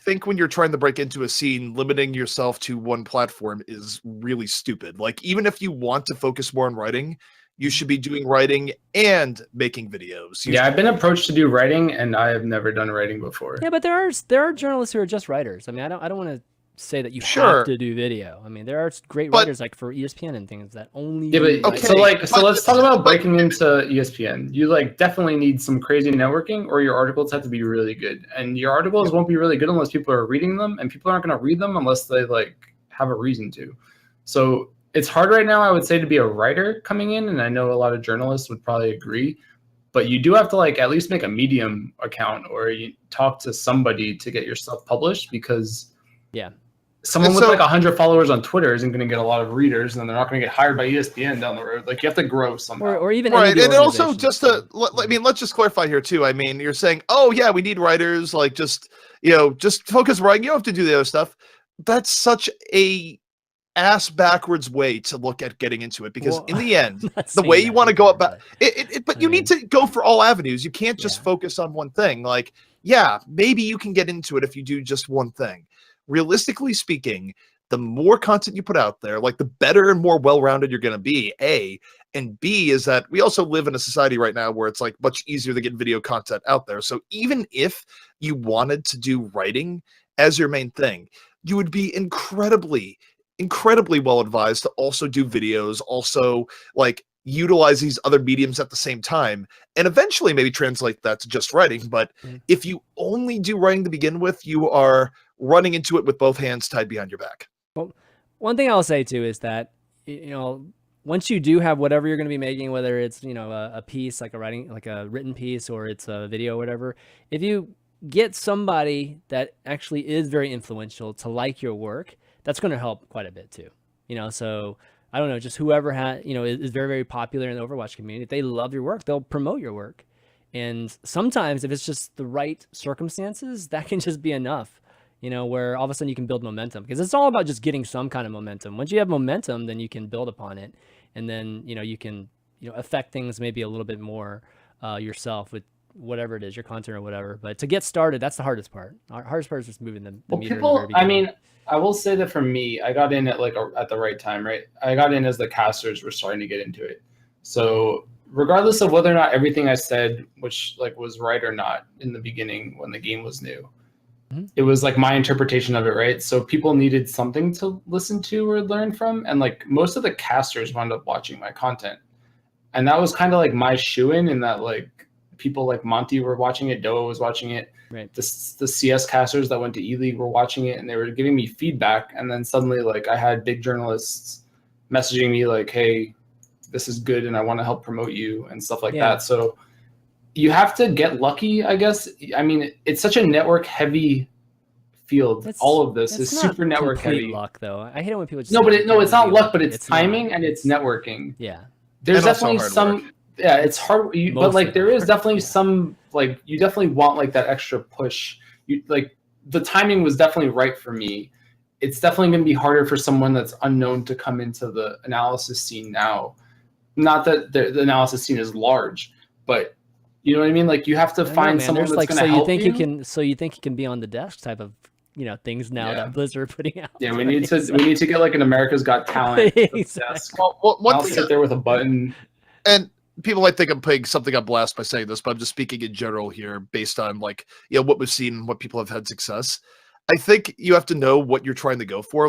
think when you're trying to break into a scene, limiting yourself to one platform is really stupid. Like, even if you want to focus more on writing, you should be doing writing and making videos. yeah, I've been approached to do writing, and I have never done writing before. Yeah, but there are journalists who are just writers. I mean, I don't want to say that you Sure. have to do video. I mean, there are great But- writers like for ESPN and things that only Yeah, do but video. so let's talk about breaking into ESPN. You like definitely need some crazy networking, or your articles have to be really good. And your articles won't be really good unless people are reading them, and people aren't going to read them unless they like have a reason to. So it's hard right now, I would say, to be a writer coming in, and I know a lot of journalists would probably agree. But you do have to like at least make a Medium account, or you talk to somebody to get your stuff published, because Yeah. someone with So- like 100 followers on Twitter isn't going to get a lot of readers, and then they're not going to get hired by ESPN down the road. Like, you have to grow somehow. Or even Right, any of and the also organizations. just to, I mean, let's just clarify here too. I mean, you're saying, oh yeah, we need writers, like just just focus writing. You don't have to do the other stuff. That's such a ass backwards way to look at getting into it, because Well, in the end, I'm not the saying way you that want to either, go about but- but I you mean- need to go for all avenues. You can't just Yeah. focus on one thing. Like, yeah, maybe you can get into it if you do just one thing. Realistically speaking, the more content you put out there, like the better and more well-rounded you're going to be, A. And B is that we also live in a society right now where it's like much easier to get video content out there. So even if you wanted to do writing as your main thing, you would be incredibly well advised to also do videos, also like utilize these other mediums at the same time, and eventually maybe translate that to just writing. But if you only do writing to begin with, you are running into it with both hands tied behind your back. Well, one thing I'll say too is that, once you do have whatever you're going to be making, whether it's, a piece, like a written piece, or it's a video or whatever, if you get somebody that actually is very influential to like your work, that's going to help quite a bit too. So I don't know, just whoever is very, very popular in the Overwatch community, if they love your work, they'll promote your work. And sometimes if it's just the right circumstances, that can just be enough, where all of a sudden you can build momentum, because it's all about just getting some kind of momentum. Once you have momentum, then you can build upon it. And then, you can, affect things maybe a little bit more yourself with whatever it is, your content or whatever. But to get started, that's the hardest part. Our hardest part is just moving the Well, meter. people, I mean, I will say that for me, I got in at at the right time, right? I got in as the casters were starting to get into it. So regardless of whether or not everything I said, which was right or not in the beginning when the game was new, it was my interpretation of it, right? So people needed something to listen to or learn from, and most of the casters wound up watching my content, and that was kind of my shoe-in, in that people like Monty were watching it, Doa was watching it, right. the CS casters that went to E-League were watching it, and they were giving me feedback. And then suddenly I had big journalists messaging me hey, this is good and I want to help promote you and stuff like that. So you have to get lucky, I guess. I mean, it's such a network heavy field. All of this is super network heavy. Luck though. I hate it when people just it's not luck, but it's timing and it's networking. Yeah. There's And definitely also hard some work. Yeah, it's hard, but there is definitely some you definitely want that extra push. You the timing was definitely right for me. It's definitely going to be harder for someone that's unknown to come into the analysis scene now. Not that the analysis scene is large, but you know what I mean. You have to find someone that's going to help you. So you think you can be on the desk type of things now that Blizzard are putting out. Yeah, we need to get an America's Got Talent desk. Well, I'll sit there with a button. And people might think I'm putting something on blast by saying this, but I'm just speaking in general here based on what we've seen, what people have had success. I think you have to know what you're trying to go for.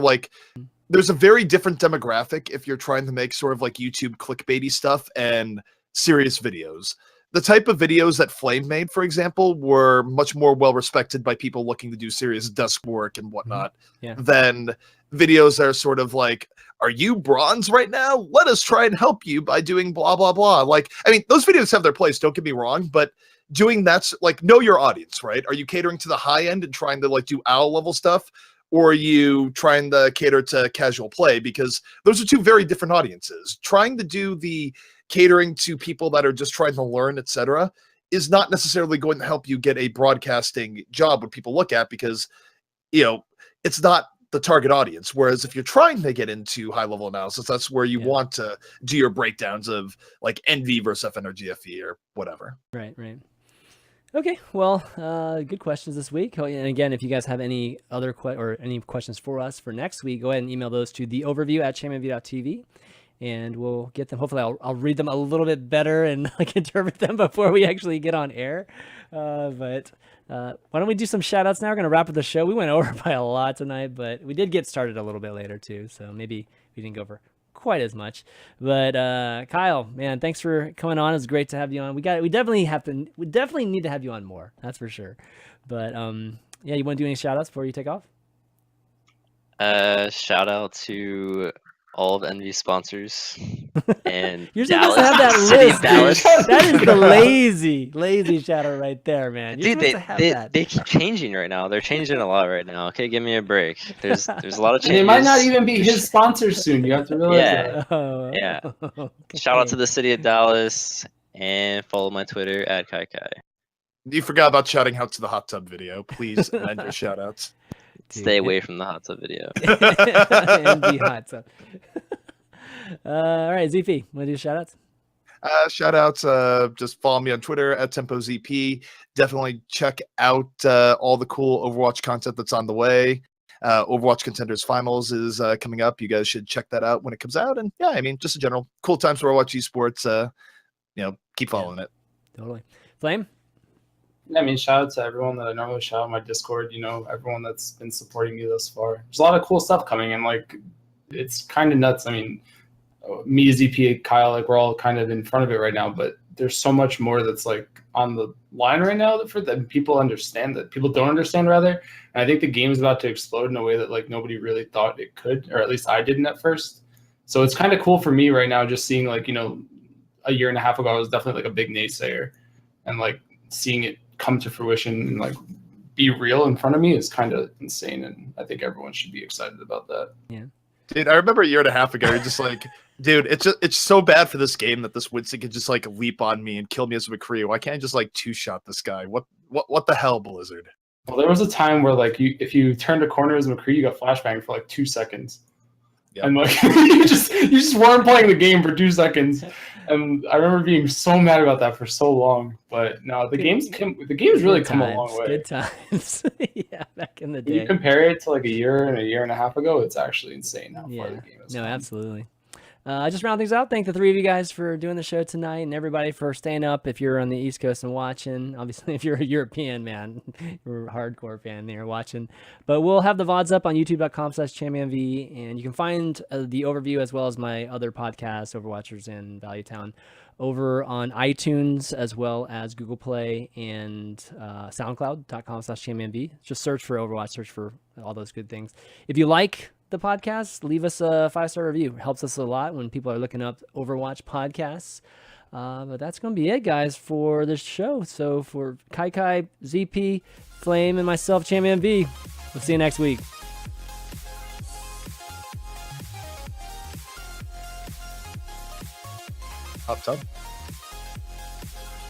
There's a very different demographic if you're trying to make sort of YouTube clickbaity stuff and serious videos. The type of videos that Flame made, for example, were much more well respected by people looking to do serious desk work and whatnot than videos that are sort of are you bronze right now? Let us try and help you by doing blah, blah, blah. I mean, those videos have their place, don't get me wrong, but doing that's know your audience, right? Are you catering to the high end and trying to do OWL level stuff? Or are you trying to cater to casual play? Because those are two very different audiences. Trying to do the catering to people that are just trying to learn, etc., is not necessarily going to help you get a broadcasting job when people look at, because it's not the target audience. Whereas if you're trying to get into high level analysis, that's where you want to do your breakdowns of NV versus FN or GFE or whatever. Right. Okay, well, good questions this week. And again, if you guys have any other any questions for us for next week, go ahead and email those to theoverview@chanmanv.tv. and we'll get them. Hopefully, I'll read them a little bit better and like interpret them before we actually get on air. But why don't we do some shout outs now? We're gonna wrap up the show. We went over by a lot tonight, but we did get started a little bit later too, so maybe we didn't go over quite as much. But Kyle, man, thanks for coming on. It was great to have you on. We definitely need to have you on more. That's for sure. But yeah, you want to do any shout outs before you take off? Shout out to all of Envy sponsors and You're Dallas, supposed to have that the city list, of Dallas. dude. That is the lazy shout out right there, man. You're Dude, supposed to have that. they keep changing right now. They're changing a lot right now. Okay, give me a break. There's a lot of And changes. it might not even be his sponsors soon. You have to realize Yeah. that. Oh, Yeah. okay. Shout out to the city of Dallas and follow my Twitter at KyKy. You forgot about shouting out to the hot tub video. Please end your shout outs. Dude. Stay away from the hot tub video. And be hot. So. All right, ZP, want to do shout outs? Shout outs, just follow me on Twitter at TempoZP. Definitely check out all the cool Overwatch content that's on the way. Overwatch Contenders Finals is coming up. You guys should check that out when it comes out. And yeah, I mean, just in general, cool times for Overwatch esports. Keep following it. Totally. Flame? I mean, shout out to everyone that I normally shout out on my Discord, everyone that's been supporting me thus far. There's a lot of cool stuff coming in, like, it's kind of nuts. I mean, me, ZP, Kyle, like, we're all kind of in front of it right now, but there's so much more that's, like, on the line right now that people understand, that people don't understand, rather. And I think the game's about to explode in a way that, like, nobody really thought it could, or at least I didn't at first. So it's kind of cool for me right now, just seeing, like, a year and a half ago, I was definitely, like, a big naysayer. And, like, seeing it come to fruition and like be real in front of me is kind of insane, and I think everyone should be excited about that. Yeah, dude, I remember a year and a half ago, you're just like, dude, it's so bad for this game that this Winston could just like leap on me and kill me as a McCree. Why can't I just like two-shot this guy? What the hell, Blizzard? Well, there was a time where like if you turned a corner as McCree, you got flashbang for like 2 seconds. Yep. And like you just weren't playing the game for 2 seconds. And I remember being so mad about that for so long. But no, the game's really come a long way. Good times. Yeah, back in the day. When you compare it to like a year and a half ago, it's actually insane how far the game has come. come. Absolutely. Just round things out. Thank the three of you guys for doing the show tonight, and everybody for staying up. If you're on the East Coast and watching, obviously, if you're a European, man, you're a hardcore fan there watching. But we'll have the VODs up on youtube.com/ChanManV, and you can find the overview as well as my other podcasts, Overwatchers in Value Town, over on iTunes as well as Google Play and SoundCloud.com/ChanManV. Just search for Overwatch, search for all those good things. If you like the podcast, leave us a 5-star review. It helps us a lot when people are looking up Overwatch podcasts. But that's going to be it, guys, for this show. So for KyKy, ZP, Flame, and myself, ChanManV, we'll see you next week. Hot tub.